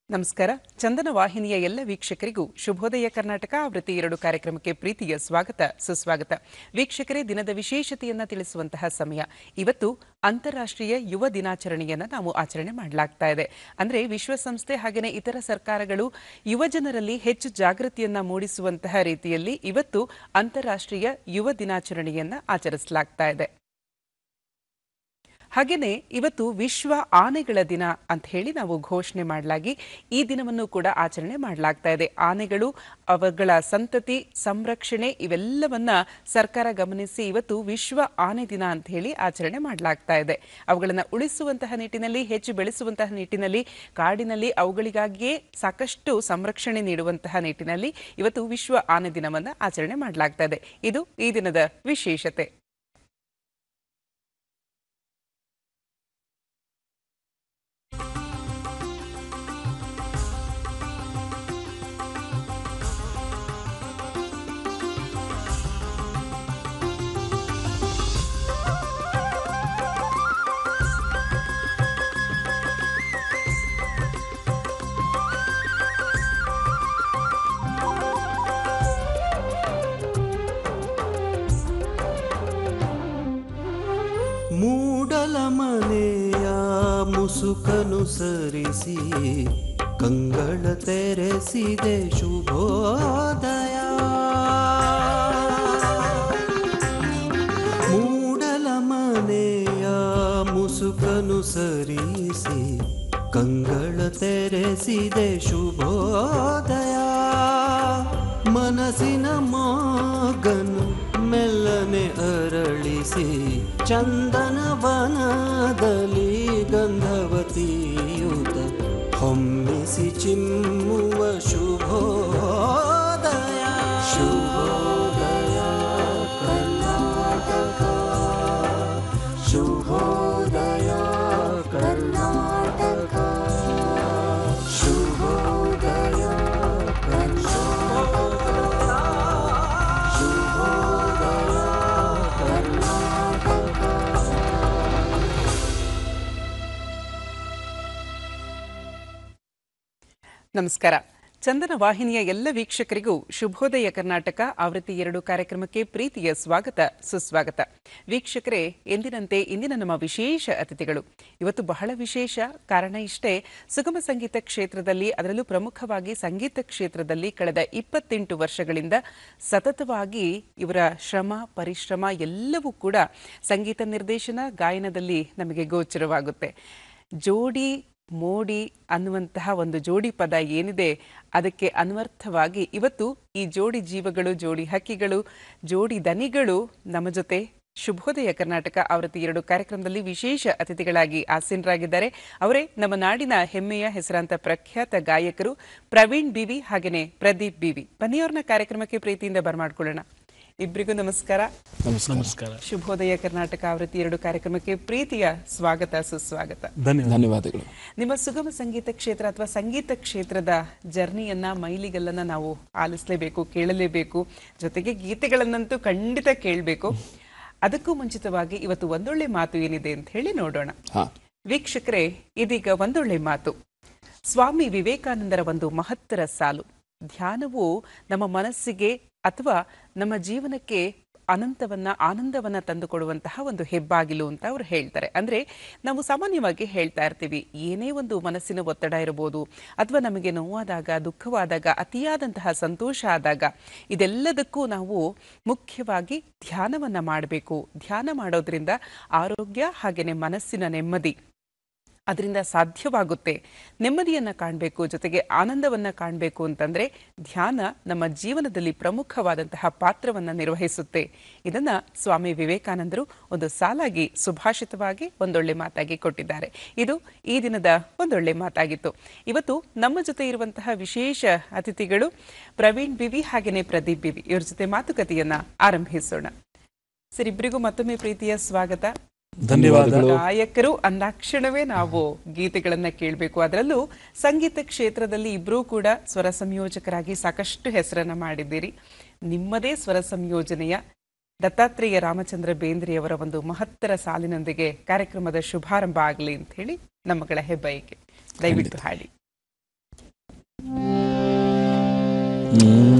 ನಮಸ್ಕಾರ. ಚಂದನ ವಾಹಿನಿಯ ಎಲ್ಲ ವೀಕ್ಷಕರಿಗೂ ಶುಭೋದಯ ಕರ್ನಾಟಕ ಆವೃತ್ತಿ 2 ಕಾರ್ಯಕ್ರಮಕ್ಕೆ ಪ್ರೀತಿಯ ಸ್ವಾಗತ ಸುಸ್ವಾಗತ. ವೀಕ್ಷಕರೇ, ದಿನದ ವಿಶೇಷತೆಯನ್ನ ತಿಳಿಸುವಂತಹ ಸಮಯ. ಇವತ್ತು ಅಂತಾರಾಷ್ಟ್ರೀಯ ಯುವ ದಿನಾಚರಣೆಯನ್ನ ನಾವು ಆಚರಣೆ ಮಾಡಲಾಗ್ತಾ ಇದೆ. ಅಂದ್ರೆ ವಿಶ್ವಸಂಸ್ಥೆ ಹಾಗೆಯೇ ಇತರ ಸರ್ಕಾರಗಳು ಯುವ ಜನರಲ್ಲಿ ಹೆಚ್ಚು ಜಾಗೃತಿಯನ್ನ ಮೂಡಿಸುವಂತಹ ರೀತಿಯಲ್ಲಿ ಇವತ್ತು ಅಂತಾರಾಷ್ಟ್ರೀಯ ಯುವ ದಿನಾಚರಣೆಯನ್ನ ಆಚರಿಸಲಾಗ್ತಾ ಇದೆ. ಹಾಗೆಯೇ ಇವತ್ತು ವಿಶ್ವ ಆನೆಗಳ ದಿನ ಅಂತ ಹೇಳಿ ನಾವು ಘೋಷಣೆ ಮಾಡಲಾಗಿ ಈ ದಿನವನ್ನು ಕೂಡ ಆಚರಣೆ ಮಾಡಲಾಗ್ತಾ ಇದೆ. ಆನೆಗಳು, ಅವುಗಳ ಸಂತತಿ, ಸಂರಕ್ಷಣೆ ಇವೆಲ್ಲವನ್ನ ಸರ್ಕಾರ ಗಮನಿಸಿ ಇವತ್ತು ವಿಶ್ವ ಆನೆ ದಿನ ಅಂತ ಹೇಳಿ ಆಚರಣೆ ಮಾಡಲಾಗ್ತಾ ಇದೆ. ಅವುಗಳನ್ನು ಉಳಿಸುವಂತಹ ನಿಟ್ಟಿನಲ್ಲಿ, ಹೆಚ್ಚು ಬೆಳೆಸುವಂತಹ ನಿಟ್ಟಿನಲ್ಲಿ, ಕಾಡಿನಲ್ಲಿ ಅವುಗಳಿಗಾಗಿಯೇ ಸಾಕಷ್ಟು ಸಂರಕ್ಷಣೆ ನೀಡುವಂತಹ ನಿಟ್ಟಿನಲ್ಲಿ ಇವತ್ತು ವಿಶ್ವ ಆನೆ ದಿನವನ್ನು ಆಚರಣೆ ಮಾಡಲಾಗ್ತಾ ಇದೆ. ಇದು ಈ ದಿನದ ವಿಶೇಷತೆ. ಮೂಡಲ ಮನೆಯ ಮುಸುಕನು ಸರಿಸಿ ಕಂಗಳ ತೆರೆಸಿದೆ ಶುಭೋದಯ. ಮೂಡಲ ಮನೆಯ ಮುಸುಕನು ಸರಿಸಿ ಕಂಗಳ ತೆರೆಸಿದೆ ಶುಭೋದಯ. ಮನಸ್ಸಿನ ಮಗನು ಮೆಲ್ಲನೆ ಅರಳಿಸಿ ಚಂದನ ವನದಲ್ಲಿ ಗಂಧವತಿಯುತ ಹೊಮ್ಮಿಸಿ ಚಿಮ್ಮುವ ಶುಭೋದಯ. ಶುಭೋದಯ ಕರ್ನಾಟಕ, ಶುಭೋದಯ ಕರ್ನಾಟಕ, ಶುಭೋದಯ ಕರ್ನಾಟಕ, ಶುಭೋದಯ ಕರ್ನಾಟಕ. ನಮಸ್ಕಾರ. ಚಂದನ ವಾಹಿನಿಯ ಎಲ್ಲ ವೀಕ್ಷಕರಿಗೂ ಶುಭೋದಯ ಕರ್ನಾಟಕ ಆವೃತ್ತಿ 2 ಕಾರ್ಯಕ್ರಮಕ್ಕೆ ಪ್ರೀತಿಯ ಸ್ವಾಗತ ಸುಸ್ವಾಗತ. ವೀಕ್ಷಕರೇ, ಎಂದಿನಂತೆ ಇಂದಿನ ನಮ್ಮ ವಿಶೇಷ ಅತಿಥಿಗಳು ಇವತ್ತು ಬಹಳ ವಿಶೇಷ. ಕಾರಣ ಇಷ್ಟೇ, ಸುಗಮ ಸಂಗೀತ ಕ್ಷೇತ್ರದಲ್ಲಿ, ಅದರಲ್ಲೂ ಪ್ರಮುಖವಾಗಿ ಸಂಗೀತ ಕ್ಷೇತ್ರದಲ್ಲಿ ಕಳೆದ 28 ವರ್ಷಗಳಿಂದ ಸತತವಾಗಿ ಇವರ ಶ್ರಮ ಪರಿಶ್ರಮ ಎಲ್ಲವೂ ಕೂಡ ಸಂಗೀತ ನಿರ್ದೇಶನ ಗಾಯನದಲ್ಲಿ ನಮಗೆ ಗೋಚರವಾಗುತ್ತೆ. ಜೋಡಿ ಮೋಡಿ ಅನ್ನುವಂತಹ ಒಂದು ಜೋಡಿ ಪದ ಏನಿದೆ ಅದಕ್ಕೆ ಅನ್ವರ್ಥವಾಗಿ ಇವತ್ತು ಈ ಜೋಡಿ ಜೀವಗಳು, ಜೋಡಿ ಹಕ್ಕಿಗಳು, ಜೋಡಿ ದನಿಗಳು ನಮ್ಮ ಜೊತೆ ಶುಭೋದಯ ಕರ್ನಾಟಕ ಆವೃತ್ತಿ 2 ಕಾರ್ಯಕ್ರಮದಲ್ಲಿ ವಿಶೇಷ ಅತಿಥಿಗಳಾಗಿ ಆಸೀನರಾಗಿದ್ದಾರೆ. ಅವರೇ ನಮ್ಮ ನಾಡಿನ ಹೆಮ್ಮೆಯ ಹೆಸರಾಂತ ಪ್ರಖ್ಯಾತ ಗಾಯಕರು ಪ್ರವೀಣ್ ಬಿವಿ ಹಾಗೆಯೇ ಪ್ರದೀಪ್ ಬಿವಿ. ಬನ್ನಿ ಅವ್ರನ್ನ ಕಾರ್ಯಕ್ರಮಕ್ಕೆ ಪ್ರೀತಿಯಿಂದ ಬರಮಾಡ್ಕೊಳ್ಳೋಣ. ಇಬ್ಬರಿಗೂ ನಮಸ್ಕಾರ. ನಮಸ್ಕಾರ. ಶುಭೋದಯ ಕರ್ನಾಟಕ ಆವೃತ್ತಿ 2 ಕಾರ್ಯಕ್ರಮಕ್ಕೆ ಪ್ರೀತಿಯ ಸ್ವಾಗತ ಸುಸ್ವಾಗತ. ಧನ್ಯವಾದಗಳು. ನಿಮ್ಮ ಸುಗಮ ಸಂಗೀತ ಕ್ಷೇತ್ರ ಅಥವಾ ಸಂಗೀತ ಕ್ಷೇತ್ರದ ಜರ್ನಿಯನ್ನ, ಮೈಲಿಗಲ್ಲನ್ನ ನಾವು ಆಲಿಸಲೇಬೇಕು, ಕೇಳಲೇಬೇಕು. ಜೊತೆಗೆ ಗೀತೆಗಳನ್ನಂತೂ ಖಂಡಿತ ಕೇಳಬೇಕು. ಅದಕ್ಕೂ ಮುಂಚಿತವಾಗಿ ಇವತ್ತು ಒಂದೊಳ್ಳೆ ಮಾತು ಏನಿದೆ ಅಂತ ಹೇಳಿ ನೋಡೋಣ. ವೀಕ್ಷಕರೇ, ಇದೀಗ ಒಂದೊಳ್ಳೆ ಮಾತು. ಸ್ವಾಮಿ ವಿವೇಕಾನಂದರ ಒಂದು ಮಹತ್ತರ ಸಾಲು. ಧ್ಯಾನವು ನಮ್ಮ ಮನಸ್ಸಿಗೆ ಅಥವಾ ನಮ್ಮ ಜೀವನಕ್ಕೆ ಆನಂದವನ್ನ ತಂದುಕೊಡುವಂತಹ ಒಂದು ಹೆಬ್ಬಾಗಿಲು ಅಂತ ಅವ್ರು ಹೇಳ್ತಾರೆ. ಅಂದ್ರೆ ನಾವು ಸಾಮಾನ್ಯವಾಗಿ ಹೇಳ್ತಾ ಇರ್ತೀವಿ, ಏನೇ ಒಂದು ಮನಸ್ಸಿನ ಒತ್ತಡ ಇರಬಹುದು ಅಥವಾ ನಮಗೆ ನೋವಾದಾಗ, ದುಃಖವಾದಾಗ, ಅತಿಯಾದಂತಹ ಸಂತೋಷ ಆದಾಗ ಇದೆಲ್ಲದಕ್ಕೂ ನಾವು ಮುಖ್ಯವಾಗಿ ಧ್ಯಾನವನ್ನ ಮಾಡಬೇಕು. ಧ್ಯಾನ ಮಾಡೋದ್ರಿಂದ ಆರೋಗ್ಯ ಹಾಗೆಯೇ ಮನಸ್ಸಿನ ನೆಮ್ಮದಿ ಅದರಿಂದ ಸಾಧ್ಯವಾಗುತ್ತೆ. ನೆಮ್ಮದಿಯನ್ನ ಕಾಣಬೇಕು, ಜೊತೆಗೆ ಆನಂದವನ್ನ ಕಾಣಬೇಕು ಅಂತಂದ್ರೆ ಧ್ಯಾನ ನಮ್ಮ ಜೀವನದಲ್ಲಿ ಪ್ರಮುಖವಾದಂತಹ ಪಾತ್ರವನ್ನ ನಿರ್ವಹಿಸುತ್ತೆ. ಇದನ್ನ ಸ್ವಾಮಿ ವಿವೇಕಾನಂದರು ಒಂದು ಸಾಲಾಗಿ, ಸುಭಾಷಿತವಾಗಿ, ಒಂದೊಳ್ಳೆ ಮಾತಾಗಿ ಕೊಟ್ಟಿದ್ದಾರೆ. ಇದು ಈ ದಿನದ ಒಂದೊಳ್ಳೆ ಮಾತಾಗಿತ್ತು. ಇವತ್ತು ನಮ್ಮ ಜೊತೆ ಇರುವಂತಹ ವಿಶೇಷ ಅತಿಥಿಗಳು ಪ್ರವೀಣ್ ಬಿವಿ ಹಾಗೆಯೇ ಪ್ರದೀಪ್ ಬಿವಿ. ಇವ್ರ ಜೊತೆ ಮಾತುಕತೆಯನ್ನ ಆರಂಭಿಸೋಣ. ಸರ್, ಇಬ್ಬರಿಗೂ ಮತ್ತೊಮ್ಮೆ ಪ್ರೀತಿಯ ಸ್ವಾಗತ. ಧನ್ಯವಾದಗಳು. ಗಾಯಕರು ಅಂದಾಕ್ಷಣವೇ ನಾವು ಗೀತೆಗಳನ್ನ ಕೇಳಬೇಕು. ಅದರಲ್ಲೂ ಸಂಗೀತ ಕ್ಷೇತ್ರದಲ್ಲಿ ಇಬ್ರೂ ಕೂಡ ಸ್ವರ ಸಂಯೋಜಕರಾಗಿ ಸಾಕಷ್ಟು ಹೆಸರನ್ನ ಮಾಡಿದ್ದೀರಿ. ನಿಮ್ಮದೇ ಸ್ವರ ಸಂಯೋಜನೆಯ ದತ್ತಾತ್ರೇಯ ರಾಮಚಂದ್ರ ಬೇಂದ್ರೆಯವರ ಒಂದು ಮಹತ್ತರ ಸಾಲಿನೊಂದಿಗೆ ಕಾರ್ಯಕ್ರಮದ ಶುಭಾರಂಭ ಆಗಲಿ ಅಂತ ಹೇಳಿ ನಮ್ಮಗಳ ಹೆಬ್ಬಯಕೆ. ದಯವಿಟ್ಟು ಹಾಡಿ.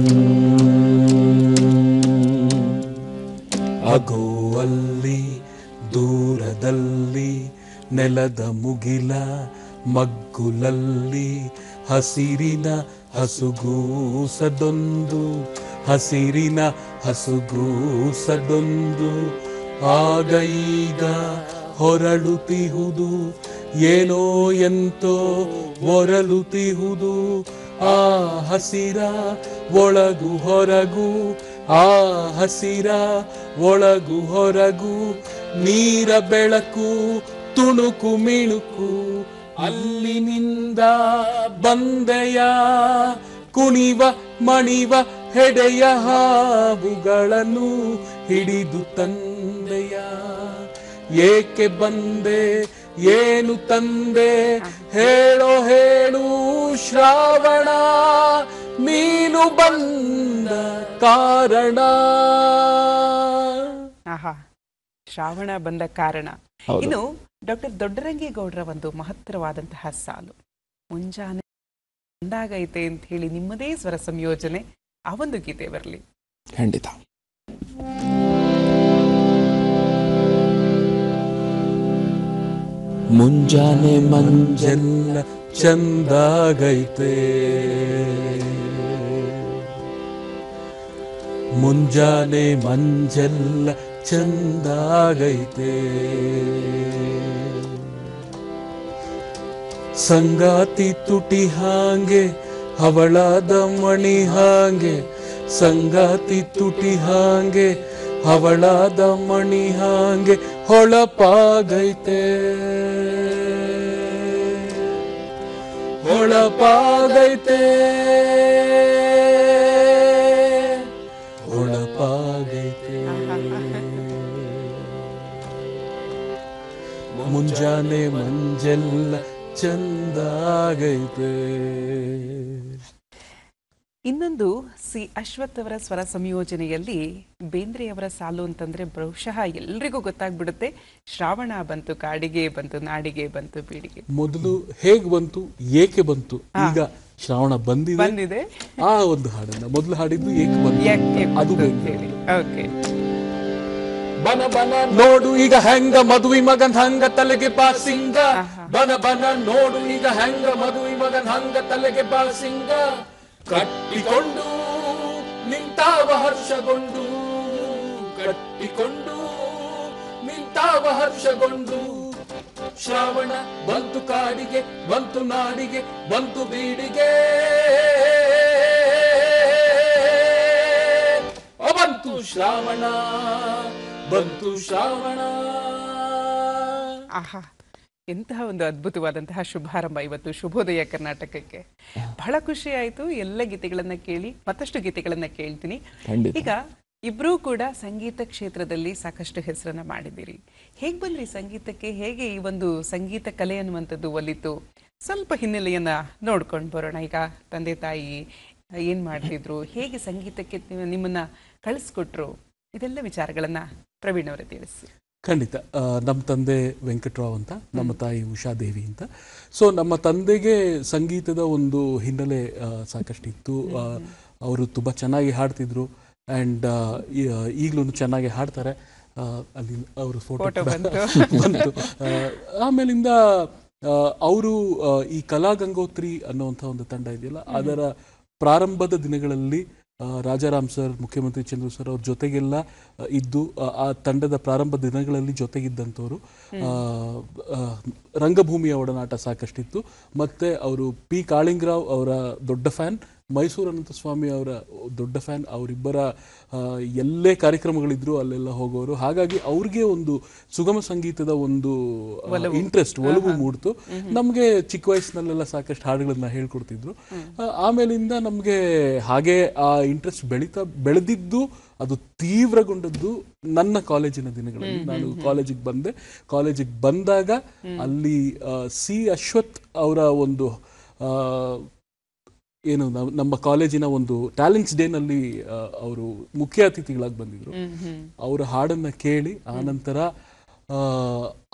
ಅಗೋ ಅಲ್ಲಿ ದೂರದಲ್ಲಿ ನೆಲದ ಮುಗಿಲ ಮಗ್ಗುಲಲ್ಲಿ ಹಸಿರಿನ ಹಸುಗೂಸದೊಂದು ಹಸಿರಿನ ಹಸುಗೂಸದೊಂದು ಆಗ ಈಗ ಹೊರಳುತ್ತಿಹುದು ಏನೋ ಎಂತೋ ಒರಳುತ್ತಿಹುದು ಆ ಹಸಿರ ಒಳಗು ಹೊರಗು ಆ ಹಸಿರ ಒಳಗು ಹೊರಗು ನೀರ ಬೆಳಕು ತುಣುಕು ಮಿಣುಕು ಅಲ್ಲಿನಿಂದ ಬಂದೆಯ ಕುಣಿವ ಮಣಿವ ಹೆಡೆಯ ಹಾವುಗಳನ್ನು ಹಿಡಿದು ತಂದೆಯ ಏಕೆ ಬಂದೆ ಏನು ತಂದೆ ಹೇಳೋ ಹೇಳು ಶ್ರಾವಣ ನೀನು ಬಂದ ಕಾರಣ. ಆಹಾ, ಶ್ರಾವಣ ಬಂದ ಕಾರಣ. ಹೌದು. ಇನ್ನು ಡಾಕ್ಟರ್ ದೊಡ್ಡರಂಗೇಗೌಡರ ಒಂದು ಮಹತ್ತರವಾದಂತಹ ಸಾಲು, ಮುಂಜಾನೆ ಬಂದಾಗೈತೆ ಅಂತ ಹೇಳಿ ನಿಮ್ಮದೇ ಸ್ವರ ಸಂಯೋಜನೆ, ಆ ಒಂದು ಗೀತೆ ಬರಲಿ. ಖಂಡಿತ. ಮುಂಜಾನೆ ಮಂಜೆಲ್ಲ ಚಂದಾಗೈತೆ, ಮುಂಜಾನೆ ಮಂಜೆಲ್ಲ ಚಂದಾಗೈತೆ, ಸಂಗಾತಿ ತುಟಿ ಹಾಂಗೆ ಹವಳಾದ ಮಣಿ ಹಾಂಗೆ, ಸಂಗಾತಿ ತುಟಿ ಹಾಂಗೆ ಹವಳಾದ ಮಣಿ ಹಾಂಗೆ ಹೊಳಪಾಗೈತೆ, ಹೊಳಪಾಗೈತೆ, ಹೊಳಪಾಗೈತೆ. ಮುಂಜಾನೆ ಮಂಜೆಲ್ಲ ಚಂದಾಗೈತೆ. ಇನ್ನೊಂದು ಸಿ ಅಶ್ವಥ್ ಅವರ ಸ್ವರ ಸಂಯೋಜನೆಯಲ್ಲಿ ಬೇಂದ್ರೆಯವರ ಸಾಲು ಅಂತಂದ್ರೆ ಬಹುಶಃ ಎಲ್ರಿಗೂ ಗೊತ್ತಾಗ್ಬಿಡುತ್ತೆ. ಶ್ರಾವಣ ಬಂತು ಕಾಡಿಗೆ ಬಂತು ನಾಡಿಗೆ ಬಂತು ಬೀಡಿಗೆ. ಮೊದಲು ಹೇಗ್ ಬಂತು ಏಕೆ ಬಂತು, ಈಗ ಶ್ರಾವಣ ಬಂದಿದೆ. ಆ ಒಂದು ಹಾಡನ್ನ ಮೊದಲು ಹಾಡಿದ್ದು ಏಕೆ ಬಂತು ಅದು ಹೇಳಿ. ಓಕೆ. ಬನ ಬನ ನೋಡು ಈಗ ಹೆಂಗ ಮದುವೆ ಮಗನ್ ಹಂಗ ತಲೆಗೆ ಬಾಸಿಂಗ, ಬನ ಬನ ನೋಡು ಈಗ ಹೆಂಗ ಮದುವೆ ಮಗನ್ ಹಂಗ ತಲೆಗೆ ಬಾಸಿಂಗ, ಕಟ್ಟಿಕೊಂಡು ನಿಂತಾವ ಹರ್ಷಗೊಂಡು, ಕಟ್ಟಿಕೊಂಡು ನಿಂತಾವ ಹರ್ಷಗೊಂಡು, ಶ್ರಾವಣ ಬಂತು ಕಾಡಿಗೆ ಬಂತು ನಾಡಿಗೆ ಬಂತು ಬೀಡಿಗೆ, ಬಂತು ಶ್ರಾವಣ ಬಂತು ಶ್ರಾವಣ. ಆಹಾ, ಎಂತಹ ಒಂದು ಅದ್ಭುತವಾದಂತಹ ಶುಭಾರಂಭ ಇವತ್ತು ಶುಭೋದಯ ಕರ್ನಾಟಕಕ್ಕೆ. ಬಹಳ ಖುಷಿ ಆಯ್ತು ಎಲ್ಲ ಗೀತೆಗಳನ್ನ ಕೇಳಿ, ಮತ್ತಷ್ಟು ಗೀತೆಗಳನ್ನ ಕೇಳ್ತೀನಿ. ಈಗ ಇಬ್ರೂ ಕೂಡ ಸಂಗೀತ ಕ್ಷೇತ್ರದಲ್ಲಿ ಸಾಕಷ್ಟು ಹೆಸರನ್ನ ಮಾಡಿದ್ದೀರಿ. ಹೇಗ್ ಬಂದ್ರಿ ಸಂಗೀತಕ್ಕೆ, ಹೇಗೆ ಈ ಒಂದು ಸಂಗೀತ ಕಲೆ ಅನ್ನುವಂಥದ್ದು ಒಲಿತು, ಸ್ವಲ್ಪ ಹಿನ್ನೆಲೆಯನ್ನ ನೋಡ್ಕೊಂಡು ಬರೋಣ. ಈಗ ತಂದೆ ತಾಯಿ ಏನ್ ಮಾಡ್ತಿದ್ರು, ಹೇಗೆ ಸಂಗೀತಕ್ಕೆ ನಿಮ್ಮನ್ನ ಕಳಿಸ್ಕೊಟ್ರು, ಇದೆಲ್ಲ ವಿಚಾರಗಳನ್ನ ಪ್ರವೀಣ್ ಅವರೇ ತಿಳಿಸಿ. ಖಂಡಿತ. ನಮ್ಮ ತಂದೆ ವೆಂಕಟರಾವ್ ಅಂತ, ನಮ್ಮ ತಾಯಿ ಉಷಾದೇವಿ ಅಂತ. ಸೊ ನಮ್ಮ ತಂದೆಗೆ ಸಂಗೀತದ ಒಂದು ಹಿನ್ನೆಲೆ ಸಾಕಷ್ಟಿತ್ತು. ಅವರು ತುಂಬ ಚೆನ್ನಾಗಿ ಹಾಡ್ತಿದ್ರು ಆ್ಯಂಡ್ ಈಗಲೂ ಚೆನ್ನಾಗಿ ಹಾಡ್ತಾರೆ. ಅಲ್ಲಿ ಅವರು ಫೋಟೋ ಬಂತು. ಆಮೇಲಿಂದ ಅವರು ಈ ಕಲಾ ಗಂಗೋತ್ರಿ ಅನ್ನುವಂಥ ಒಂದು ತಂಡ ಇದೆಯಲ್ಲ, ಅದರ ಪ್ರಾರಂಭದ ದಿನಗಳಲ್ಲಿ ರಾಜಾರಾಮ್ ಸರ್, ಮುಖ್ಯಮಂತ್ರಿ ಚಂದ್ರು ಸರ್ ಅವ್ರ ಜೊತೆಗೆಲ್ಲ ಇದ್ದು ಆ ತಂಡದ ಪ್ರಾರಂಭ ದಿನಗಳಲ್ಲಿ ಜೊತೆಗಿದ್ದಂಥವ್ರು. ರಂಗಭೂಮಿಯ ಒಡನಾಟ ಸಾಕಷ್ಟಿತ್ತು. ಮತ್ತು ಅವರು ಪಿ ಕಾಳಿಂಗರಾವ್ ಅವರ ದೊಡ್ಡ ಫ್ಯಾನ್, ಮೈಸೂರು ಅನಂತ ಸ್ವಾಮಿ ಅವರ ದೊಡ್ಡ ಫ್ಯಾನ್. ಅವರಿಬ್ಬರ ಎಲ್ಲೇ ಕಾರ್ಯಕ್ರಮಗಳಿದ್ರು ಅಲ್ಲೆಲ್ಲ ಹೋಗೋರು. ಹಾಗಾಗಿ ಅವ್ರಿಗೆ ಒಂದು ಸುಗಮ ಸಂಗೀತದ ಒಂದು ಇಂಟ್ರೆಸ್ಟ್, ಒಲವು ಮೂಡ್ತು. ನಮಗೆ ಚಿಕ್ಕ ವಯಸ್ಸಿನಲ್ಲೆಲ್ಲ ಸಾಕಷ್ಟು ಹಾಡುಗಳನ್ನ ಹೇಳ್ಕೊಡ್ತಿದ್ರು. ಆಮೇಲಿಂದ ನಮಗೆ ಹಾಗೆ ಆ ಇಂಟ್ರೆಸ್ಟ್ ಬೆಳೆದಿದ್ದು, ಅದು ತೀವ್ರಗೊಂಡದ್ದು ನನ್ನ ಕಾಲೇಜಿನ ದಿನಗಳಲ್ಲಿ. ನಾನು ಕಾಲೇಜಿಗೆ ಬಂದೆ. ಕಾಲೇಜಿಗೆ ಬಂದಾಗ ಅಲ್ಲಿ ಸಿ ಅಶ್ವಥ್ ಅವರ ಒಂದು ಏನು ನಮ್ಮ ಕಾಲೇಜಿನ ಒಂದು ಟ್ಯಾಲೆಂಟ್ಸ್ ಡೇನಲ್ಲಿ ಅವರು ಮುಖ್ಯ ಅತಿಥಿಗಳಾಗಿ ಬಂದಿದ್ರು. ಅವರ ಹಾಡನ್ನ ಕೇಳಿ ಆನಂತರ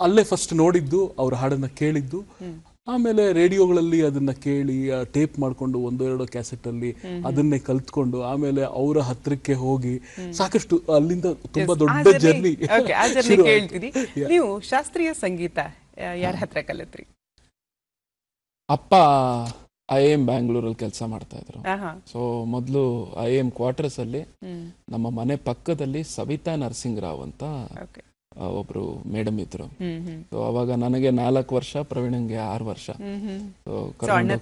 ಅಲ್ಲೇ ಫಸ್ಟ್ ನೋಡಿದ್ದು, ಅವ್ರ ಹಾಡನ್ನ ಕೇಳಿದ್ದು. ಆಮೇಲೆ ರೇಡಿಯೋಗಳಲ್ಲಿ ಅದನ್ನ ಕೇಳಿ ಟೇಪ್ ಮಾಡ್ಕೊಂಡು ಒಂದೆರಡು ಕ್ಯಾಸೆಟ್ ಅಲ್ಲಿ ಅದನ್ನೇ ಕಲ್ತ್ಕೊಂಡು ಆಮೇಲೆ ಅವರ ಹತ್ರಕ್ಕೆ ಹೋಗಿ ಸಾಕಷ್ಟು ಅಲ್ಲಿಂದ ತುಂಬಾ ದೊಡ್ಡ ಜರ್ನಿ ಆ ಜರ್ನಿ ಕೇಳ್ತೀರಿ. ನೀವು ಶಾಸ್ತ್ರೀಯ ಸಂಗೀತ ಯಾರ ಹತ್ರ ಕಲಿತ್ರಿ? ಅಪ್ಪ IIM ಬ್ಯಾಂಗ್ಳೂರಲ್ಲಿ ಕೆಲಸ ಮಾಡ್ತಾ ಇದ್ರು. ಸೊ ಮೊದಲು IIM ಕ್ವಾರ್ಟರ್ಸ್ ಅಲ್ಲಿ ನಮ್ಮ ಮನೆ ಪಕ್ಕದಲ್ಲಿ ಸವಿತಾ ನರಸಿಂಗ್ ರಾವ್ ಅಂತ ಒಬ್ರು ಮೇಡಮ್ ಇದ್ರು. ಸೊ ಅವಾಗ ನನಗೆ 4 ವರ್ಷ, ಪ್ರವೀಣಂಗೆ 6 ವರ್ಷ. ಅಣ್ಣ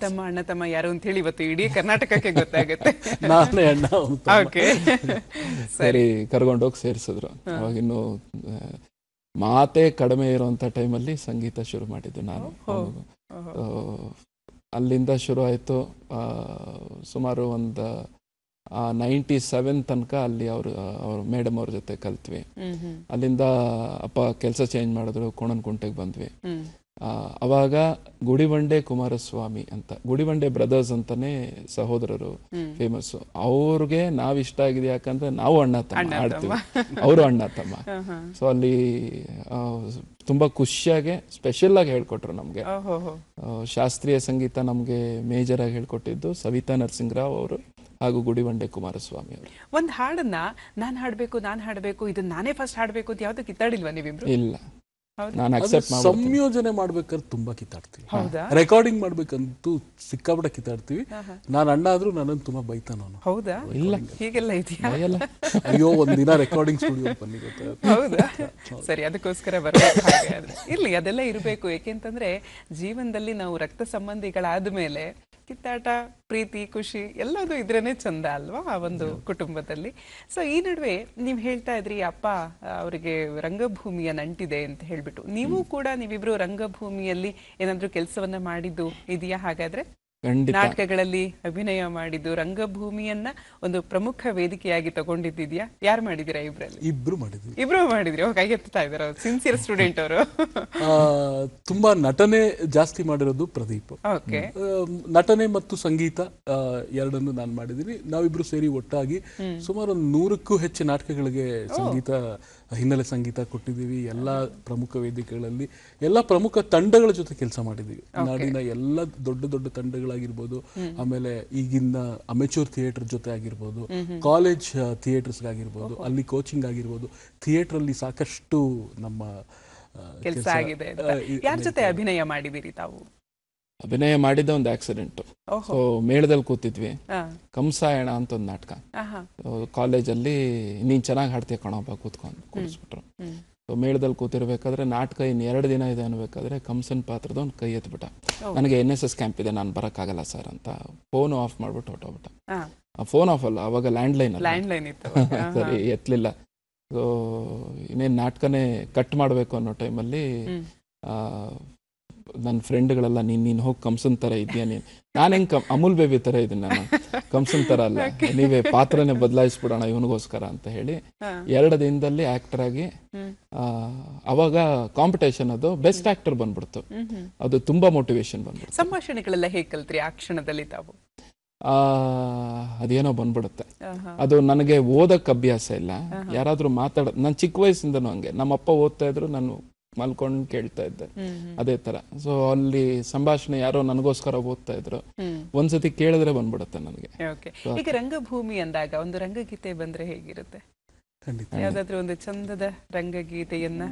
ತಮ್ಮ ಯಾರು ಅಂತ ಹೇಳಿ ಇವತ್ತು ಇಡೀ ಕರ್ನಾಟಕಕ್ಕೆ ಗೊತ್ತಾಗುತ್ತೆ. ನಾನೇ ಅಣ್ಣ ಸರಿ ಕರ್ಕೊಂಡೋಗಿ ಸೇರಿಸಿದ್ರು. ಅವಾಗಿನ್ನು ಮಾತೇ ಕಡಿಮೆ ಇರುವಂತ ಟೈಮಲ್ಲಿ ಸಂಗೀತ ಶುರು ಮಾಡಿದ್ದು ನಾನು. ಅಲ್ಲಿಂದ ಶುರು ಆಯಿತು. ಸುಮಾರು ಒಂದು 97 ತನಕ ಅಲ್ಲಿ ಅವ್ರ ಮೇಡಮ್ ಅವ್ರ ಜೊತೆ ಕಲ್ತ್ವಿ. ಅಲ್ಲಿಂದ ಅಪ್ಪ ಕೆಲಸ ಚೇಂಜ್ ಮಾಡಿದ್ರು, ಕೋಣನಕುಂಟೆಗೆ ಬಂದ್ವಿ. ಅವಾಗ ಗುಡಿಬಂಡೆ ಕುಮಾರಸ್ವಾಮಿ ಅಂತ, ಗುಡಿಬಂಡೆ ಬ್ರದರ್ಸ್ ಅಂತಾನೆ ಸಹೋದರರು ಫೇಮಸ್. ಅವ್ರಿಗೆ ನಾವ್ ಇಷ್ಟ ಆಗಿದೆ ಯಾಕಂದ್ರೆ ನಾವು ಅಣ್ಣ ತಮ್ಮ ಆಡ್ತೀವಿ, ಅವರು ಅಣ್ಣ ತಮ್ಮ. ಸೊ ಅಲ್ಲಿ ತುಂಬಾ ಖುಷಿಯಾಗಿ ಸ್ಪೆಷಲ್ ಆಗಿ ಹೇಳ್ಕೊಟ್ರು ನಮ್ಗೆ. ಶಾಸ್ತ್ರೀಯ ಸಂಗೀತ ನಮ್ಗೆ ಮೇಜರ್ ಆಗಿ ಹೇಳ್ಕೊಟ್ಟಿದ್ದು ಸವಿತಾ ನರಸಿಂಗ್ ರಾವ್ ಅವರು ಹಾಗೂ ಗುಡಿಬಂಡೆ ಕುಮಾರಸ್ವಾಮಿ ಅವರು. ಒಂದ್ ಹಾಡನ್ನ ನಾನ್ ಹಾಡ್ಬೇಕು ಇದನ್ನ ನಾನೇ ಫಸ್ಟ್ ಹಾಡ್ಬೇಕು ಅಂತ ಯಾವ್ದು ಕಿತ್ತಾಡಿಲ್ವಾ ನೀವಿಬ್ರು? ಇಲ್ಲ, ನಾನು ಅಕ್ಸೆಪ್ಟ್ ಮಾಡಿ ಸಂಯೋಜನೆ ಮಾಡ್ಬೇಕಾದ್ರೆ ತುಂಬಾ ಕಿತ್ತಾಡ್ತೀವಿ. ರೆಕಾರ್ಡಿಂಗ್ ಮಾಡ್ಬೇಕಂತೂ ಸಿಕ್ಕಾಪಟ್ಟೆ ಕಿತ್ತಾಡ್ತೀವಿ. ನಾನು ಅಣ್ಣ ಆದ್ರೂ ನನ್ನನ್ನು ತುಂಬಾ ಬೈತಾನ ಅವನು. ಹೌದಾ? ಇಲ್ಲ, ಹೀಗೆಲ್ಲ ಇದೆಯಾ? ಅಯ್ಯೋ ಒಂದಿನ ರೆಕಾರ್ಡಿಂಗ್ ಸ್ಟುಡಿಯೋ ಬನ್ನಿ ಗೊತ್ತಾ. ಹೌದಾ? ಸರಿ, ಅದಕ್ಕೋಸ್ಕರ ಬರ್ಬೇಕು. ಇರ್ಲಿ, ಅದೆಲ್ಲ ಇರಬೇಕು. ಏಕೆಂತಂದ್ರೆ ಜೀವನದಲ್ಲಿ ನಾವು ರಕ್ತ ಸಂಬಂಧಿಗಳಾದ ಮೇಲೆ ಕಿತ್ತಾಟ, ಪ್ರೀತಿ, ಖುಷಿ ಎಲ್ಲದೂ ಇದ್ರೇನೆ ಚಂದ ಅಲ್ವಾ ಆ ಒಂದು ಕುಟುಂಬದಲ್ಲಿ. ಸೊ ಈ ನಡುವೆ ನೀವ್ ಹೇಳ್ತಾ ಇದ್ರಿ ಅಪ್ಪ ಅವರಿಗೆ ರಂಗಭೂಮಿಯ ನಂಟಿದೆ ಅಂತ ಹೇಳ್ಬಿಟ್ಟು, ನೀವು ಕೂಡ ನೀವಿಬ್ರು ರಂಗಭೂಮಿಯಲ್ಲಿ ಏನಾದ್ರೂ ಕೆಲಸವನ್ನ ಮಾಡಿದ್ದು ಇದೆಯಾ? ಹಾಗಾದ್ರೆ ನಾಟಕಗಳಲ್ಲಿ ಅಭಿನಯ ಮಾಡಿದ್ದು, ರಂಗಭೂಮಿಯನ್ನ ಒಂದು ಪ್ರಮುಖ ವೇದಿಕೆಯಾಗಿ ತಗೊಂಡಿದ್ದಿದ್ಯಾ? ಯಾರು ಮಾಡಿದಿರಾ? ಇಬ್ರು ಮಾಡಿದ್ವಿ. ಇಬ್ರು ಮಾಡಿದ್ರಿ? ಕೈ ಎತ್ತಾ ಇದಾರೆ, ಸಿನ್ಸಿಯರ್ ಸ್ಟೂಡೆಂಟ್ ಅವರು. ತುಂಬಾ ನಟನೆ ಜಾಸ್ತಿ ಮಾಡಿರೋದು ಪ್ರದೀಪ್. ನಟನೆ ಮತ್ತು ಸಂಗೀತ ಎರಡನ್ನು ನಾನು ಮಾಡಿದೀನಿ. ನಾವಿಬ್ರು ಸೇರಿ ಒಟ್ಟಾಗಿ ಸುಮಾರು 100ಕ್ಕೂ ಹೆಚ್ಚು ನಾಟಕಗಳಿಗೆ ಸಂಗೀತ, ಹಿನ್ನೆಲೆ ಸಂಗೀತ ಕೊಟ್ಟಿದ್ದೀವಿ. ಎಲ್ಲಾ ಪ್ರಮುಖ ವೇದಿಕೆಗಳಲ್ಲಿ ಎಲ್ಲಾ ಪ್ರಮುಖ ತಂಡಗಳ ಜೊತೆ ಕೆಲಸ ಮಾಡಿದೀವಿ. ನಾಡಿನ ಎಲ್ಲ ದೊಡ್ಡ ದೊಡ್ಡ ತಂಡಗಳಾಗಿರ್ಬೋದು, ಆಮೇಲೆ ಈಗಿನ ಅಮೆಚೂರ್ ಥಿಯೇಟರ್ ಜೊತೆ ಆಗಿರ್ಬೋದು, ಕಾಲೇಜ್ ಥಿಯೇಟರ್ಸ್ ಆಗಿರ್ಬೋದು, ಅಲ್ಲಿ ಕೋಚಿಂಗ್ ಆಗಿರ್ಬೋದು, ಥಿಯೇಟರ್ ಅಲ್ಲಿ ಸಾಕಷ್ಟು ನಮ್ಮ ಕೆಲಸ ಆಗಿದೆ. ಯಾರ ಜೊತೆ ಅಭಿನಯ ಮಾಡಿದಿರಿ ತಾವು? ಅಭಿನಯ ಮಾಡಿದ ಒಂದು ಆಕ್ಸಿಡೆಂಟ್. ಸೊ ಮೇಳದಲ್ಲಿ ಕೂತಿದ್ವಿ, ಕಂಸಾಯಣ ಅಂತ ಒಂದು ನಾಟಕ. ಕಾಲೇಜಲ್ಲಿ ನೀನ್ ಚೆನ್ನಾಗಿ ಹಾಡ್ತೀಯ ಕಣೊಬ್ಬ ಕೂತ್ಕೊಂಡು ಕೂರಿಸ್ಬಿಟ್ರು. ಸೊ ಮೇಳದಲ್ಲಿ ಕೂತಿರ್ಬೇಕಾದ್ರೆ ನಾಟಕ ಇನ್ 2 ದಿನ ಇದೆ ಅನ್ಬೇಕಾದ್ರೆ ಕಂಸನ್ ಪಾತ್ರದ ಒಂದು ಕೈ ಎತ್ಬಿಟ್ಟ. ನನಗೆ NSS ಕ್ಯಾಂಪ್ ಇದೆ, ನಾನು ಬರಕ್ಕಾಗಲ್ಲ ಸರ್ ಅಂತ ಫೋನ್ ಆಫ್ ಮಾಡ್ಬಿಟ್ಟು ಹೊಟ್ಟೋಗ್ಬಿಟ್ಟ. ಫೋನ್ ಆಫ್ ಅಲ್ಲ, ಅವಾಗ ಲ್ಯಾಂಡ್ಲೈನ್ ಸರಿ ಎತ್ತಲಿಲ್ಲ. ಸೊ ಇನ್ನೇನು ನಾಟಕನೇ ಕಟ್ ಮಾಡಬೇಕು ಅನ್ನೋ ಟೈಮಲ್ಲಿ ನನ್ನ ಫ್ರೆಂಡ್ಗಳೆಲ್ಲ ನೀನ್ ಹೋಗಿ ಕಂಸನ್ ತರ ಇದೆಯಾ, ನಾನು ಹೆಂಗ್ ಅಮೂಲ್ ಬೇಬಿ ತರ ಇದೀನಿ, ನಾನು ಕಂಸನ್ ತರ ಅಲ್ಲ, ನೀವೇ ಪಾತ್ರನೇ ಬದಲಾಯಿಸ್ಬಿಡೋಣ ಇವನಿಗೋಸ್ಕರ ಅಂತ ಹೇಳಿ 2 ದಿನದಲ್ಲಿ ಆಕ್ಟರ್ ಆಗಿ ಅವಾಗ ಕಾಂಪಿಟೇಷನ್, ಅದು ಬೆಸ್ಟ್ ಆಕ್ಟರ್ ಬಂದ್ಬಿಡ್ತು. ಅದು ತುಂಬಾ ಮೋಟಿವೇಶನ್ ಬಂದ್ಬಿಡ್ತು. ಸಂಭಾಷಣೆಗಳೆಲ್ಲ ಹೇಗೆ ಕಲ್ತ್ರಿ ಆ ಕ್ಷಣದಲ್ಲಿ ತಾವು? ಅದೇನೋ ಬಂದ್ಬಿಡುತ್ತೆ. ಅದು ನನಗೆ ಓದಕ್ ಅಭ್ಯಾಸ ಇಲ್ಲ. ಯಾರಾದ್ರೂ ನಾನು ಚಿಕ್ಕ ವಯಸ್ಸಿಂದನೂ ಹಂಗೆ, ನಮ್ಮಪ್ಪ ಓದ್ತಾ ಇದ್ರು, ನಾನು ಮಲ್ಕೊಂಡು ಕೇಳ್ತಾ ಇದ್ದೆ ಅದೇ ತರ. ಸೊ ಅಲ್ಲಿ ಸಂಭಾಷಣೆ ಯಾರೋ ನನಗೋಸ್ಕರ ಓದ್ತಾ ಇದ್ರು, ಒಂದ್ಸತಿ ಕೇಳಿದ್ರೆ ಬಂದ್ಬಿಡುತ್ತೆ ನನಗೆ. ಈಗ ರಂಗಭೂಮಿ ಅಂದಾಗ ಒಂದು ರಂಗಗೀತೆ ಬಂದ್ರೆ ಹೇಗಿರುತ್ತೆ? ಯಾವ್ದಾದ್ರು ಒಂದು ಚಂದದ ರಂಗಗೀತೆಯನ್ನ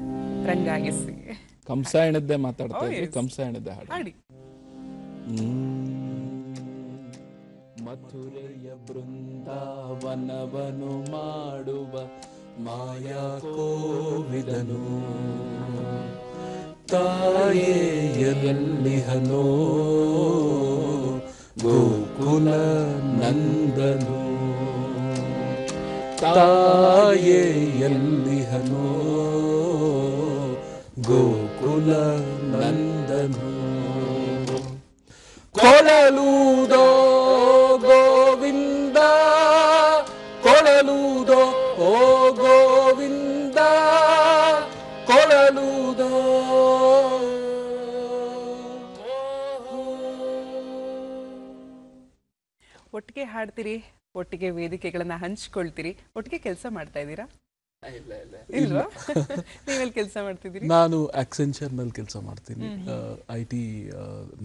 ರಂಗಾಗಿಸಿ. ಕಂಸಾಯಣದ್ದೇ ಮಾತಾಡ್ತಾ ಇದ್ವಿ, ಕಂಸಾಯಣದ್ದೇ ಹಾಡಿ. ಮಥುರೆಯ ಬೃಂದಾವನವನು ಮಾಡುವ ಮಾಯಾ ಕೋವಿದನು, ತಾಯೇ ಎಲ್ಲಿಹನೋ ಗೋಕುಲ ನಂದನು, ತಾಯೇ ಎಲ್ಲಿಹನೋ ಗೋಕುಲ ನಂದನು, ಕೊಳಲೂದೋ ಗೋವಿಂದ, ಕೊಳಲೂದೋ ಓ ಗೋವಿಂದ, ಕೊಳಲೂದೋ. ಒಟ್ಟಿಗೆ ಹಾಡ್ತೀರಿ, ಒಟ್ಟಿಗೆ ವೇದಿಕೆಗಳನ್ನ ಹಂಚ್ಕೊಳ್ತೀರಿ, ಒಟ್ಟಿಗೆ ಕೆಲಸ ಮಾಡ್ತಾ ಇದ್ದೀರಾ? ಇಲ್ವಾ? ನೀವೆಲ್ಲಿ ಕೆಲಸ ಮಾಡ್ತಿದ್ದೀರಿ? ನಾನು ಆಕ್ಸೆಂಚರ್ ನಲ್ಲಿ ಕೆಲಸ ಮಾಡ್ತೀನಿ, IT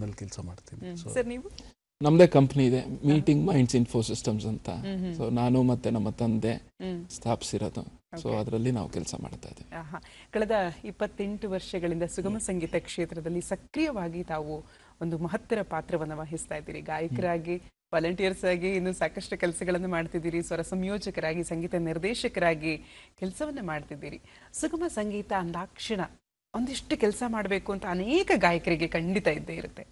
ನಲ್ಲಿ ಕೆಲಸ ಮಾಡ್ತೀನಿ. ಸರ್ ನೀವು? ನಮ್ದೇ ಕಂಪ್ನಿ ಇದೆ, ಮೀಟಿಂಗ್ ಮೈಂಡ್ಸ್ ಇನ್ಫೋ ಸಿಸ್ಟಮ್ಸ್ ಅಂತ. ಸೊ ನಾನು ಮತ್ತೆ ನಮ್ಮ ತಂದೆ ಸ್ಥಾಪಿಸಿರೋದು. ಸೊ ಅದರಲ್ಲಿ ನಾವು ಕೆಲಸ ಮಾಡ್ತಾ ಇದ್ದೀವಿ. ಕಳೆದ 28 ವರ್ಷಗಳಿಂದ ಸುಗಮ ಸಂಗೀತ ಕ್ಷೇತ್ರದಲ್ಲಿ ಸಕ್ರಿಯವಾಗಿ ತಾವು ಒಂದು ಮಹತ್ತರ ಪಾತ್ರವನ್ನು ವಹಿಸ್ತಾ ಇದ್ದೀರಿ. ಗಾಯಕರಾಗಿ, ವಾಲಂಟಿಯರ್ಸ್ ಆಗಿ ಇನ್ನು ಸಾಕಷ್ಟು ಕೆಲಸಗಳನ್ನು ಮಾಡ್ತಿದ್ದೀರಿ. ಸ್ವರ ಸಂಯೋಜಕರಾಗಿ, ಸಂಗೀತ ನಿರ್ದೇಶಕರಾಗಿ ಕೆಲಸವನ್ನ ಮಾಡ್ತಿದ್ದೀರಿ. ಸುಗಮ ಸಂಗೀತ ಅಂದಾಕ್ಷಣ ಒಂದಿಷ್ಟು ಕೆಲಸ ಮಾಡಬೇಕು ಅಂತ ಅನೇಕ ಗಾಯಕರಿಗೆ ಖಂಡಿತ ಇದ್ದೇ ಇರುತ್ತೆ.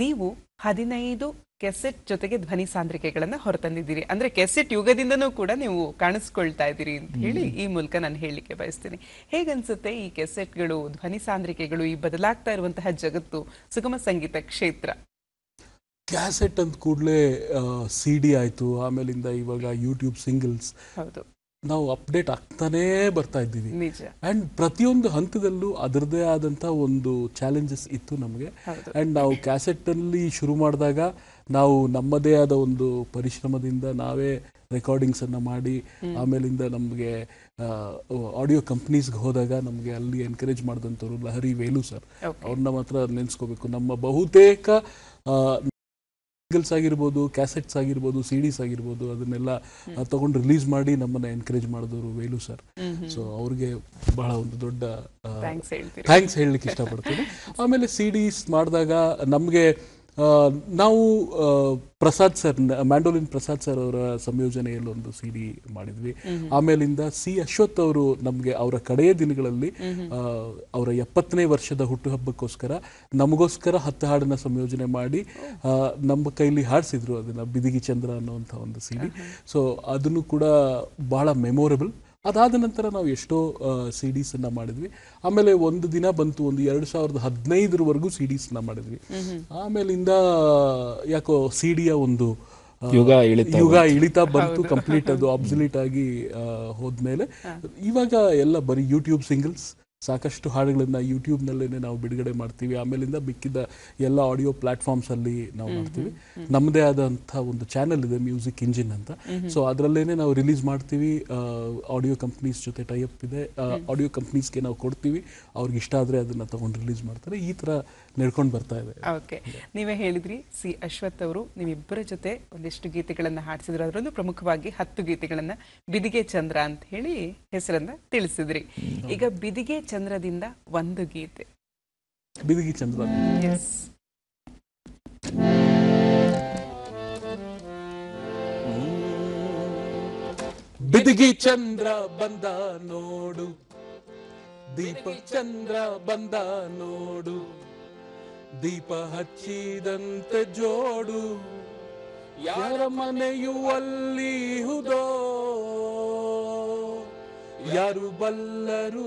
ನೀವು 15 ಕೆಸೆಟ್ ಜೊತೆಗೆ ಧ್ವನಿ ಸಾಂದ್ರಿಕೆಗಳನ್ನ ಹೊರತಂದಿದ್ದೀರಿ. ಅಂದ್ರೆ ಕೆಸೆಟ್ ಯುಗದಿಂದನೂ ಕೂಡ ನೀವು ಕಾಣಿಸ್ಕೊಳ್ತಾ ಇದ್ದೀರಿ ಅಂತ ಹೇಳಿ ಈ ಮೂಲಕ ನಾನು ಹೇಳಲಿಕ್ಕೆ ಬಯಸ್ತೀನಿ. ಹೇಗನ್ಸುತ್ತೆ ಈ ಕೆಸೆಟ್ಗಳು, ಧ್ವನಿ ಸಾಂದ್ರಿಕೆಗಳು, ಈ ಬದಲಾಗ್ತಾ ಇರುವಂತಹ ಜಗತ್ತು, ಸುಗಮ ಸಂಗೀತ ಕ್ಷೇತ್ರ? ಕ್ಯಾಸೆಟ್ ಅಂತ ಕೂಡಲೇ CD ಆಯ್ತು, ಆಮೇಲಿಂದ ಇವಾಗ ಯೂಟ್ಯೂಬ್ ಸಿಂಗಲ್ಸ್, ಹೌದು, ನಾವು ಅಪ್ಡೇಟ್ ಆಗ್ತಾನೇ ಬರ್ತಾ ಇದ್ದೀವಿ. ನಿಜ. ಅಂಡ್ ಪ್ರತಿಯೊಂದು ಹಂತದಲ್ಲೂ ಅದರದೇ ಆದಂತ ಒಂದು ಚಾಲೆಂಜಸ್ ಇತ್ತು ನಮಗೆ. ಅಂಡ್ ನಾವು ಕ್ಯಾಸೆಟ್ ಅಲ್ಲಿ ಶುರು ಮಾಡಿದಾಗ ನಾವು ನಮ್ಮದೇ ಆದ ಒಂದು ಪರಿಶ್ರಮದಿಂದ ನಾವೇ ರೆಕಾರ್ಡಿಂಗ್ಸ್ ಅನ್ನ ಮಾಡಿ, ಆಮೇಲಿಂದ ನಮಗೆ ಆಡಿಯೋ ಕಂಪ್ನೀಸ್ಗೆ ಹೋದಾಗ ನಮಗೆ ಅಲ್ಲಿ ಎನ್ಕರೇಜ್ ಮಾಡಿದಂಥವ್ರು ಲಹರಿ ವೇಲು ಸರ್, ಅವ್ರನ್ನ ಮಾತ್ರ ನೆನೆಸ್ಕೋಬೇಕು. ನಮ್ಮ ಬಹುತೇಕ ಸಿಂಗಲ್ಸ್ ಆಗಿರ್ಬೋದು, ಕ್ಯಾಸೆಟ್ಸ್ ಆಗಿರ್ಬೋದು, CDs ಆಗಿರ್ಬೋದು, ಅದನ್ನೆಲ್ಲ ತಗೊಂಡು ರಿಲೀಸ್ ಮಾಡಿ ನಮ್ಮನ್ನ ಎನ್ಕರೇಜ್ ಮಾಡಿದವರು ವೇಲು ಸರ್. ಸೊ ಅವ್ರಿಗೆ ಬಹಳ ಒಂದು ದೊಡ್ಡ ಥ್ಯಾಂಕ್ಸ್ ಹೇಳಲಿಕ್ಕೆ ಇಷ್ಟಪಡ್ತೀನಿ. ಆಮೇಲೆ CDs ಮಾಡಿದಾಗ ನಮಗೆ ನಾವು Prasad sir, mandolin Prasad sir ಅವರ ಸಂಯೋಜನೆಯಲ್ಲಿ ಒಂದು CD ಮಾಡಿದ್ವಿ. ಆಮೇಲಿಂದ ಅಶ್ವಥ್ ಅವರು ನಮಗೆ ಅವರ ಕಡೆಯ ದಿನಗಳಲ್ಲಿ ಅವರ 70ನೇ ವರ್ಷದ ಹುಟ್ಟುಹಬ್ಬಕ್ಕೋಸ್ಕರ ನಮಗೋಸ್ಕರ 10 ಹಾಡನ್ನ ಸಂಯೋಜನೆ ಮಾಡಿ ನಮ್ಮ ಕೈಲಿ ಹಾಡಿಸಿದ್ರು. ಅದನ್ನ ಬಿದಿಗಿ ಚಂದ್ರ ಅನ್ನುವಂಥ ಒಂದು CD. ಸೊ ಅದನ್ನು ಕೂಡ ಬಹಳ ಮೆಮೊರೇಬಲ್. ಅದಾದ ನಂತರ ನಾವು ಎಷ್ಟೋ CDs ಅನ್ನ ಮಾಡಿದ್ವಿ. ಆಮೇಲೆ ಒಂದು ದಿನ ಬಂತು, ಒಂದು 2015 CDs ಮಾಡಿದ್ವಿ. ಆಮೇಲಿಂದ ಯಾಕೋ ಸಿಡಿಯ ಒಂದು ಯುಗ ಇಳಿತಾ ಬಂತು, ಕಂಪ್ಲೀಟ್ ಅದು ಅಬ್ಸಲ್ಯೂಟ್ ಆಗಿ ಹೋದ್ಮೇಲೆ ಇವಾಗ ಎಲ್ಲ ಬರೀ ಯೂಟ್ಯೂಬ್ ಸಿಂಗಲ್ಸ್, ಸಾಕಷ್ಟು ಹಾಡುಗಳನ್ನ ಯೂಟ್ಯೂಬ್ನಲ್ಲೇ ನಾವು ಬಿಡುಗಡೆ ಮಾಡ್ತೀವಿ. ಆಮೇಲಿಂದ ಮಿಕ್ಕಿದ ಎಲ್ಲ ಆಡಿಯೋ ಪ್ಲಾಟ್ಫಾರ್ಮ್ಸ್ ಅಲ್ಲಿ ನಾವು ಮಾಡ್ತೀವಿ. ನಮ್ಮದೇ ಆದಂಥ ಒಂದು ಚಾನೆಲ್ ಇದೆ, ಮ್ಯೂಸಿಕ್ ಇಂಜಿನ್ ಅಂತ. ಸೊ ಅದರಲ್ಲೇನೆ ನಾವು ರಿಲೀಸ್ ಮಾಡ್ತೀವಿ. ಆಡಿಯೋ ಕಂಪ್ನೀಸ್ ಜೊತೆ ಟೈಅಪ್ ಇದೆ, ಆಡಿಯೋ ಕಂಪ್ನೀಸ್ಗೆ ನಾವು ಕೊಡ್ತೀವಿ, ಅವ್ರಿಗೆ ಇಷ್ಟ ಆದರೆ ಅದನ್ನ ತಗೊಂಡು ರಿಲೀಸ್ ಮಾಡ್ತಾರೆ. ಈ ಥರ ನಡ್ಕೊಂಡು ಬರ್ತಾ ಇದೆ. ಓಕೆ, ನೀವೇ ಹೇಳಿದ್ರಿ ಅಶ್ವಥ್ ಅವರು ನಿಮ್ಮಿಬ್ಬರ ಜೊತೆ ಒಂದಿಷ್ಟು ಗೀತೆಗಳನ್ನ ಹಾಡಿಸಿದ್ರು. ಅದರಲ್ಲೂ ಪ್ರಮುಖವಾಗಿ 10 ಗೀತೆಗಳನ್ನ ಬಿದಿಗೆ ಚಂದ್ರ ಅಂತ ಹೇಳಿ ಹೆಸರನ್ನ ತಿಳಿಸಿದ್ರಿ. ಈಗ ಬಿದಿಗೆ ಚಂದ್ರದಿಂದ ಒಂದು ಗೀತೆ, ಬಿದಿಗಿ ಚಂದ್ರ. ಬಿದಿಗಿ ಚಂದ್ರ ಬಂದ ನೋಡು, ದೀಪ ಚಂದ್ರ ಬಂದ ನೋಡು, ದೀಪ ಹಚ್ಚಿದಂತೆ ಜೋಡು, ಯಾರ ಮನೆಯು ಅಲ್ಲಿ ಹುದೋ ಯಾರು ಬಲ್ಲರು,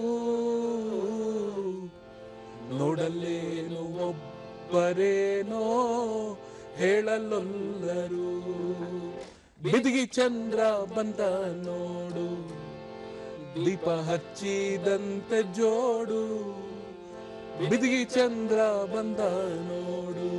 ನೋಡಲೇನು ಒಬ್ಬರೇನೋ ಹೇಳಲೊಲ್ಲರು. ಬಿದಿಗಿ ಚಂದ್ರ ಬಂದ ನೋಡು, ದೀಪ ಹಚ್ಚಿದಂತೆ ಜೋಡು, ಬಿದಿಗಿ ಚಂದ್ರ ಬಂದ ನೋಡು.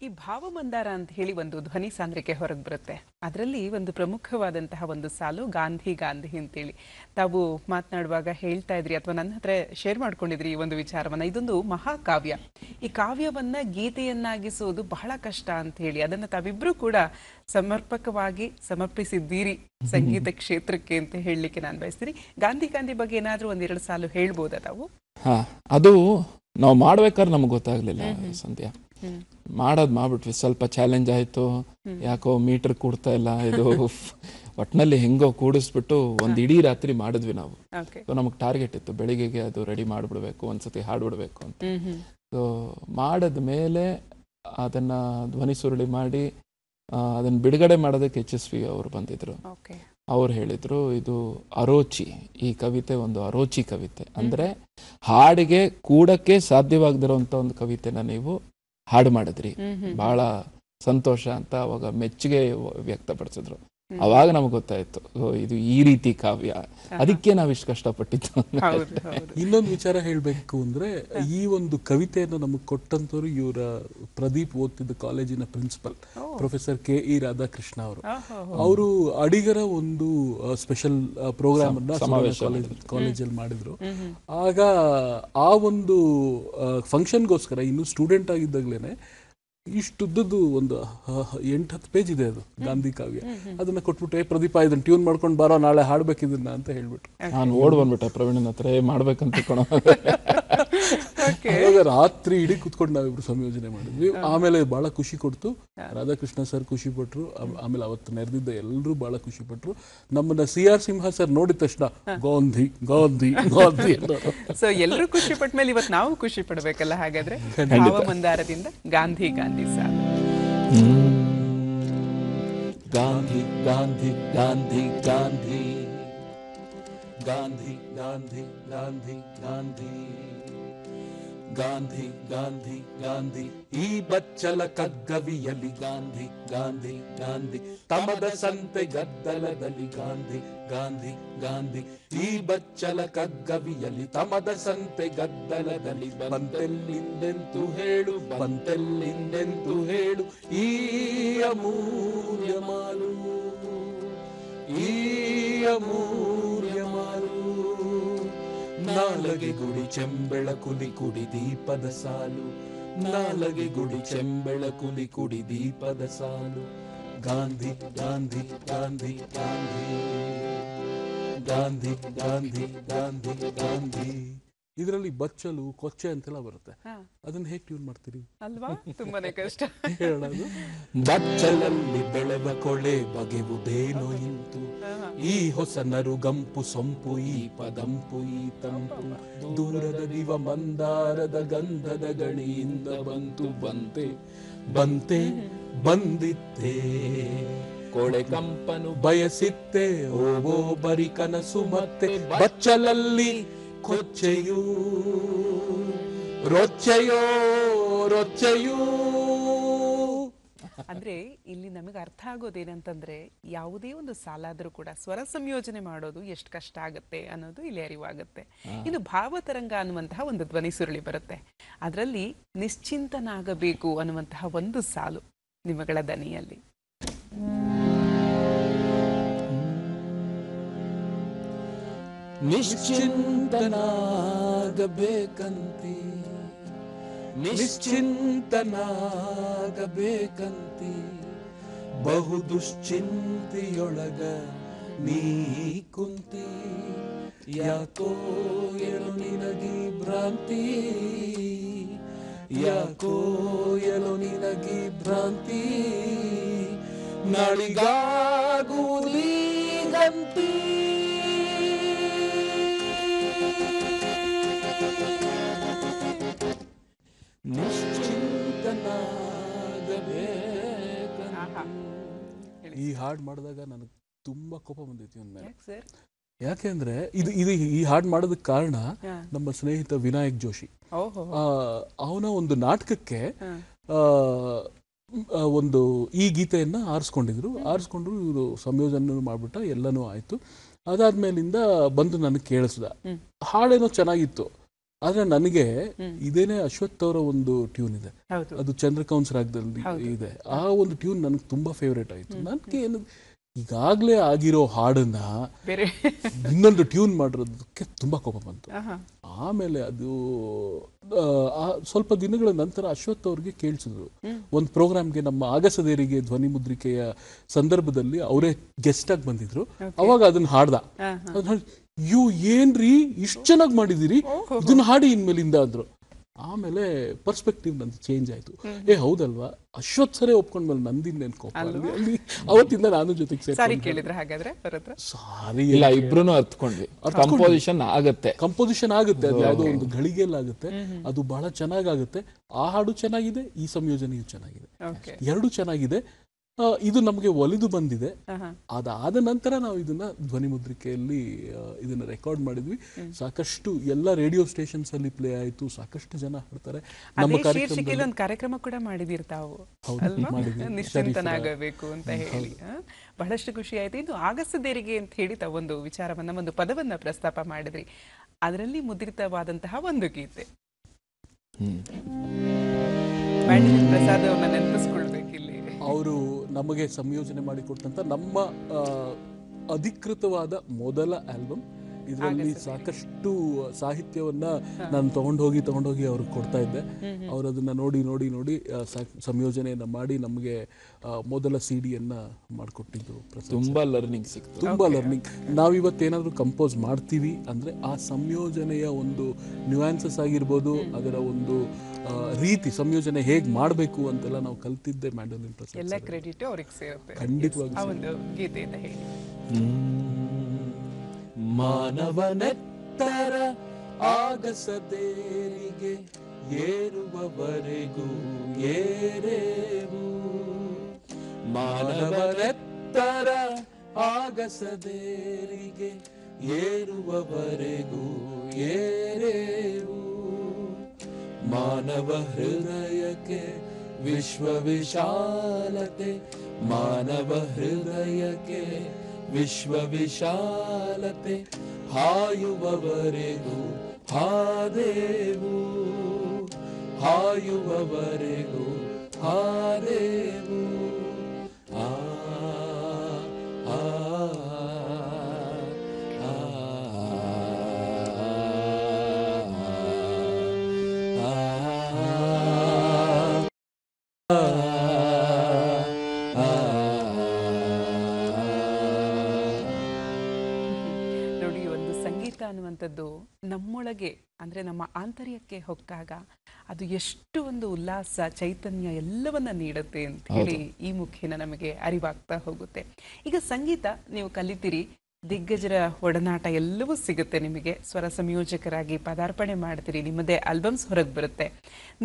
ಈ ಭಾವಮಂದಾರ ಅಂತ ಹೇಳಿ ಒಂದು ಧ್ವನಿ ಸಾಂದ್ರಿಕೆ ಹೊರಗೆ ಬರುತ್ತೆ. ಅದರಲ್ಲಿ ಒಂದು ಪ್ರಮುಖವಾದಂತಹ ಒಂದು ಸಾಲು ಗಾಂಧಿ ಗಾಂಧಿ ಅಂತೇಳಿ ತಾವು ಮಾತನಾಡುವಾಗ ಹೇಳ್ತಾ ಇದ್ರಿ, ಅಥವಾ ನನ್ನ ಹತ್ರ ಶೇರ್ ಮಾಡ್ಕೊಂಡಿದ್ರಿ ಈ ಒಂದು ವಿಚಾರವನ್ನ. ಇದೊಂದು ಮಹಾಕಾವ್ಯ. ಈ ಕಾವ್ಯವನ್ನ ಗೀತೆಯನ್ನಾಗಿಸುವುದು ಬಹಳ ಕಷ್ಟ ಅಂತ ಹೇಳಿ ಅದನ್ನ ತಾವಿಬ್ರು ಕೂಡ ಸಮರ್ಪಕವಾಗಿ ಸಮರ್ಪಿಸಿದ್ದೀರಿ ಸಂಗೀತ ಕ್ಷೇತ್ರಕ್ಕೆ ಅಂತ ಹೇಳಲಿಕ್ಕೆ ನಾನು ಬಯಸ್ತೀನಿ. ಗಾಂಧಿ ಗಾಂಧಿ ಬಗ್ಗೆ ಏನಾದ್ರೂ 1-2 ಸಾಲು ಹೇಳ್ಬೋದಾ ತಾವು? ಅದು ನಾವು ಮಾಡ್ಬೇಕಾದ್ರೆ ನಮ್ಗೆ ಗೊತ್ತಾಗ್ಲಿಲ್ಲ ಸಂಧ್ಯಾ. ಮಾಡ್ಬಿಟ್ವಿ, ಸ್ವಲ್ಪ ಚಾಲೆಂಜ್ ಆಯ್ತು, ಯಾಕೋ ಮೀಟರ್ ಕೂಡ್ತಾ ಇಲ್ಲ, ಇದು ಒಟ್ನಲ್ಲಿ ಹೆಂಗೋ ಕೂಡಿಸ್ಬಿಟ್ಟು ಒಂದ್ ಇಡೀ ರಾತ್ರಿ ಮಾಡಿದ್ವಿ ನಾವು. ನಮಗ್ ಟಾರ್ಗೆಟ್ ಇತ್ತು, ಬೆಳಿಗ್ಗೆಗೆ ಅದು ರೆಡಿ ಮಾಡ್ಬಿಡ್ಬೇಕು, ಒಂದ್ಸತಿ ಹಾಡ್ಬಿಡ್ಬೇಕು ಅಂತ. ಸೊ ಮಾಡದ ಮೇಲೆ ಅದನ್ನ ಧ್ವನಿ ಸುರುಳಿ ಮಾಡಿ ಅದನ್ನ ಬಿಡುಗಡೆ ಮಾಡೋದಕ್ಕೆ HSV ಅವರು ಬಂದಿದ್ರು. ಅವ್ರು ಹೇಳಿದ್ರು, ಇದು ಅರೋಚಿ, ಈ ಕವಿತೆ ಒಂದು ಅರೋಚಿ ಕವಿತೆ, ಅಂದ್ರೆ ಹಾಡಿಗೆ ಕೂಡಕ್ಕೆ ಸಾಧ್ಯವಾಗದಿರುವಂತ ಒಂದು ಕವಿತೆನ ನೀವು ಹಾಡು ಮಾಡಿದ್ರಿ, ಬಹಳ ಸಂತೋಷ ಅಂತ ಅವಾಗ ಮೆಚ್ಚುಗೆ ವ್ಯಕ್ತಪಡಿಸಿದ್ರು. ಅವಾಗ ನಮ್ಗೆ ಗೊತ್ತಾಯ್ತು ಇದು ಈ ರೀತಿ ಕಾವ್ಯ, ಅದಕ್ಕೆ ನಾವಿಷ್ಟು ಕಷ್ಟಪಟ್ಟಿದ್ದು. ಹೌದು ಹೌದು. ಇನ್ನೊಂದು ವಿಚಾರ ಹೇಳ್ಬೇಕು ಅಂದ್ರೆ ಈ ಒಂದು ಕವಿತೆಯನ್ನು ನಮಗೆ ಕೊಟ್ಟಂತವ್ರು ಇವರ ಪ್ರದೀಪ್ ಓದ್ತಿದ್ದ ಕಾಲೇಜಿನ ಪ್ರಿನ್ಸಿಪಲ್ ಪ್ರೊಫೆಸರ್ KE ರಾಧಾಕೃಷ್ಣ ಅವರು. ಅವರು ಅಡಿಗರ ಒಂದು ಸ್ಪೆಷಲ್ ಪ್ರೋಗ್ರಾಮ್ ಅನ್ನ ಕಾಲೇಜಲ್ಲಿ ಮಾಡಿದ್ರು. ಆಗ ಆ ಒಂದು ಫಂಕ್ಷನ್ಗೋಸ್ಕರ ಇನ್ನು ಸ್ಟೂಡೆಂಟ್ ಆಗಿದ್ದಾಗಲೇನೆ ಇಷ್ಟುದ್ದದ್ದು ಒಂದು 8-10 ಪೇಜ್ ಇದೆ ಅದು ಗಾಂಧಿ ಕಾವ್ಯ. ಅದನ್ನ ಕೊಟ್ಬಿಟ್ಟು ಪ್ರದೀಪ ಇದನ್ನ ಟ್ಯೂನ್ ಮಾಡ್ಕೊಂಡು ಬಾರೋ ನಾಳೆ ಹಾಡ್ಬೇಕಿದನ್ನ ಅಂತ ಹೇಳ್ಬಿಟ್ಟು ನಾನು ಓಡ್ ಬಂದ್ಬಿಟ್ಟೆ ಪ್ರವೀಣನ ಹತ್ರ ಮಾಡ್ಬೇಕಂತ ಕಣೋ. ಅವಾಗ ರಾತ್ರಿ ಇಡೀ ಕುತ್ಕೊಂಡು ನಾವಿಬ್ರು ಸಂಯೋಜನೆ ಮಾಡಿದ್ವಿ. ಆಮೇಲೆ ಬಹಳ ಖುಷಿ ಕೊಡ್ತು, ರಾಧಾಕೃಷ್ಣ ಸರ್ ಖುಷಿ ಪಟ್ರು, ಆಮೇಲೆ ಅವತ್ತು ನೆರೆದಿದ್ದ ಎಲ್ಲರೂ ಬಹಳ ಖುಷಿ ಪಟ್ರು. ನಮ್ಮನ್ನ CR ಸಿಂಹ ಸರ್ ನೋಡಿದ ತಕ್ಷಣ ಗಾಂಧಿ ಗಾಂಧಿ ಗಾಂಧಿ ಅನ್ನೋರು. ಸೊ ಎಲ್ಲರೂ ಖುಷಿ ಪಟ್ಟ ಮೇಲೆ ಇವತ್ತು ನಾವು ಖುಷಿ ಪಡ್ಬೇಕಲ್ಲ. ಹಾಗಾದ್ರೆ ಭಾವ ಮಂದಾರದಿಂದ ಗಾಂಧಿ ಗಾಂಧಿ ಸಾಲು. ಗಾಂಧಿ ಗಾಂಧಿ ಗಾಂಧಿ ಗಾಂಧಿ ಗಾಂಧಿ ಗಾಂಧಿ ಗಾಂಧಿ ಗಾಂಧಿ ಗಾಂಧಿ ಗಾಂಧಿ ಗಾಂಧಿ ಈ ಬಚ್ಚಲ ಕಗ್ಗವಿಯಲಿ ಗಾಂಧಿ ಗಾಂಧಿ ಗಾಂಧಿ ತಮದ ಸಂತೆ ಗದ್ದಲದಲ್ಲಿ ಗಾಂಧಿ ಗಾಂಧಿ ಗಾಂಧಿ ಈ ಬಚ್ಚಲ ಕಗ್ಗವಿಯಲಿ ತಮದ ಸಂತೆ ಗದ್ದಲದಲ್ಲಿ ಬಂತೆಲ್ಲಿಂದೆಂತು ಹೇಳು ಬಂತೆಲ್ಲಿಂದೆಂತು ಹೇಳು ಈ ಅಮೂಲ್ಯ ಮಾಲು ಈ ಅಮೂಲ್ಯ ಮಾಲು ನಾಲಗೆ ಗುಡಿ ಚೆಂಬೆಳ ಕುಲಿ ಕುಡಿ ದೀಪದ ಸಾಲು ನಾಲಗೆ ಗುಡಿ ಚೆಂಬೆಳ ಕುಲಿ ಕುಡಿ ದೀಪದ ಸಾಲು ಗಾಂಧಿ ಗಾಂಧಿ ಗಾಂಧಿ ಗಾಂಧಿ ಗಾಂಧಿ ಗಾಂಧಿ ಗಾಂಧಿ ಗಾಂಧಿ. ಇದರಲ್ಲಿ ಬಚ್ಚಲು ಕೊಚ್ಚೆ ಅಂತೆಲ್ಲ ಬರುತ್ತೆ. ಅದನ್ನ ಹೇಗೆ ಟ್ಯೂನ್ ಮಾಡ್ತೀರಿ ಅಲ್ವಾ? ತುಂಬಾನೇ ಕಷ್ಟ. ಹೇಳೋದು ಬಚ್ಚಲಲ್ಲಿ ಬೆಳೆವ ಕೊಳೆ ಬಗೆವುದೇನೋ ಇಂತು ಈ ಹೊಸ ನರುಗಂಪು ಸೊಂಪು ಈ ಪದಂಪು ಈ ತಂಪು ದೂರದ ದಿವ ಮಂದಾರದ ಗಂಧದ ಗಣಿಯಿಂದ ಬಂತು ಬಂತೆ ಬಂತೆ ಬಂದಿತ್ತೆ ಕೊಳೆ ಕಂಪನು ಬಯಸಿತ್ತೆ ಓವೋ ಬರಿ ಕನಸು ಮತ್ತೆ ಬಚ್ಚಲಲ್ಲಿ ಕೊಚ್ಚೆಯೂ ರೊಚ್ಚೆಯೋ ರೊಚ್ಚೆಯೂ. ಅಂದ್ರೆ ಇಲ್ಲಿ ನಮಗೆ ಅರ್ಥ ಆಗೋದೇನಂತಂದ್ರೆ ಯಾವುದೇ ಒಂದು ಸಾಲಾದ್ರೂ ಕೂಡ ಸ್ವರ ಸಂಯೋಜನೆ ಮಾಡೋದು ಎಷ್ಟು ಕಷ್ಟ ಆಗುತ್ತೆ ಅನ್ನೋದು ಇಲ್ಲಿ ಅರಿವಾಗುತ್ತೆ. ಇನ್ನು ಭಾವತರಂಗ ಅನ್ನುವಂತಹ ಒಂದು ಧ್ವನಿ ಸುರುಳಿ ಬರುತ್ತೆ, ಅದರಲ್ಲಿ ನಿಶ್ಚಿಂತನಾಗಬೇಕು ಅನ್ನುವಂತಹ ಒಂದು ಸಾಲು ನಿಮ್ಮಗಳ ದನಿಯಲ್ಲಿ. ನಿಶ್ಚಿಂತನಾಗಬೇಕಂತಿ ನಿಶ್ಚಿಂತನಾಗಬೇಕಂತಿ ಬಹು ದುಶ್ಚಿಂತೆಯೊಳಗ ನೀ ಕುಂತಿ ಯಾಕೋ ಎಳು ನಿನಗಿ ಭ್ರಾಂತಿ ಯಾಕೋ ಎಳು ನಿನಗಿ ಭ್ರಾಂತಿ ನಾಳಿಗಾಗುವುದೀಗಂತಿ ಈ ಹಾಡು ಮಾಡಿದಾಗ ನನಗೆ ತುಂಬಾ ಕೋಪ ಬಂದಿತ್ತು ಇವನ್ ಮೇಲೆ. ಸರ್ ಯಾಕೆಂದ್ರೆ ಇದು ಇದು ಈ ಹಾಡು ಮಾಡೋದಕ್ಕೆ ಕಾರಣ ನಮ್ಮ ಸ್ನೇಹಿತ ವಿನಾಯಕ್ ಜೋಶಿ. ಅವನ ಒಂದು ನಾಟಕಕ್ಕೆ ಒಂದು ಈ ಗೀತೆಯನ್ನ ಆರಿಸ್ಕೊಂಡ್ರು ಇವರು ಸಂಯೋಜನೆ ಮಾಡ್ಬಿಟ್ಟ, ಎಲ್ಲನೂ ಆಯ್ತು. ಅದಾದ್ಮೇಲಿಂದ ಬಂದು ನನಗೆ ಕೇಳಿಸ್ದ, ಹಾಡೇನೋ ಚೆನ್ನಾಗಿತ್ತು, ಆದ್ರೆ ನನಗೆ ಇದೇನೆ ಅಶ್ವಥ್ ಅವರ ಒಂದು ಟ್ಯೂನ್ ಇದೆ, ಅದು ಚಂದ್ರಕೌನ್ಸ್ ರಾಗದಲ್ಲಿ ಇದೆ, ಆ ಒಂದು ಟ್ಯೂನ್ ನನಗೆ ತುಂಬಾ ಫೇವ್ರೇಟ್ ಆಯ್ತು. ನನಗೆ ಏನು ಈಗಾಗ್ಲೇ ಆಗಿರೋ ಹಾಡನ್ನ ಇನ್ನೊಂದು ಟ್ಯೂನ್ ಮಾಡಿರೋದಕ್ಕೆ ತುಂಬಾ ಕೋಪ ಬಂತು. ಆಮೇಲೆ ಅದು ಸ್ವಲ್ಪ ದಿನಗಳ ನಂತರ ಅಶ್ವಥ್ ಅವ್ರಿಗೆ ಕೇಳಿಸಿದ್ರು ಒಂದು ಪ್ರೋಗ್ರಾಮ್ಗೆ, ನಮ್ಮ ಆಗಸದೇರಿಗೆ ಧ್ವನಿ ಮುದ್ರಿಕೆಯ ಸಂದರ್ಭದಲ್ಲಿ ಅವರೇ ಗೆಸ್ಟ್ ಆಗಿ ಬಂದಿದ್ರು. ಅವಾಗ ಅದನ್ನ ಹಾಡ್ದ, ಯು ಏನ್ರಿ ಇಷ್ಟು ಚೆನ್ನಾಗಿ ಮಾಡಿದಿರಿ, ಇದನ್ನ ಹಾಡಿ ಇನ್ಮೇಲಿಂದ ಅಂದ್ರು. ಆಮೇಲೆ ಪರ್ಸ್ಪೆಕ್ಟಿವ್ ನಂದು ಚೇಂಜ್ ಆಯ್ತು. ಹೌದಲ್ವಾ, ಅಶ್ವಥ್ ಸರೇ ಒಪ್ಕೊಂಡ್ಮೇಲೆ ನಂದಿನ್ನೇನ್ ಕೋಪ. ಅವತ್ತಿಂದ ನಾನು ಜೊತೆಗೆ ಸಾರಿ ಕೇಳಿದ್ರೆ ಹಾಗಾದ್ರೆ ಸಾರಿ ಇಲ್ಲ, ಇಬ್ರು ಅರ್ಥಕೊಂಡ್ವಿ. ಕಂಪೋಸಿಷನ್ ಆಗುತ್ತೆ ಅದು ಯಾವುದೋ ಒಂದು ಘಳಿಗೆಲ್ಲಾಗುತ್ತೆ, ಅದು ಬಹಳ ಚೆನ್ನಾಗಾಗುತ್ತೆ. ಆ ಹಾಡು ಚೆನ್ನಾಗಿದೆ, ಈ ಸಂಯೋಜನೆಯು ಚೆನ್ನಾಗಿದೆ, ಎರಡು ಚೆನ್ನಾಗಿದೆ. ಇದು ನಮಗೆ ಒಲಿದು ಬಂದಿದೆ. ಆಹಾ. ಅದಾದ ನಂತರ ನಾವು ಇದನ್ನ ಧ್ವನಿ ಮುದ್ರಿಕೆಯಲ್ಲಿ ಇದನ್ನ ರೆಕಾರ್ಡ್ ಮಾಡಿದ್ವಿ. ಸಾಕಷ್ಟು ಎಲ್ಲ ರೇಡಿಯೋ ಸ್ಟೇಷನ್ಸ್ ಅಲ್ಲಿ ಪ್ಲೇ ಆಯ್ತು, ಸಾಕಷ್ಟು ಜನ ಹಾಡ್ತಾರೆ. ಅದೇ ಶೀರ್ಷಿಕೆಯಲ್ಲಿ ಒಂದು ಕಾರ್ಯಕ್ರಮ ಕೂಡ ಮಾಡಿದಿರಿ ತಾವು ಅಲ್ವಾ? ನಿಶ್ಚಿಂತನಾಗಬೇಕು ಅಂತ ಹೇಳಿ ಬಹಳಷ್ಟು ಖುಷಿ ಆಯ್ತು. ಇದು ಆಗಸದೇರಿಗೆ ಅಂತ ಹೇಳಿ ತಾವೊಂದು ವಿಚಾರವನ್ನ, ಒಂದು ಪದವನ್ನ ಪ್ರಸ್ತಾಪ ಮಾಡಿದ್ರಿ. ಅದರಲ್ಲಿ ಮುದ್ರಿತವಾದಂತಹ ಒಂದು ಗೀತೆ ಮ್ಯಾಂಡಲಿನ್ ಪ್ರಸಾದ್ ಅವ್ರನ್ನ ನೆನಪಿಸ್ಕೊಳ್ಬೇಕಿಲ್ಲಿ. ಅವರು ನಮಗೆ ಸಂಯೋಜನೆ ಮಾಡಿಕೊಟ್ಟಂತ ನಮ್ಮ ಅಧಿಕೃತವಾದ ಮೊದಲ ಆಲ್ಬಮ್. ಇದರಲ್ಲಿ ಸಾಕಷ್ಟು ಸಾಹಿತ್ಯವನ್ನ ನಾನು ತಗೊಂಡೋಗಿ ಅವ್ರಿಗೆ ಕೊಡ್ತಾ ಇದ್ದೆ. ಅವರು ಅದನ್ನ ನೋಡಿ ಸಂಯೋಜನೆಯನ್ನ ಮಾಡಿ ನಮಗೆ ಮೊದಲ ಸಿಡಿಯನ್ನ ಮಾಡಿಕೊಟ್ಟಿದ್ದು. ತುಂಬಾ ಲರ್ನಿಂಗ್ ಸಿಕ್ತು. ತುಂಬಾ ಲರ್ನಿಂಗ್. ನಾವಿವತ್ತೇನಾದ್ರೂ ಕಂಪೋಸ್ ಮಾಡ್ತೀವಿ ಅಂದ್ರೆ ಆ ಸಂಯೋಜನೆಯ ಒಂದು ನ್ಯೂಯಾನ್ಸಸ್ ಆಗಿರ್ಬೋದು, ಅದರ ಒಂದು ರೀತಿ, ಸಂಯೋಜನೆ ಹೇಗ್ ಮಾಡಬೇಕು ಅಂತೆಲ್ಲ ನಾವು ಕಲ್ತಿದ್ದೆ ಮ್ಯಾಂಡಲಿನ್ ಪ್ರಸಾದ್. ಎಲ್ಲ ಕ್ರೆಡಿಟ್ ಅವ್ರಿಗೆ ಸೇರುತ್ತೆ. ಖಂಡಿತವಾಗಿ ಆ ಒಂದು ಗೀತೆಯಿಂದ ಹೇಳಿ. ಮಾನವನೆತ್ತರ ಆಗಸದೇರಿಗೆ ಏರುವವರೆಗೂ ಏರೇವು. ಮಾನವನೆತ್ತರ ಆಗಸದೇರಿಗೆ ಏರುವವರೆಗೂ ಏರೇವು. ಮಾನವ ಹೃದಯಕ್ಕೆ ವಿಶ್ವ ವಿಶಾಲತೆ, ಮಾನವ ಹೃದಯಕ್ಕೆ ವಿಶ್ವ ವಿಶಾಲತೆ, ಹಾಯುವವರೆಗೂ ಹಾದೇವು, ಹಾಯುವವರೆಗೂ ಹಾದೇವು. ಆ ಆ ನೋಡಿ, ಒಂದು ಸಂಗೀತ ಅನ್ನುವಂಥದ್ದು ನಮ್ಮೊಳಗೆ ಅಂದ್ರೆ ನಮ್ಮ ಆಂತರ್ಯಕ್ಕೆ ಹೊಕ್ಕಾಗ ಅದು ಎಷ್ಟು ಒಂದು ಉಲ್ಲಾಸ, ಚೈತನ್ಯ ಎಲ್ಲವನ್ನ ನೀಡುತ್ತೆ ಅಂತ ಹೇಳಿ ಈ ಮುಖೇನ ನಮಗೆ ಅರಿವಾಗ್ತಾ ಹೋಗುತ್ತೆ. ಈಗ ಸಂಗೀತ ನೀವು ಕಲಿತೀರಿ, ದಿಗ್ಗಜರ ಒಡನಾಟ ಎಲ್ಲವೂ ಸಿಗುತ್ತೆ ನಿಮಗೆ. ಸ್ವರ ಸಂಯೋಜಕರಾಗಿ ಪದಾರ್ಪಣೆ ಮಾಡ್ತೀರಿ, ನಿಮ್ಮದೇ ಆಲ್ಬಮ್ಸ್ ಹೊರಗೆ ಬರುತ್ತೆ.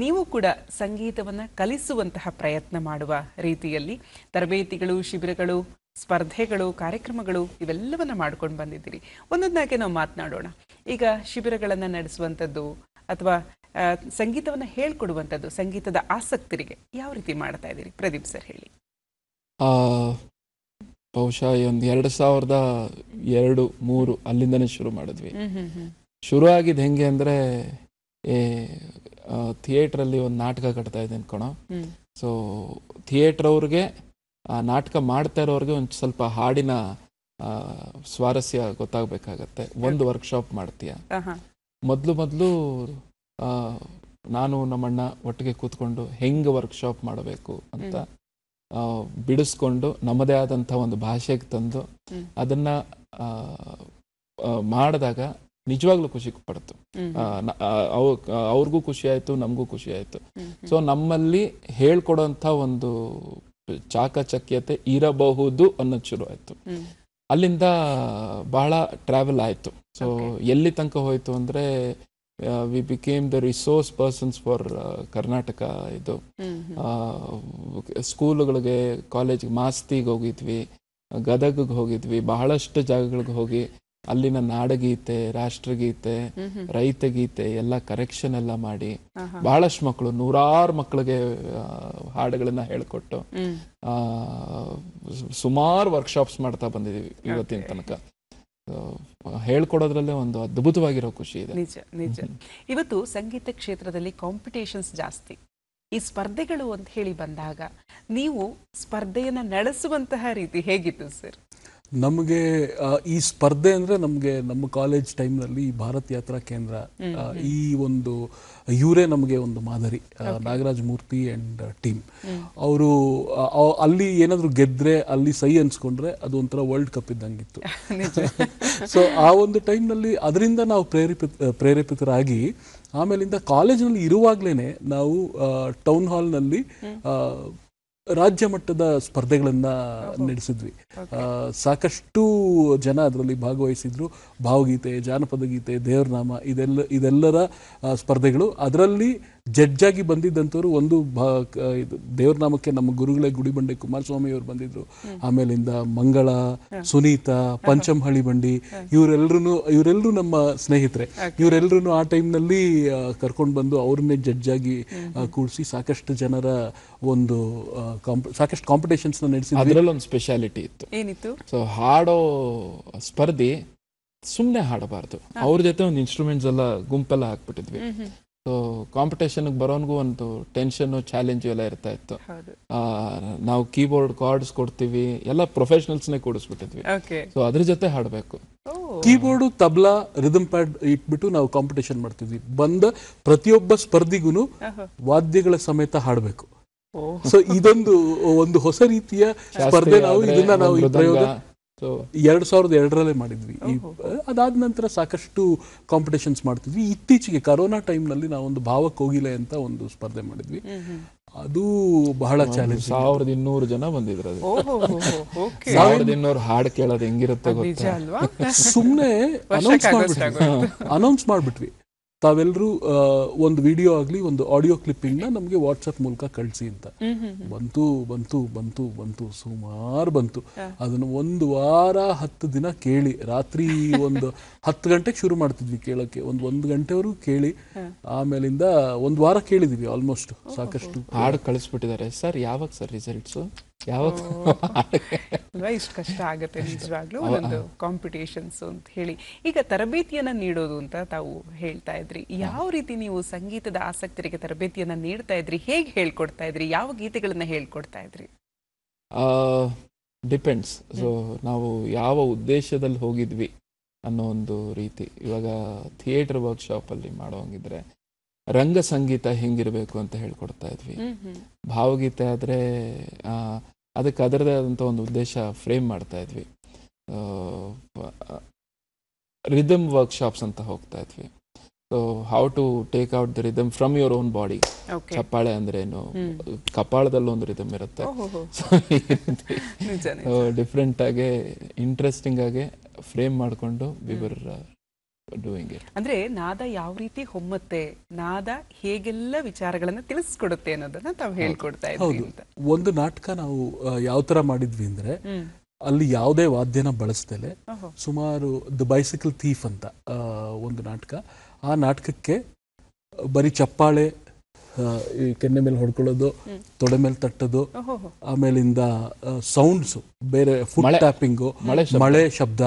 ನೀವು ಕೂಡ ಸಂಗೀತವನ್ನ ಕಲಿಸುವಂತಹ ಪ್ರಯತ್ನ ಮಾಡುವ ರೀತಿಯಲ್ಲಿ ತರಬೇತಿಗಳು, ಶಿಬಿರಗಳು, ಸ್ಪರ್ಧೆಗಳು, ಕಾರ್ಯಕ್ರಮಗಳು ಇವೆಲ್ಲವನ್ನ ಮಾಡ್ಕೊಂಡು ಬಂದಿದ್ದೀರಿ. ಒಂದೊಂದಾಗೆ ನಾವು ಮಾತನಾಡೋಣ. ಈಗ ಶಿಬಿರಗಳನ್ನ ನಡೆಸುವಂಥದ್ದು ಅಥವಾ ಸಂಗೀತವನ್ನ ಹೇಳ್ಕೊಡುವಂಥದ್ದು, ಸಂಗೀತದ ಆಸಕ್ತರಿಗೆ ಯಾವ ರೀತಿ ಮಾಡ್ತಾ ಇದ್ದೀರಿ? ಪ್ರದೀಪ್ ಸರ್ ಹೇಳಿ. ಬಹುಶಃ ಒಂದು 2002-3 ಅಲ್ಲಿಂದನೇ ಶುರು ಮಾಡಿದ್ವಿ. ಶುರು ಆಗಿದ್ದು ಹೆಂಗೆ ಅಂದ್ರೆ, ಥಿಯೇಟ್ರಲ್ಲಿ ಒಂದು ನಾಟಕ ಕಟ್ತಾ ಇದೆ ಅನ್ಕೋಣ. ಸೊ ಥಿಯೇಟ್ರ್ ಅವ್ರಿಗೆ, ಆ ನಾಟಕ ಮಾಡ್ತಾ ಇರೋರಿಗೆ ಒಂದು ಸ್ವಲ್ಪ ಹಾಡಿನ ಸ್ವಾರಸ್ಯ ಗೊತ್ತಾಗಬೇಕಾಗತ್ತೆ. ಒಂದು ವರ್ಕ್ಶಾಪ್ ಮಾಡ್ತೀಯ. ಮೊದಲು ನಾನು ನಮ್ಮಣ್ಣ ಒಟ್ಟಿಗೆ ಕೂತ್ಕೊಂಡು ಹೆಂಗೆ ವರ್ಕ್ಶಾಪ್ ಮಾಡಬೇಕು ಅಂತ ಬಿಡಿಸ್ಕೊಂಡು ನಮ್ಮದೇ ಆದಂಥ ಒಂದು ಭಾಷೆಗೆ ತಂದು ಅದನ್ನ ಮಾಡಿದಾಗ ನಿಜವಾಗ್ಲೂ ಖುಷಿ ಪಡ್ತು. ಅವ್ರಿಗೂ ಖುಷಿ ಆಯ್ತು, ನಮಗೂ ಖುಷಿ ಆಯ್ತು. ಸೊ ನಮ್ಮಲ್ಲಿ ಹೇಳ್ಕೊಡೋಂಥ ಒಂದು ಚಾಕಚಕ್ಯತೆ ಇರಬಹುದು ಅನ್ನೋದು ಶುರು ಆಯ್ತು. ಅಲ್ಲಿಂದ ಬಹಳ ಟ್ರಾವೆಲ್ ಆಯ್ತು. ಸೊ ಎಲ್ಲಿ ತನಕ ಹೋಯ್ತು ಅಂದ್ರೆ, we became the resource persons for Karnataka. ಇದು ಸ್ಕೂಲುಗಳಿಗೆ, ಕಾಲೇಜ್ಗೆ, ಮಾಸ್ತಿಗೆ ಹೋಗಿದ್ವಿ, ಗದಗಿಗೆ ಹೋಗಿದ್ವಿ, ಬಹಳಷ್ಟು ಜಾಗಗಳಿಗೆ ಹೋಗಿ ಅಲ್ಲಿನ ನಾಡಗೀತೆ, ರಾಷ್ಟ್ರಗೀತೆ, ರೈತಗೀತೆ ಎಲ್ಲ ಕರೆಕ್ಷನ್ ಎಲ್ಲ ಮಾಡಿ ಬಹಳಷ್ಟು ಮಕ್ಕಳು, 100 ಮಕ್ಕಳಿಗೆ ಹಾಡುಗಳನ್ನ ಹೇಳ್ಕೊಟ್ಟು ಸುಮಾರು ವರ್ಕ್ಶಾಪ್ಸ್ ಮಾಡ್ತಾ ಬಂದಿದೀವಿ ಇವತ್ತಿನ ತನಕ. ಹೇಳ್ಕೊಡೋದ್ರಲ್ಲೇ ಒಂದು ಅದ್ಭುತವಾಗಿರೋ ಖುಷಿ ಇದೆ. ನಿಜ ನಿಜ. ಇವತ್ತು ಸಂಗೀತ ಕ್ಷೇತ್ರದಲ್ಲಿ ಕಾಂಪಿಟೇಷನ್ಸ್ ಜಾಸ್ತಿ. ಈ ಸ್ಪರ್ಧೆಗಳು ಅಂತ ಹೇಳಿ ಬಂದಾಗ ನೀವು ಸ್ಪರ್ಧೆಯನ್ನ ನಡೆಸುವಂತಹ ರೀತಿ ಹೇಗಿತ್ತು ಸರ್? ನಮಗೆ ಈ ಸ್ಪರ್ಧೆ ಅಂದ್ರೆ ನಮಗೆ ನಮ್ಮ ಕಾಲೇಜ್ ಟೈಮ್ನಲ್ಲಿ ಭಾರತ್ ಯಾತ್ರಾ ಕೇಂದ್ರ, ಈ ಒಂದು ಇವರೇ ನಮಗೆ ಒಂದು ಮಾದರಿ. ನಾಗರಾಜ್ ಮೂರ್ತಿ ಅಂಡ್ ಟೀಮ್ ಅವರು ಅಲ್ಲಿ ಏನಾದ್ರು ಗೆದ್ರೆ, ಅಲ್ಲಿ ಸೈ ಅನ್ಸ್ಕೊಂಡ್ರೆ ಅದು ಒಂಥರ ವರ್ಲ್ಡ್ ಕಪ್ ಇದ್ದಂಗಿತ್ತು. ಸೊ ಆ ಒಂದು ಟೈಮ್ನಲ್ಲಿ ಅದರಿಂದ ನಾವು ಪ್ರೇರೇಪಿತರಾಗಿ ಆಮೇಲಿಂದ ಕಾಲೇಜ್ನಲ್ಲಿ ಇರುವಾಗ್ಲೇನೆ ನಾವು ಟೌನ್ ಹಾಲ್ನಲ್ಲಿ ರಾಜ್ಯ ಮಟ್ಟದ ಸ್ಪರ್ಧೆಗಳನ್ನ ನಡೆಸಿದ್ವಿ. ಸಾಕಷ್ಟು ಜನ ಅದರಲ್ಲಿ ಭಾಗವಹಿಸಿದ್ರು. ಭಾವಗೀತೆ, ಜಾನಪದ ಗೀತೆ, ದೇವರನಾಮ ಇದೆಲ್ಲರ ಸ್ಪರ್ಧೆಗಳು. ಅದರಲ್ಲಿ ಜಡ್ಜ್ ಆಗಿ ಬಂದಿದ್ದಂಥವ್ರು ಒಂದು ಇದು ದೇವ್ರ ನಾಮಕ್ಕೆ ನಮ್ಮ ಗುರುಗಳೇ ಗುಡಿಬಂಡೆ ಕುಮಾರಸ್ವಾಮಿ ಅವರು ಬಂದಿದ್ರು, ಆಮೇಲಿಂದ ಮಂಗಳ, ಸುನೀತಾ, ಪಂಚಮ್ ಹಳಿಬಂಡಿ, ಇವರೆಲ್ಲರೂ ನಮ್ಮ ಸ್ನೇಹಿತರೆ. ಇವರೆಲ್ಲರೂ ಆ ಟೈಮ್ನಲ್ಲಿ ಕರ್ಕೊಂಡು ಬಂದು ಅವ್ರನ್ನೇ ಜಡ್ಜ್ ಆಗಿ ಕೂಡಿಸಿ ಸಾಕಷ್ಟು ಜನರ ಒಂದು ಸಾಕಷ್ಟು ಕಾಂಪಿಟೇಷನ್ಸ್ ನಡೆಸಿದ್ವಿ. ಅದರಲ್ಲೊಂದು ಸ್ಪೆಷಾಲಿಟಿ ಇತ್ತು. ಏನಿತ್ತು? ಸೊ ಹಾಡೋ ಸ್ಪರ್ಧಿ ಸುಮ್ಮನೆ ಹಾಡಬಾರ್ದು, ಅವ್ರ ಜೊತೆ ಒಂದು ಇನ್ಸ್ಟ್ರೂಮೆಂಟ್ಸ್ ಎಲ್ಲ ಗುಂಪೆಲ್ಲ ಹಾಕ್ಬಿಟ್ಟಿದ್ವಿ. ಸೊ ಕಾಂಪಿಟೇಷನ್ ಬರೋನ್ಗೂ ಒಂದು ಟೆನ್ಷನ್, ಚಾಲೆಂಜ್ ಎಲ್ಲ ಇರ್ತಾ ಇತ್ತು. ನಾವು ಕೀಬೋರ್ಡ್ ಕಾರ್ಡ್ಸ್ ಕೊಡ್ತೀವಿ, ಎಲ್ಲ ಪ್ರೊಫೆಷನಲ್ಸ್ನೇ ಕೂಡಿಸ್ಬಿಟ್ಟಿದ್ವಿ. ಸೊ ಅದ್ರ ಜೊತೆ ಹಾಡಬೇಕು. ಕೀಬೋರ್ಡು, ತಬ್ಲಾ, ರಿದಮ್ ಪ್ಯಾಡ್ ಇಟ್ಬಿಟ್ಟು ನಾವು ಕಾಂಪಿಟೇಷನ್ ಮಾಡ್ತಿದ್ವಿ. ಬಂದ ಪ್ರತಿಯೊಬ್ಬ ಸ್ಪರ್ಧಿಗೂ ವಾದ್ಯಗಳ ಸಮೇತ ಹಾಡಬೇಕು. ಸೊ ಇದೊಂದು ಒಂದು ಹೊಸ ರೀತಿಯ ಸ್ಪರ್ಧೆ. ನಾವು ಈ ಪ್ರಯೋಗ 2002 ಮಾಡಿದ್ವಿ. ಅದಾದ ನಂತರ ಸಾಕಷ್ಟು ಕಾಂಪಿಟೇಷನ್ಸ್ ಮಾಡ್ತಿದ್ವಿ. ಇತ್ತೀಚೆಗೆ ಕರೋನಾ ಟೈಮ್ನಲ್ಲಿ ನಾವೊಂದು ಭಾವ ಕೋಗಿಲೆ ಅಂತ ಒಂದು ಸ್ಪರ್ಧೆ ಮಾಡಿದ್ವಿ. ಅದು ಬಹಳ ಚಾಲೆಂಜ್. 1200 ಜನ ಬಂದಿದ್ರು. 1200 ಹಾಡು ಕೇಳೋದು ಹೆಂಗಿರುತ್ತೆ ಗೊತ್ತಾ? ಸುಮ್ಮನೆ ಅನೌನ್ಸ್ ಮಾಡ್ಬಿಟ್ವಿ, ತಾವೆಲ್ಲರೂ ಒಂದು ವಿಡಿಯೋ ಆಗಲಿ ಒಂದು ಆಡಿಯೋ ಕ್ಲಿಪ್ಪಿಂಗ್ನ ನಮಗೆ ವಾಟ್ಸಪ್ ಮೂಲಕ ಕಳಿಸಿ ಅಂತ. ಬಂತು ಸುಮಾರು ಬಂತು. ಅದನ್ನು 1 ವಾರ 10 ದಿನ ಕೇಳಿ, ರಾತ್ರಿ ಒಂದು 10 ಗಂಟೆಗೆ ಶುರು ಮಾಡ್ತಿದ್ವಿ ಕೇಳೋಕ್ಕೆ, 1 ಗಂಟೆವರೆಗೂ ಕೇಳಿ, ಆಮೇಲಿಂದ 1 ವಾರ ಕೇಳಿದ್ವಿ ಆಲ್ಮೋಸ್ಟ್. ಸಾಕಷ್ಟು ಹಾಡು ಕಳಿಸ್ಬಿಟ್ಟಿದ್ದಾರೆ. ಸರ್ ಯಾವಾಗ ಸರ್ ರಿಸಲ್ಟ್ಸು? ಯಾವಾಗ? ಇಷ್ಟು ಕಷ್ಟ ಆಗುತ್ತೆ ನಿಜವಾಗ್ಲೂ ಒಂದು ಕಾಂಪಿಟೇಷನ್ಸ್ ಅಂತ ಹೇಳಿ. ಈಗ ತರಬೇತಿಯನ್ನ ನೀಡೋದು ಅಂತ ತಾವು ಹೇಳ್ತಾ ಇದ್ರಿ. ಯಾವ ರೀತಿ ನೀವು ಸಂಗೀತದ ಆಸಕ್ತರಿಗೆ ತರಬೇತಿಯನ್ನ ನೀಡ್ತಾ ಇದ್ರಿ? ಹೇಗೆ ಹೇಳ್ಕೊಡ್ತಾ ಇದ್ರಿ? ಯಾವ ಗೀತೆಗಳನ್ನ ಹೇಳ್ಕೊಡ್ತಾ ಇದ್ರಿ? ಡಿಪೆಂಡ್ಸ್. ಸೊ ನಾವು ಯಾವ ಉದ್ದೇಶದಲ್ಲಿ ಹೋಗಿದ್ವಿ ಅನ್ನೋ ಒಂದು ರೀತಿ. ಇವಾಗ ಥಿಯೇಟರ್ ವರ್ಕ್ಶಾಪ್ ಅಲ್ಲಿ ಮಾಡೋಂಗಿದ್ರೆ ರಂಗ ಸಂಗೀತ ಹೆಂಗಿರಬೇಕು ಅಂತ ಹೇಳ್ಕೊಡ್ತಾ ಇದ್ವಿ. ಭಾವಗೀತೆ ಆದ್ರೆ ಅದಕ್ಕೆ ಅದರದೇ ಆದಂಥ ಒಂದು ಉದ್ದೇಶ ಫ್ರೇಮ್ ಮಾಡ್ತಾ ಇದ್ವಿ. ರಿದಮ್ ವರ್ಕ್ಶಾಪ್ಸ್ ಅಂತ ಹೋಗ್ತಾ ಇದ್ವಿ. So how to take out the rhythm from your own body. ಚಪ್ಪಾಳೆ ಅಂದ್ರೇನು, ಕಪಾಳದಲ್ಲಿ ಒಂದು ರಿದಮ್ ಇರುತ್ತೆ. ಡಿಫ್ರೆಂಟ್ ಆಗಿ ಇಂಟ್ರೆಸ್ಟಿಂಗ್ ಆಗಿ ಫ್ರೇಮ್ ಮಾಡಿಕೊಂಡು ವಿವರ್ ಡೂಯಿಂಗ್ ಇಟ್. ಅಂದ್ರೆ ನಾದ ಯಾವ ರೀತಿ ಹೊಮ್ಮತ್ತೆ, ನಾದ ಹೇಗೆಲ್ಲ ವಿಚಾರಗಳನ್ನ ತಿಳಿಸ್ಕೊಡುತ್ತೆ ಅನ್ನೋದನ್ನ ತಾವು ಹೇಳ್ಕೊಡ್ತಾ ಇದ್ವಿ ಅಂತ. ಒಂದು ನಾಟಕ ನಾವು ಯಾವ ತರ ಮಾಡಿದ್ವಿ ಅಂದ್ರೆ, ಅಲ್ಲಿ ಯಾವುದೇ ವಾದ್ಯನ ಬಳಸ್ದಲೆ ಸುಮಾರು ದ ಬೈಸಿಕಲ್ ಥೀಫ್ ಅಂತ ಒಂದು ನಾಟಕ. ಆ ನಾಟಕಕ್ಕೆ ಬರೀ ಚಪ್ಪಾಳೆ, ಈ ಕೆನ್ನೆ ಮೇಲೆ ಹೊಡ್ಕೊಳ್ಳೋದು, ತೊಡೆ ಮೇಲೆ ತಟ್ಟೋದು, ಆಮೇಲಿಂದ ಸೌಂಡ್ಸ್ ಬೇರೆ, ಫುಟ್ ಟ್ಯಾಪಿಂಗು, ಮಳೆ ಶಬ್ದ,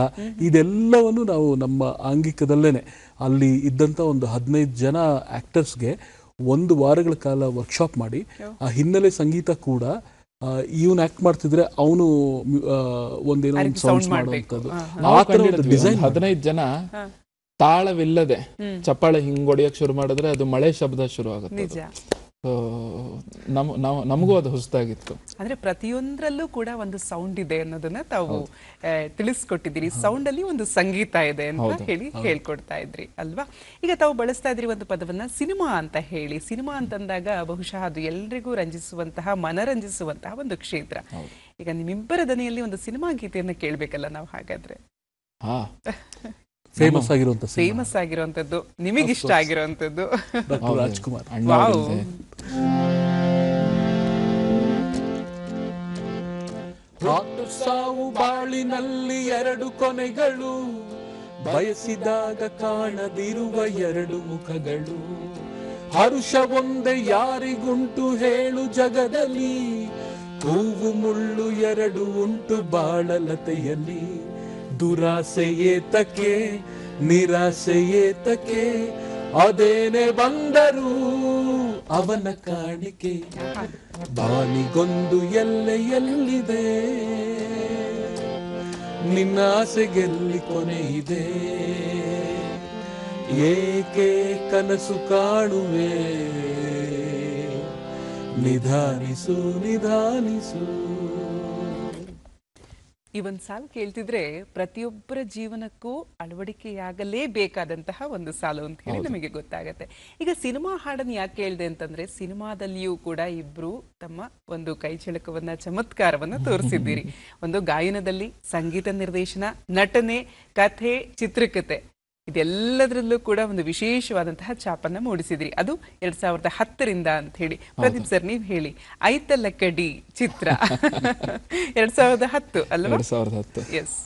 ಇದೆಲ್ಲವನ್ನು ನಾವು ನಮ್ಮ ಆಂಗಿಕದಲ್ಲೇನೆ ಅಲ್ಲಿ ಇದ್ದಂಥ ಒಂದು 15 ಜನ ಆಕ್ಟರ್ಸ್ಗೆ 1 ವಾರಗಳ ಕಾಲ ವರ್ಕ್ಶಾಪ್ ಮಾಡಿ, ಆ ಹಿನ್ನೆಲೆ ಸಂಗೀತ ಕೂಡ ಇವನ್ ಆಕ್ಟ್ ಮಾಡ್ತಿದ್ರೆ ಅವನು ಒಂದೇನೋ ಒಂದು ಸೌಂಡ್ಸ್ ಮಾಡುವಂಥದ್ದು. ಆ ಥರ ಒಂದು ಡಿಸೈನ್. 15 ಜನ ತಾಳವಿಲ್ಲದೆ ಚಪ್ಪಾಳೆ ಹಿಂಗ್ ಹೊಡಿಯಕ್ ಶುರು ಮಾಡಿದ್ರೆ ಅದು ಮಳೆ ಶಬ್ದ ಶುರು ಆಗುತ್ತೆ. ನಮಗೂ ಅದು ಹೊಸದಾಗಿತ್ತು. ಅಂದ್ರೆ ಪ್ರತಿಯೊಂದರಲ್ಲೂ ಕೂಡ ಒಂದು ಸೌಂಡ್ ಇದೆ ಅನ್ನೋದನ್ನ ತಾವು ತಿಳಿಸ್ಕೊಟ್ಟಿದ್ದೀರಿ. ಸೌಂಡ್ ಅಲ್ಲಿ ಒಂದು ಸಂಗೀತ ಇದೆ ಅಂತ ಹೇಳಿ ಹೇಳ್ಕೊಡ್ತಾ ಇದ್ರಿ ಅಲ್ವಾ? ಈಗ ತಾವು ಬಳಸ್ತಾ ಇದ್ರಿ ಒಂದು ಪದವನ್ನ ಸಿನಿಮಾ ಅಂತ ಹೇಳಿ. ಸಿನಿಮಾ ಅಂತಂದಾಗ ಬಹುಶಃ ಅದು ಎಲ್ರಿಗೂ ರಂಜಿಸುವಂತಹ, ಮನರಂಜಿಸುವಂತಹ ಒಂದು ಕ್ಷೇತ್ರ. ಈಗ ನಿಮ್ಮಿಬ್ಬರ ದನಿಯಲ್ಲಿ ಒಂದು ಸಿನಿಮಾ ಗೀತೆಯನ್ನ ಕೇಳ್ಬೇಕಲ್ಲ ನಾವು. ಹಾಗಾದ್ರೆ ಫೇಮಸ್ ಆಗಿರುವಂತದ್ದು, ನಿಮಗಿಷ್ಟ ಆಗಿರುವಂತದ್ದು ರಾಜ್ಕುಮಾರ್. ಸಾವು ಬಾಳಿನಲ್ಲಿ 2 ಕೊನೆಗಳು, ಬಯಸಿದಾಗ ಕಾಣದಿರುವ 2 ಮುಖಗಳು. ಹರುಷ ಒಂದೇ ಯಾರಿಗುಂಟು ಹೇಳು ಜಗದಲ್ಲಿ, ಹೂವು ಮುಳ್ಳು 2 ಉಂಟು ಬಾಳಲತೆಯಲ್ಲಿ. ದುರಾಸೆ ಏತಕ್ಕೆ, ನಿರಾಸೆ ಏತಕ್ಕೆ, ಅದೇನೆ ಬಂದರೂ ಅವನ ಕಾಣಿಕೆ. ಬಾನಿಗೊಂದು ಎಲ್ಲೆಯಲ್ಲಿದೆ, ನಿನ್ನ ಆಸೆಗೆಲ್ಲಿ ಕೊನೆ ಇದೆ. ಏಕೆ ಕನಸು ಕಾಣುವೆ, ನಿಧಾನಿಸು ನಿಧಾನಿಸು. ಈ ಒಂದು ಸಾಲು ಕೇಳ್ತಿದ್ರೆ ಪ್ರತಿಯೊಬ್ಬರ ಜೀವನಕ್ಕೂ ಅಳವಡಿಕೆಯಾಗಲೇಬೇಕಾದಂತಹ ಒಂದು ಸಾಲು ಅಂತ ಹೇಳಿ ನಮಗೆ ಗೊತ್ತಾಗತ್ತೆ. ಈಗ ಸಿನಿಮಾ ಹಾಡನ್ನು ಯಾಕೆ ಕೇಳಿದೆ ಅಂತಂದ್ರೆ, ಸಿನಿಮಾದಲ್ಲಿಯೂ ಕೂಡ ಇಬ್ರು ತಮ್ಮ ಒಂದು ಕೈಚಳಕವನ್ನ, ಚಮತ್ಕಾರವನ್ನ ತೋರಿಸಿದ್ದೀರಿ. ಒಂದು ಗಾಯನದಲ್ಲಿ, ಸಂಗೀತ ನಿರ್ದೇಶನ, ನಟನೆ, ಕಥೆ, ಚಿತ್ರಕಥೆ ಇದೆಲ್ಲದರಲ್ಲೂ ಕೂಡ ಒಂದು ವಿಶೇಷವಾದಂತಹ ಛಾಪನ್ನ ಮೂಡಿಸಿದ್ರಿ. ಅದು 2010ರಿಂದ ಅಂತ ಹೇಳಿ. ಪ್ರದೀಪ್ ಸರ್, ನೀವ್ ಹೇಳಿ, ಐತಲ್ಲ ಕಡಿ ಚಿತ್ರ 2010 ಅಲ್ವಾ? 2010. ಎಸ್.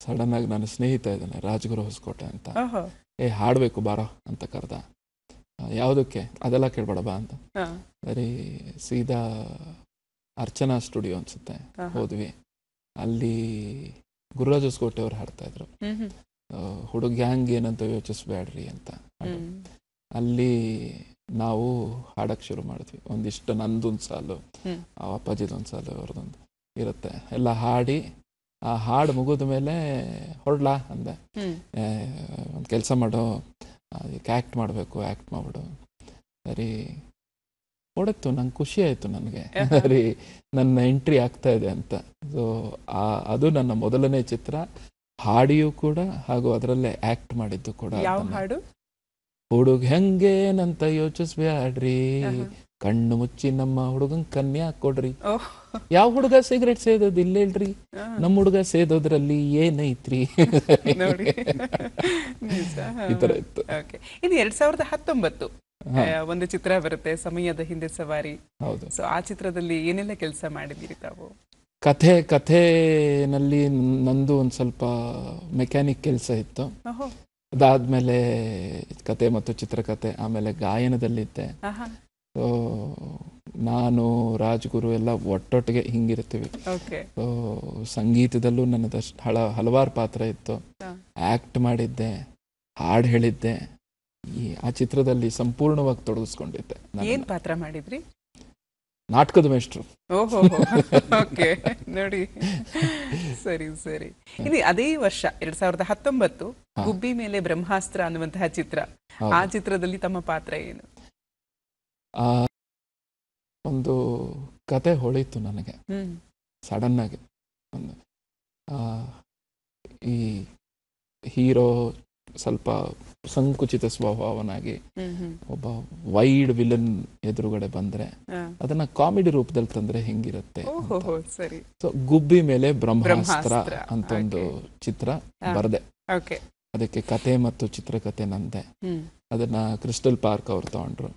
ಸಡನ್ ಆಗಿ ನನ್ನ ಸ್ನೇಹಿತ ಇದ್ದಾನೆ ರಾಜಗುರು ಹೊಸಕೋಟೆ ಅಂತ, ಹಾಡ್ಬೇಕು ಬಾರೋ ಅಂತ ಕರೆದ. ಯಾವುದಕ್ಕೆ? ಅದೆಲ್ಲ ಕೇಳ್ಬೇಡ ಬಾ ಅಂತ. ಬರೀ ಸೀದಾ ಅರ್ಚನಾ ಸ್ಟುಡಿಯೋ ಅನ್ಸುತ್ತೆ ಹೋದ್ವಿ. ಅಲ್ಲಿ ಗುರುರಾಜ್ ಹೊಸಕೋಟೆ ಅವ್ರು ಹಾಡ್ತಾ ಇದ್ರು, ಹುಡುಗ ಗ್ಯಾಂಗ್ ಏನಂತ ಯೋಚಿಸ್ಬೇಡ್ರಿ ಅಂತ. ಅಲ್ಲಿ ನಾವು ಹಾಡಕ್ ಶುರು ಮಾಡಿದ್ವಿ. ಒಂದಿಷ್ಟು ನಂದೊಂದು ಸಾಲು, ಅಪ್ಪಾಜಿದೊಂದು ಸಾಲು, ಅವ್ರದ್ದೊಂದು ಇರುತ್ತೆ. ಎಲ್ಲ ಹಾಡಿ ಆ ಹಾಡು ಮುಗಿದ ಮೇಲೆ ಹೊರಡ್ಲಾ ಅಂದೆ. ಒಂದು ಕೆಲಸ ಮಾಡೋ, ಅದಕ್ಕೆ ಆ್ಯಕ್ಟ್ ಮಾಡಬೇಕು, ಆ್ಯಕ್ಟ್ ಮಾಡ್ಬಿಡು. ಸರಿ ಹೊಡೆತು. ನಂಗೆ ಖುಷಿ ಆಯಿತು, ನನಗೆ ಸರಿ ನನ್ನ ಎಂಟ್ರಿ ಆಗ್ತಾ ಇದೆ ಅಂತ. ಸೊ ಅದು ನನ್ನ ಮೊದಲನೇ ಚಿತ್ರ, ಹಾಡಿಯೂ ಕೂಡ ಹಾಗೂ ಅದರಲ್ಲೇ ಆ್ಯಕ್ಟ್ ಮಾಡಿದ್ದು ಕೂಡ. ಯಾವ ಹಾಡು? ಹುಡುಗ ಹೆಂಗೇನಂತ ಯೋಚಿಸ್ಬ್ಯಾಡ್ರಿ, ಕಣ್ಣು ಮುಚ್ಚಿ ನಮ್ಮ ಹುಡುಗನ್ ಕನ್ಯಾ ಕೊಡ್ರಿ. ಯಾವ ಹುಡುಗ ಸಿಗರೇಟ್ ಸೇದೋದು ಇಲ್ಲೇಳ್ರಿ, ನಮ್ಮ ಹುಡುಗ ಸೇದೋದ್ರಲ್ಲಿ ಏನೈತ್ರಿ. ಈ ತರ ಇತ್ತು. ಇನ್ನು 2019 ಒಂದು ಚಿತ್ರ ಬರುತ್ತೆ, ಸಮಯದ ಹಿಂದೆ ಸವಾರಿ. ಹೌದು. ಸೊ ಆ ಚಿತ್ರದಲ್ಲಿ ಏನೆಲ್ಲ ಕೆಲಸ ಮಾಡಿದಿರಿ ತಾವು? ಕಥೆನಲ್ಲಿ ನಂದು ಒಂದು ಸ್ವಲ್ಪ ಮೆಕ್ಯಾನಿಕ್ ಕೆಲಸ ಇತ್ತು. ಅದಾದ್ಮೇಲೆ ಕತೆ ಮತ್ತು ಚಿತ್ರಕಥೆ, ಆಮೇಲೆ ಗಾಯನದಲ್ಲಿದ್ದೆ. ಸೊ ನಾನು ರಾಜ್ಗುರು ಎಲ್ಲ ಒಟ್ಟೊಟ್ಟಿಗೆ ಹಿಂಗಿರ್ತೀವಿ. ಸೊ ಸಂಗೀತದಲ್ಲೂ ನನ್ನದಷ್ಟು ಹಲವಾರು ಪಾತ್ರ ಇತ್ತು. ಆಕ್ಟ್ ಮಾಡಿದ್ದೆ, ಹಾಡು ಹೇಳಿದ್ದೆ. ಆ ಚಿತ್ರದಲ್ಲಿ ಸಂಪೂರ್ಣವಾಗಿ ತೊಡಗಿಸ್ಕೊಂಡಿದ್ದೆ. ಏನ್ ಪಾತ್ರ ಮಾಡಿದ್ರಿ? ನಾಟಕದ ಮೇಷ್ಟ್ರು. ಓಹೋ, ಓಕೆ, ನೋಡಿ. ಸರಿ ಸರಿ. ಇದು ಅದೇ ವರ್ಷ 2019 ಗುಬ್ಬಿ ಮೇಲೆ ಬ್ರಹ್ಮಾಸ್ತ್ರ ಅನ್ನುವಂತಹ ಚಿತ್ರ. ಆ ಚಿತ್ರದಲ್ಲಿ ತಮ್ಮ ಪಾತ್ರ ಏನು? ಒಂದು ಕತೆ ಹೊಳಿತು ನನಗೆ ಸಡನ್ ಆಗಿ. ಈ ಹೀರೋ ಸ್ವಲ್ಪ ಸಂಕುಚಿತ ಸ್ವಭಾವನಾಗಿ ಒಬ್ಬ ವೈಡ್ ವಿಲನ್ ಎದುರುಗಡೆ ಬಂದ್ರೆ ಅದನ್ನ ಕಾಮಿಡಿ ರೂಪದಲ್ಲಿ ತಂದ್ರೆ ಹೆಂಗಿರುತ್ತೆ. ಸೊ ಗುಬ್ಬಿ ಮೇಲೆ ಬ್ರಹ್ಮಾಸ್ತ್ರ ಅಂತ ಒಂದು ಚಿತ್ರ ಬರ್ದೆ. ಅದಕ್ಕೆ ಕತೆ ಮತ್ತು ಚಿತ್ರಕಥೆ ನಂದೆ. ಅದನ್ನ ಕ್ರಿಸ್ಟಲ್ ಪಾರ್ಕ್ ಅವ್ರು ತಗೊಂಡ್ರು.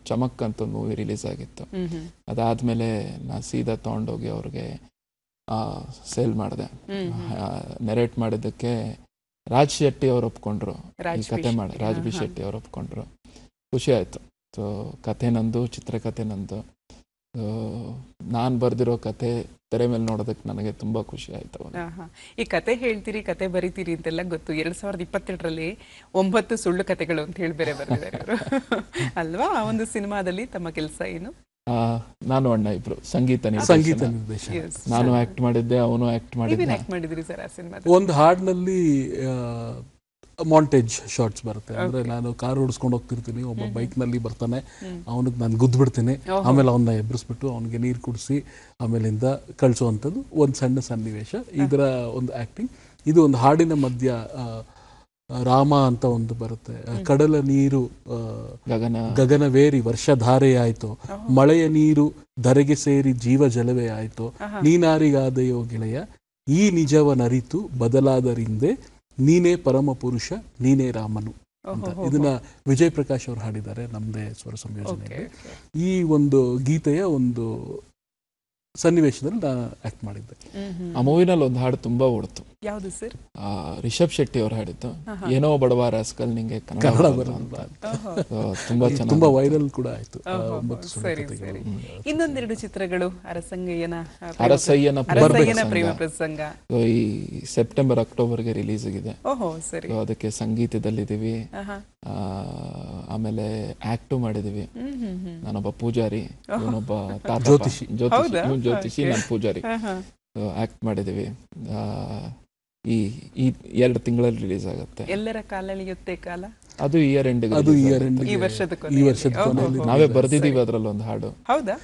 ಚಮಕ್ ಅಂತ ಒಂದು ಮೂವಿ ರಿಲೀಸ್ ಆಗಿತ್ತು. ಅದಾದ್ಮೇಲೆ ನಾ ಸೀದಾ ತಗೊಂಡೋಗಿ ಅವ್ರಿಗೆ ಸೇಲ್ ಮಾಡಿದೆ. ನೆರೇಟ್ ಮಾಡಿದ್ದಕ್ಕೆ ರಾಜ್ ಶೆಟ್ಟಿ ಅವ್ರು ಒಪ್ಕೊಂಡ್ರು. ಈ ಕತೆ ಮಾಡಿ ರಾಜ್ ಬಿ ಶೆಟ್ಟಿ ಅವ್ರು ಒಪ್ಕೊಂಡ್ರು. ಖುಷಿ ಆಯ್ತು. ಸೊ ಕತೆ ನಂದು, ಚಿತ್ರಕಥೆ ನಂದು. ನಾನ್ ಬರ್ದಿರೋ ಕತೆ ತೆರೆ ಮೇಲೆ ನೋಡೋದಕ್ಕೆ ನನಗೆ ತುಂಬಾ ಖುಷಿ ಆಯ್ತು. ಈ ಕತೆ ಹೇಳ್ತೀರಿ, ಕತೆ ಬರೀತೀರಿ ಅಂತೆಲ್ಲ ಗೊತ್ತು. 2022ರಲ್ಲಿ 9 ಸುಳ್ಳು ಕತೆಗಳು ಅಂತ ಹೇಳಿ ಬೇರೆ ಬರ್ತಿದ್ದಾರೆ ಅವರು ಅಲ್ವಾ? ಆ ಒಂದು ಸಿನಿಮಾದಲ್ಲಿ ತಮ್ಮ ಕೆಲಸ ಏನು? ನಾನು ಅಣ್ಣ ಇಬ್ರು ಸಂಗೀತ ನಿರ್ದೇಶಕ. ನಾನು ಆಕ್ಟ್ ಮಾಡಿದ್ದೆ, ಅವನು ಆಕ್ಟ್ ಮಾಡಿದ್ರಿ ಸರ್ ಆ ಸಿನಿಮಾ. ಒಂದು ಹಾಡಿನಲ್ಲಿ ಮಾಂಟೇಜ್ ಶಾರ್ಟ್ಸ್ ಬರುತ್ತೆ. ಅಂದ್ರೆ ನಾನು ಕಾರ್ ಓಡಿಸ್ಕೊಂಡು ಹೋಗ್ತಿರ್ತೀನಿ, ಒಬ್ಬ ಬೈಕ್ ನಲ್ಲಿ ಬರ್ತಾನೆ, ಅವನಿಗೆ ನಾನು ಗುದ್ದು ಬಿಡ್ತೀನಿ, ಆಮೇಲೆ ಅವನ್ನ ಎಬ್ಬರಿಸ್ಬಿಟ್ಟು ಅವನಿಗೆ ನೀರು ಕುಡಿಸಿ ಆಮೇಲಿಂದ ಕಳಿಸುವಂಥದ್ದು ಒಂದು ಸಣ್ಣ ಸನ್ನಿವೇಶ. ಇದರ ಒಂದು ಆಕ್ಟಿಂಗ್. ಇದು ಒಂದು ಹಾಡಿನ ಮಧ್ಯ ರಾಮ ಅಂತ ಒಂದು ಬರುತ್ತೆ. ಕಡಲ ನೀರು ಗಗನವೇರಿ ವರ್ಷಧಾರೆ ಆಯ್ತು, ಮಳೆಯ ನೀರು ಧರೆಗೆ ಸೇರಿ ಜೀವ ಜಲವೇ ಆಯ್ತು, ನೀನಾರಿಗಾದೆಯೋ ಗೆಳೆಯ ಈ ನಿಜವನರಿತು ಬದಲಾದರಿಂದೆ ನೀನೇ ಪರಮ ಪುರುಷ ನೀನೇ ರಾಮನು ಅಂತ. ಇದನ್ನ ವಿಜಯ್ ಪ್ರಕಾಶ್ ಅವರು ಹಾಡಿದ್ದಾರೆ, ನಮ್ದೇ ಸ್ವರ ಸಂಯೋಜನೆಯಲ್ಲಿ. ಈ ಒಂದು ಗೀತೆಯ ಒಂದು ಸನ್ನಿವೇಶದಲ್ಲಿ ನಾನು ಆಕ್ಟ್ ಮಾಡಿದ್ದೆ. ಆ ಮೂವಿನಲ್ಲಿ ಒಂದು ಹಾಡು ತುಂಬಾ ಓಡ್ತು. ಯಾವುದು ಸರ್? ರಿಷಬ್ ಶೆಟ್ಟಿ ಅವ್ರು ಹಾಡಿದ್ದು, ಏನೋ ಬಡವ ರಾಸ್ಕಲ್ ನಿಂಗೆ ಕನ್ನಡ ಬರಲ್ಲ. ತುಂಬಾ ಚೆನ್ನಾಗಿ, ತುಂಬಾ ವೈರಲ್ ಕೂಡ ಆಯ್ತು. ಇನ್ನೊಂದೆರಡು ಚಿತ್ರಗಳು, ಅರಸಯ್ಯನ ಪ್ರೇಮ ಪ್ರಸಂಗ ಈ ಸೆಪ್ಟೆಂಬರ್ ಅಕ್ಟೋಬರ್ಗೆ ರಿಲೀಸ್ ಆಗಿದೆ. ಅದಕ್ಕೆ ಸಂಗೀತದಲ್ಲಿದ್ದೀವಿ, ಆಮೇಲೆ ಆಕ್ಟು ಮಾಡಿದೀವಿ. ನಾನೊಬ್ಬ ಪೂಜಾರಿ, ಇವನೊಬ್ಬ ಜ್ಯೋತಿಷಿ, ನಾನು ಪೂಜಾರಿ. ಆಕ್ಟ್ ಮಾಡಿದೀವಿ. ಈ 2 ತಿಂಗಳಲ್ಲಿ ರಿಲೀಸ್ ಆಗುತ್ತೆ. ಎಲ್ಲರ ಕಾಲೆಳೆಯುತ್ತೆ ಕಾಲ, ಅದು ಇಯರ್ ಎಂಡ್, ಈ ವರ್ಷದ ನಾವೇ ಬರ್ದಿದೀವಿ ಅದ್ರಲ್ಲಿ ಒಂದು ಹಾಡು. ಹೌದಾ?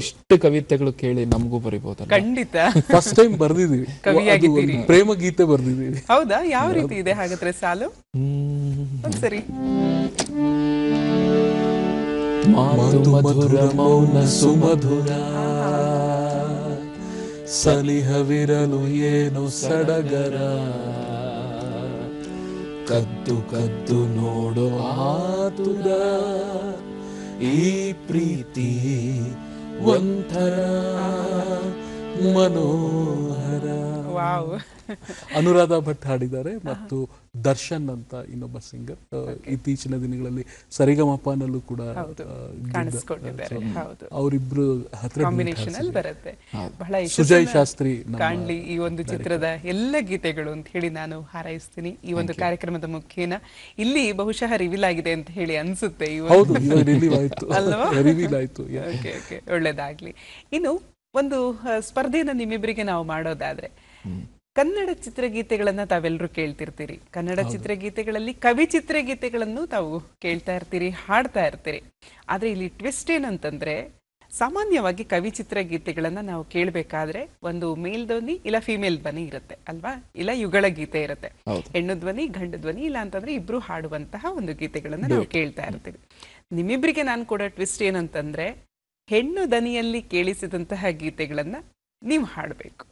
ಇಷ್ಟು ಕವಿತೆಗಳು ಕೇಳಿ ನಮಗೂ ಬರಿಬಹುದಲ್ಲ? ಖಂಡಿತ. ಫಸ್ಟ್ ಟೈಮ್ ಬರ್ದಿದೀವಿ, ಕವಿಯಾಗಿದ್ದೀರಿ, ಪ್ರೇಮ ಗೀತೆ ಬರ್ದಿದೀವಿ. ಹೌದಾ? ಯಾವ ರೀತಿ ಇದೆ ಹಾಗಾದ್ರೆ ಸಾಲು? ಒಂದ್ಸರಿ. ಮಾತು ಮಧುರ ಮೌನ ಸುಮಧುರ, ಸಲಿಹವಿರಲು ಏನು ಸಡಗರ, ಕದ್ದು ಕದ್ದು ನೋಡೋ ಆತುರ ಈ ಪ್ರೀತಿ ಒಂಥರ ಮನೋಹರ. ವಾವ್. ಅನುರಾಧ ಭಟ್ ಹಾಡಿದ್ದಾರೆ ಮತ್ತು ದರ್ಶನ್ ಅಂತ ಇನ್ನೊಬ್ಬ ಸಿಂಗರ್ ಇತ್ತೀಚಿನ ದಿನಗಳಲ್ಲಿ ಸರಿಗಮಪನಲ್ಲೂ ಕೂಡ ಕಾಣಿಸ್ಕೊಂಡಿದ್ದಾರೆ. ಹೌದು, ಅವರಿಬ್ರು ಕಾಂಬಿನೇಷನ್ ಅಲ್ಲಿ ಬರುತ್ತೆ. ಬಹಳ ಸುಜಯ್ ಶಾಸ್ತ್ರಿ ಕಾಣ್ಲಿ ಈ ಒಂದು ಚಿತ್ರದ ಎಲ್ಲ ಗೀತೆಗಳು ಅಂತ ಹೇಳಿ ನಾನು ಹಾರೈಸ್ತೀನಿ. ಈ ಒಂದು ಕಾರ್ಯಕ್ರಮದ ಮುಖೇನ ಇಲ್ಲಿ ಬಹುಶಃ ರಿವೀಲ್ ಆಗಿದೆ ಅಂತ ಹೇಳಿ ಅನ್ಸುತ್ತೆ. ಹೌದು, ರಿವೀಲ್ ಆಯ್ತು ಅಲ್ವಾ? ರಿವೀಲ್ ಆಯ್ತು. ಒಳ್ಳೇದಾಗ್ಲಿ. ಇನ್ನು ಒಂದು ಸ್ಪರ್ಧೆಯನ್ನ ನಿಮ್ಮಿಬ್ಬರಿಗೆ ನಾವು ಮಾಡೋದಾದ್ರೆ, ಕನ್ನಡ ಚಿತ್ರಗೀತೆಗಳನ್ನ ತಾವೆಲ್ಲರೂ ಕೇಳ್ತಿರ್ತೀರಿ. ಕನ್ನಡ ಚಿತ್ರಗೀತೆಗಳಲ್ಲಿ ಕವಿ ಚಿತ್ರಗೀತೆಗಳನ್ನು ತಾವು ಕೇಳ್ತಾ ಇರ್ತೀರಿ, ಹಾಡ್ತಾ ಇರ್ತೀರಿ. ಆದ್ರೆ ಇಲ್ಲಿ ಟ್ವಿಸ್ಟ್ ಏನಂತಂದ್ರೆ, ಸಾಮಾನ್ಯವಾಗಿ ಕವಿ ಚಿತ್ರಗೀತೆಗಳನ್ನ ನಾವು ಕೇಳಬೇಕಾದ್ರೆ ಒಂದು ಮೇಲ್ ಧ್ವನಿ ಇಲ್ಲ ಫಿಮೇಲ್ ಧ್ವನಿ ಇರುತ್ತೆ ಅಲ್ವಾ, ಇಲ್ಲ ಯುಗಳ ಗೀತೆ ಇರುತ್ತೆ. ಹೆಣ್ಣು ಧ್ವನಿ ಗಂಡು ಧ್ವನಿ, ಇಲ್ಲ ಅಂತಂದ್ರೆ ಇಬ್ರು ಹಾಡುವಂತಹ ಒಂದು ಗೀತೆಗಳನ್ನ ನಾವು ಕೇಳ್ತಾ ಇರ್ತೀವಿ. ನಿಮ್ಮಿಬ್ಬರಿಗೆ ನಾನು ಕೊಡೋ ಟ್ವಿಸ್ಟ್ ಏನಂತಂದ್ರೆ, ಹೆಣ್ಣು ದನಿಯಲ್ಲಿ ಕೇಳಿಸಿದಂತಹ ಗೀತೆಗಳನ್ನ ನೀವು ಹಾಡಬೇಕು.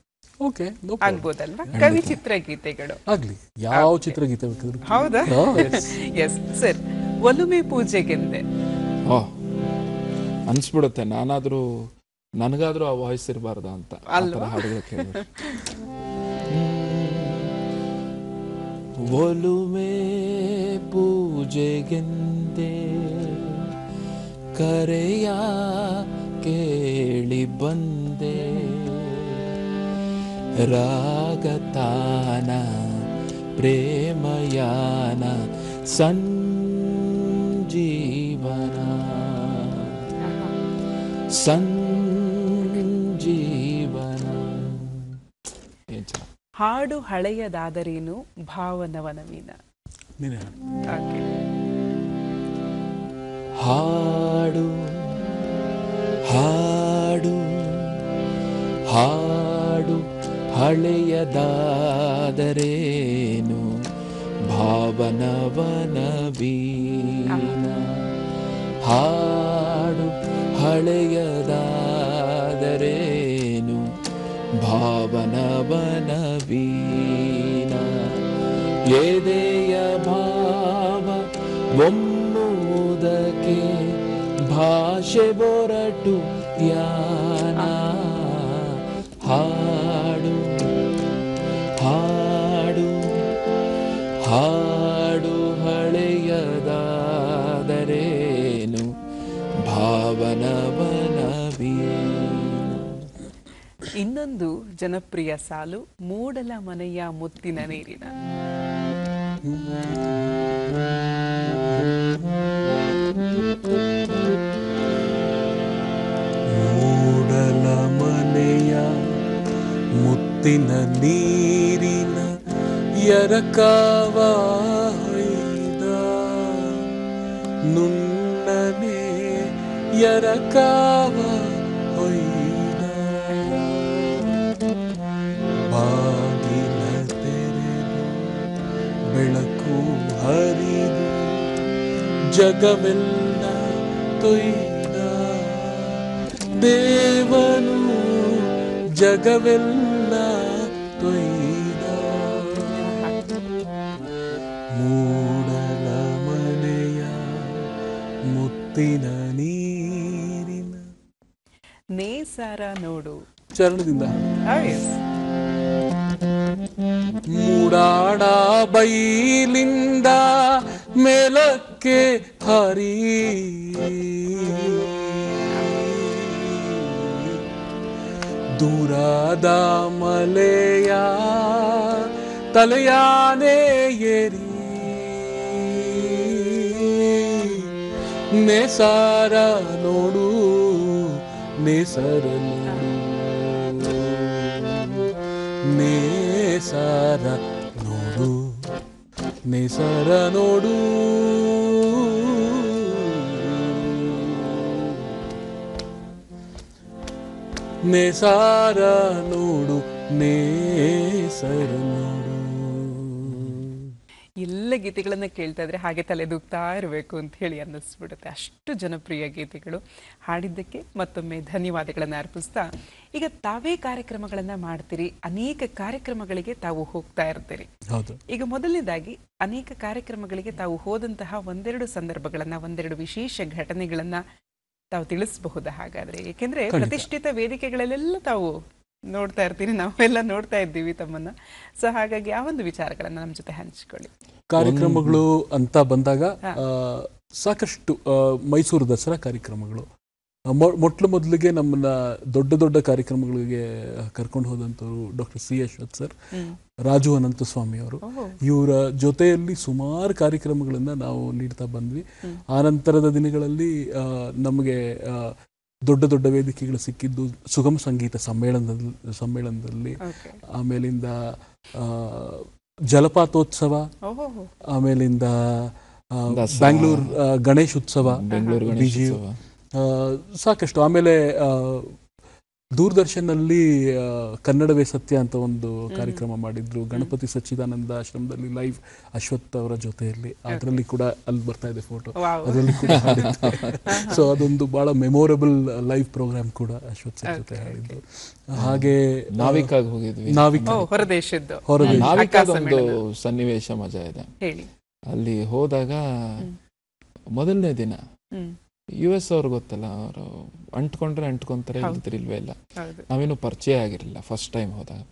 ಓಕೆ, ಆಗ್ಬೋದಲ್ವಾ? ಕವಿ ಚಿತ್ರಗೀತೆಗಳು ಆಗ್ಲಿ, ಯಾವ ಚಿತ್ರಗೀತೆ ಬೇಕಾದ್ರೂ. ಹೌದಾ? Yes sir. ಒಲುಮೆ ಪೂಜೆಗೆಂದೆ ಅನ್ಸ್ಬಿಡುತ್ತೆ, ನನಗಾದ್ರೂ ಆ ವಾಯ್ಸ್ ಇರಬಾರ್ದ ಅಂತ ಹಾಡುಗಳು ಕೇಳಿ. ಒಲುಮೆ ಪೂಜೆಗೆಂದೆ ಕರೆಯ ಕೇಳಿ ಬಂದೆ, ರಾಗತಾನ ಪ್ರೇಮಯಾನ ಸಂಜೀವನ ಸಂಜೀವನ. ಹಾಡು ಹಳೆಯದಾದರೇನು ಭಾವನವನವೀನ. ಹಾಡು ಹಾಡು ಹಾಡು ಹಳೆಯದಾದರೇನು ಭಾವನವನವೀನ. ಹಾಡು ಹಳೆಯದಾದರೇನು ಭಾವನವನವೀನ. ಎದೆಯ ಭಾವ ಒಮ್ಮುವುದಕ್ಕೆ ಭಾಷೆ ಬೊರಟು ಯಾನ. ಹಾಡು ಹಾಡು ಹಾಡು ಹಳೆಯದಾದರೇನು ಭಾವನವನವೀನ. ಇನ್ನೊಂದು ಜನಪ್ರಿಯ ಸಾಲು, ಮೂಡಲ ಮನೆಯ ಮುತ್ತಿನ ನೀರಿನ. ಮೂಡಲ ಮನೆಯ ಮುತ್ತಿನ ನೀರಿನ ಎರಕವ ಹೊಯ್ದ ನುಣ್ಣನೆ ಎರಕವ ಹೊಯ್ದ. ಬಾಗಿಲ ತೆರೆದು ಬೆಳಕು ಹರಿದು ಜಗವೆಲ್ಲ ತೊಯ್ದ ದೇವನು ಜಗವೆಲ್ಲ ತೊಯ್ದ. ಮೂಡಲ ಮನೆಯ ಮುತ್ತಿನ ನೀರಿನ ನೇಸರ ನೋಡು ಚರಣದಿಂದ. ಮೂಡಾಡ ಬೈಲಿಂದ ಮೇಲಕ್ಕೆ ಹರಿ ದೂರದ ಮಲೆಯ ತಲೆಯಾನೆ ಏರಿ ನೇಸರ ನೋಡು ನೇಸರ ನೋಡು ನೇಸರ ನೋಡು ನೇಸರ ನೋಡು. ನೇಸರ ನೋಡು ನೇಸರ ನೋಡು. ಎಲ್ಲ ಗೀತೆಗಳನ್ನ ಕೇಳ್ತಾ ಇದ್ರೆ ಹಾಗೆ ತಲೆದೂಗ್ತಾ ಇರಬೇಕು ಅಂತ ಹೇಳಿ ಅನ್ನಿಸ್ಬಿಡುತ್ತೆ. ಅಷ್ಟು ಜನಪ್ರಿಯ ಗೀತೆಗಳು. ಹಾಡಿದ್ದಕ್ಕೆ ಮತ್ತೊಮ್ಮೆ ಧನ್ಯವಾದಗಳನ್ನು ಅರ್ಪಿಸ್ತಾ, ಈಗ ತಾವೇ ಕಾರ್ಯಕ್ರಮಗಳನ್ನ ಮಾಡ್ತೀರಿ, ಅನೇಕ ಕಾರ್ಯಕ್ರಮಗಳಿಗೆ ತಾವು ಹೋಗ್ತಾ ಇರ್ತೀರಿ. ಹೌದು. ಈಗ ಮೊದಲನೇದಾಗಿ ಅನೇಕ ಕಾರ್ಯಕ್ರಮಗಳಿಗೆ ತಾವು ಹೋದಂತಹ ಒಂದೆರಡು ಸಂದರ್ಭಗಳನ್ನ, ಒಂದೆರಡು ವಿಶೇಷ ಘಟನೆಗಳನ್ನ ತಾವು ತಿಳಿಸಬಹುದಾ? ಹಾಗಾದ್ರೆ ಏಕೆಂದ್ರೆ ಪ್ರತಿಷ್ಠಿತ ವೇದಿಕೆಗಳಲ್ಲೆಲ್ಲ ತಾವು ನೋಡ್ತಾ ಇರ್ತೀರಿ, ನಾವೆಲ್ಲ ನೋಡ್ತಾ ಇದ್ದೀವಿ ತಮ್ಮನ್ನ. ಸೊ ಹಾಗಾಗಿ ಆ ಒಂದು ವಿಚಾರಗಳನ್ನ ನಮ್ಮ ಜೊತೆ ಹಂಚಿಕೊಳ್ಳಿ. ಕಾರ್ಯಕ್ರಮಗಳು ಅಂತ ಬಂದಾಗ ಸಾಕಷ್ಟು ಮೈಸೂರು ದಸರಾ ಕಾರ್ಯಕ್ರಮಗಳು ಮೊದಲಿಗೆ ನಮ್ಮನ್ನ ದೊಡ್ಡ ದೊಡ್ಡ ಕಾರ್ಯಕ್ರಮಗಳಿಗೆ ಕರ್ಕೊಂಡು ಹೋದಂಥವ್ರು doctor C Ashwath sir, Raju Ananthaswamy ಅವರು. ಇವರ ಜೊತೆಯಲ್ಲಿ ಸುಮಾರು ಕಾರ್ಯಕ್ರಮಗಳನ್ನ ನಾವು ನೀಡ್ತಾ ಬಂದ್ವಿ. ಆನಂತರದ ದಿನಗಳಲ್ಲಿ ನಮಗೆ ದೊಡ್ಡ ದೊಡ್ಡ ವೇದಿಕೆಗಳು ಸಿಕ್ಕಿದ್ದು ಸುಗಮ ಸಂಗೀತ ಸಮ್ಮೇಳನದಲ್ಲಿ, ಆಮೇಲಿಂದ ಜಲಪಾತೋತ್ಸವ, ಆಮೇಲಿಂದ ಬ್ಯಾಂಗ್ಳೂರ್ ಗಣೇಶ್ ಉತ್ಸವ, ಸಾಕಷ್ಟು. ಆಮೇಲೆ ದೂರದರ್ಶನಲ್ಲಿ ಕನ್ನಡವೇ ಸತ್ಯ ಅಂತ ಒಂದು ಕಾರ್ಯಕ್ರಮ ಮಾಡಿದ್ರು ಗಣಪತಿ ಸಚ್ಚಿದಾನಂದ ಆಶ್ರಮದಲ್ಲಿ ಲೈವ್ ಅಶ್ವಥ್ ಅವರ ಜೊತೆಯಲ್ಲಿ. ಅದರಲ್ಲಿ ಕೂಡ ಅಲ್ಲಿ ಬರ್ತಾ ಇದೆ ಫೋಟೋ, ಅದರಲ್ಲಿ ಕೂಡ ಸೊ ಅದೊಂದು ಬಹಳ ಮೆಮೊರಬಲ್ ಲೈವ್ ಪ್ರೋಗ್ರಾಮ್ ಕೂಡ ಅಶ್ವಥ್ ಸರ್ ಜೊತೆ ಹಾಡಿದ್ದು. ಹಾಗೆ ನಾವಿಕಾಗ್ ಹೋಗಿದ್ವಿ. ನಾವಿಕಾದೊಂದು ಸನ್ನಿವೇಶ ಮಜಾ ಇದೆ. ಅಲ್ಲಿ ಹೋದಾಗ ಮೊದಲನೇ ದಿನ US ಅವ್ರು ಗೊತ್ತಲ್ಲ, ಅವರು ಅಂಟ್ಕೊಂಡ್ರೆ ಅಂಟ್ಕೊಂತಾರೆ, ಇಲ್ವೇ ಇಲ್ಲ. ನಾವೇನು ಪರಿಚಯ ಆಗಿರಲಿಲ್ಲ ಫಸ್ಟ್ ಟೈಮ್ ಹೋದಾಗ.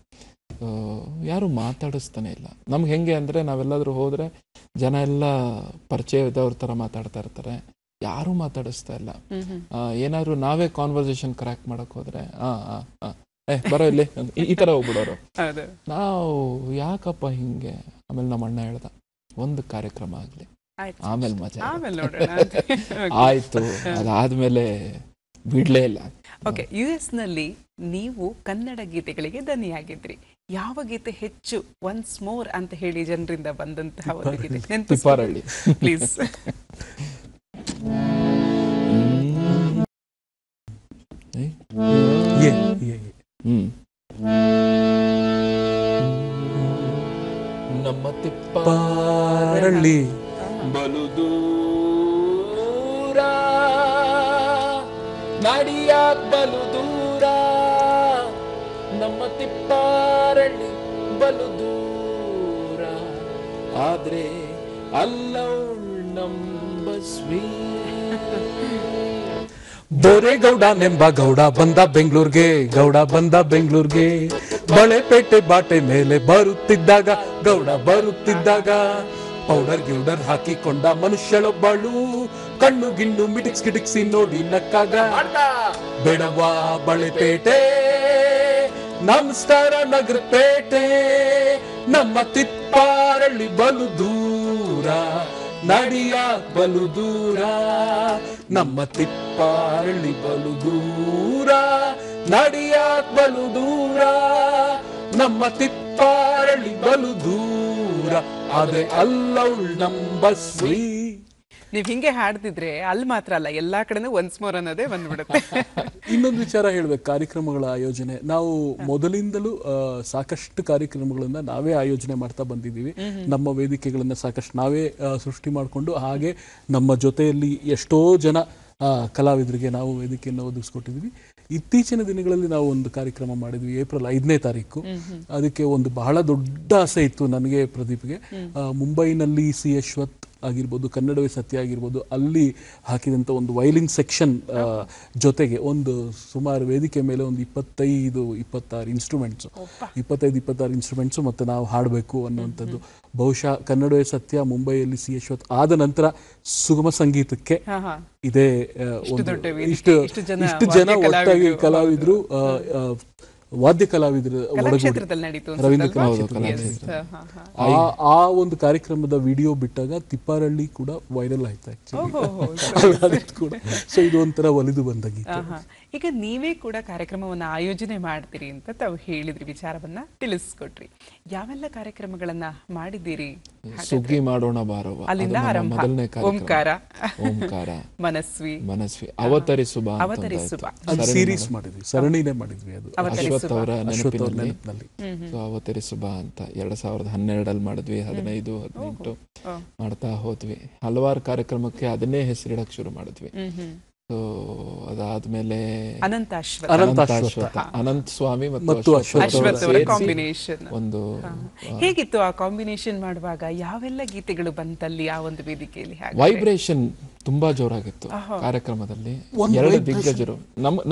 ಯಾರು ಮಾತಾಡಿಸ್ತಾನೆ ಇಲ್ಲ. ನಮ್ಗೆ ಹೆಂಗೆ ಅಂದ್ರೆ, ನಾವೆಲ್ಲಾದ್ರೂ ಹೋದ್ರೆ ಜನ ಎಲ್ಲ ಪರಿಚಯ ಇದ್ದವ್ರ ತರ ಮಾತಾಡ್ತಾ ಇರ್ತಾರೆ, ಯಾರು ಮಾತಾಡಿಸ್ತಾ ಇಲ್ಲ. ಏನಾದ್ರು ನಾವೇ ಕಾನ್ವರ್ಸೇಷನ್ ಕ್ರ್ಯಾಕ್ ಮಾಡಕ್ ಹೋದ್ರೆ ಬರೋ ಇಲ್ಲಿ ಈ ತರ ಹೋಗ್ಬಿಡೋರು. ನಾವು ಯಾಕಪ್ಪ ಹಿಂಗೆ. ಆಮೇಲೆ ನಮ್ಮ ಅಣ್ಣ ಹೇಳ್ದ, ಒಂದು ಕಾರ್ಯಕ್ರಮ ಆಗ್ಲಿ, ಆಮೇಲೆ ಮಜಾ ಆಯ್ತು. ಅದಾದ್ಮೇಲೆ ಬಿಡ್ಲೇ ಇಲ್ಲ. ಓಕೆ, US ನಲ್ಲಿ ನೀವು ಕನ್ನಡ ಗೀತೆಗಳಿಗೆ ದನಿಯಾಗಿದ್ರಿ. ಯಾವ ಗೀತೆ ಹೆಚ್ಚು ಒನ್ಸ್ ಮೋರ್ ಅಂತ ಹೇಳಿ ಜನರಿಂದ ಬಂದಂತಹ ಒಂದು ಗೀತೆ ತಿಪ್ಪಾರಳ್ಳಿ ಪ್ಲೀಸ್? ನಮ್ಮ ತಿಪ್ಪಾರಳ್ಳಿ ಬಲು ದೂರ, ನಾಡಿಯಾಕ್ ಬಲು ದೂರ, ನಮ್ಮ ತಿಪ್ಪಾರಳ್ಳಿ ಬಲು ದೂರ, ಆದ್ರೆ ಅಲ್ಲವಳ್ ನಂಬಸ್ವಿ. ಬೋರೇಗೌಡನೆಂಬ ಗೌಡ ಬಂದ ಬೆಂಗಳೂರಿಗೆ, ಗೌಡ ಬಂದ ಬೆಂಗಳೂರಿಗೆ, ಬಳೆಪೇಟೆ ಬಾಟೆ ಮೇಲೆ ಬರುತ್ತಿದ್ದಾಗ, ಗೌಡ ಬರುತ್ತಿದ್ದಾಗ, ಪೌಡರ್ ಗಿೌಡರ್ ಹಾಕಿಕೊಂಡ ಮನುಷ್ಯಳೊಬ್ಬಳು, ಕಣ್ಣು ಗಿಣ್ಣು ಮಿಟಿಕ್ಸ್ ಕಿಟಿಕ್ಸಿ ನೋಡಿ ನಕ್ಕಾಗ, ಬೇಡವಾ ಬಳೆಪೇಟೆ ನಮಸ್ಕಾರ ನಗರಪೇಟೆ, ನಮ್ಮ ತಿಪ್ಪಾರಳ್ಳಿ ಬಲು ದೂರ, ನಡಿಯಾಕ್ ಬಲು ದೂರ, ನಮ್ಮ ತಿಪ್ಪಾರಳ್ಳಿ ಬಲು ದೂರ, ನಡಿಯಾಕ್ ಬಲು ದೂರ, ನಮ್ಮ ತಿಪ್ಪಾರಳ್ಳಿ ಬಲು ದೂರ, ಆದ್ರೆ ಅಲ್ಲವಳ್ ನಂಬಸ್ವಿ. ನೀವ್ ಹಿಂಗೆ ಹಾಡ್ತಿದ್ರೆ ಅಲ್ಲಿ ಮಾತ್ರ ಅಲ್ಲ, ಎಲ್ಲಾ ಕಡೆನೂ ಒನ್ಸ್ ಮೋರ್ ಅನ್ನೋದೇ ಬಂದ್ಬಿಡುತ್ತೆ. ಇನ್ನೊಂದು ವಿಚಾರ ಹೇಳ್ಬೇಕು, ಕಾರ್ಯಕ್ರಮಗಳ ಆಯೋಜನೆ. ನಾವು ಮೊದಲಿಂದಲೂ ಸಾಕಷ್ಟು ಕಾರ್ಯಕ್ರಮಗಳನ್ನ ನಾವೇ ಆಯೋಜನೆ ಮಾಡ್ತಾ ಬಂದಿದ್ದೀವಿ. ನಮ್ಮ ವೇದಿಕೆಗಳನ್ನ ಸಾಕಷ್ಟು ನಾವೇ ಸೃಷ್ಟಿ ಮಾಡಿಕೊಂಡು, ಹಾಗೆ ನಮ್ಮ ಜೊತೆಯಲ್ಲಿ ಎಷ್ಟೋ ಜನ ಕಲಾವಿದರಿಗೆ ನಾವು ವೇದಿಕೆಯನ್ನು ಒದಗಿಸ್ಕೊಟ್ಟಿದ್ವಿ. ಇತ್ತೀಚಿನ ದಿನಗಳಲ್ಲಿ ನಾವು ಒಂದು ಕಾರ್ಯಕ್ರಮ ಮಾಡಿದ್ವಿ ಏಪ್ರಿಲ್ 5ನೇ ತಾರೀಕು. ಅದಕ್ಕೆ ಒಂದು ಬಹಳ ದೊಡ್ಡ ಆಸೆ ಇತ್ತು ನನಗೆ, ಪ್ರದೀಪ್ಗೆ. ಮುಂಬೈನಲ್ಲಿ ಸಿ ಅಶ್ವಥ್ ಆಗಿರ್ಬೋದು, ಕನ್ನಡವೇ ಸತ್ಯ ಆಗಿರ್ಬೋದು, ಅಲ್ಲಿ ಹಾಕಿದಂಥ ಒಂದು ವೈಲಿನ್ ಸೆಕ್ಷನ್ ಜೊತೆಗೆ ಒಂದು ಸುಮಾರು ವೇದಿಕೆ ಮೇಲೆ ಒಂದು 25-26 ಇನ್ಸ್ಟ್ರೂಮೆಂಟ್ಸು ಮತ್ತು ನಾವು ಹಾಡಬೇಕು ಅನ್ನುವಂಥದ್ದು. ಬಹುಶಃ ಕನ್ನಡವೇ ಸತ್ಯ ಮುಂಬೈಯಲ್ಲಿ ಸಿ ಅಶ್ವಥ್ ಆದ ನಂತರ ಸುಗಮ ಸಂಗೀತಕ್ಕೆ ಇದೇ ಇಷ್ಟು ಜನ ಒಟ್ಟಾಗಿ ಕಲಾವಿದರು, ವಾದ್ಯ ಕಲಾವಿದರು ಆ ಒಂದು ಕಾರ್ಯಕ್ರಮದ ವಿಡಿಯೋ ಬಿಟ್ಟಾಗ ತಿಪ್ಪಾರಳ್ಳಿ ಕೂಡ ವೈರಲ್ ಆಯ್ತು ಆಕ್ಚುಲಿ ಕೂಡ. ಸೊ ಇದು ಒಂಥರ ಒಲಿದು ಬಂದ ಗೀತೆ. ಈಗ ನೀವೇ ಕೂಡ ಕಾರ್ಯಕ್ರಮವನ್ನ ಆಯೋಜನೆ ಮಾಡ್ತೀರಿ ಅಂತ ತಾವು ಹೇಳಿದ್ರಿ, ವಿಚಾರವನ್ನ ತಿಳಿಸ್ಕೊಟ್ರಿ. ಯಾವೆಲ್ಲ ಕಾರ್ಯಕ್ರಮಗಳನ್ನ ಮಾಡಿದ್ದೀರಿ? ಸುಗ್ಗಿ ಮಾಡೋಣ ಬಾರವ್ವ, ಅಲ್ಲಿಂದ ಅದು ನಮ್ಮ ಆರಂಭ. ಮೊದಲನೇ ಓಂಕಾರ, ಓಂಕಾರ, ಮನಸ್ವಿ, ಅವತರಿಸುಬ ಅಂತ ಅವತರಿಸುವ. ಅದು ಸೀರೀಸ್ ಮಾಡಿದ್ವಿ, ಸರಣಿನೇ ಮಾಡಿದ್ವಿ. ಅದು ಅಶ್ವಥ್ ಅವರ ನೆನಪಿನಲ್ಲಿ ನೆನಪಿನಲ್ಲಿ ಅವತರಿಸುಬ ಅಂತ 2012 ಮಾಡಿದ್ವಿ. 15, 18 ಮಾಡ್ತಾ ಹೋದ್ವಿ. ಹಲವಾರು ಕಾರ್ಯಕ್ರಮಕ್ಕೆ ಅದನ್ನೇ ಹೆಸರಿಡಕ್ ಶುರು ಮಾಡಿದ್ವಿ. ಸೊ ಅದಾದ್ಮೇಲೆ ಅನಂತಾಶ್ವತ, ಅನಂತ ಸ್ವಾಮಿ ಮತ್ತು ಅಶ್ವಥ್ ಅವರ ಕಾಂಬಿನೇಷನ್ ಒಂದು ಹೇಗಿತ್ತು? ಆ ಕಾಂಬಿನೇಷನ್ ಮಾಡುವಾಗ ಯಾವೆಲ್ಲ ಗೀತೆಗಳು ಬಂತಲ್ಲಿ ಆ ಒಂದು ವೇದಿಕೆಯಲ್ಲಿ? ವೈಬ್ರೇಷನ್ ತುಂಬಾ ಜೋರಾಗಿತ್ತು ಕಾರ್ಯಕ್ರಮದಲ್ಲಿ. 2 ದಿಗ್ಗಜರು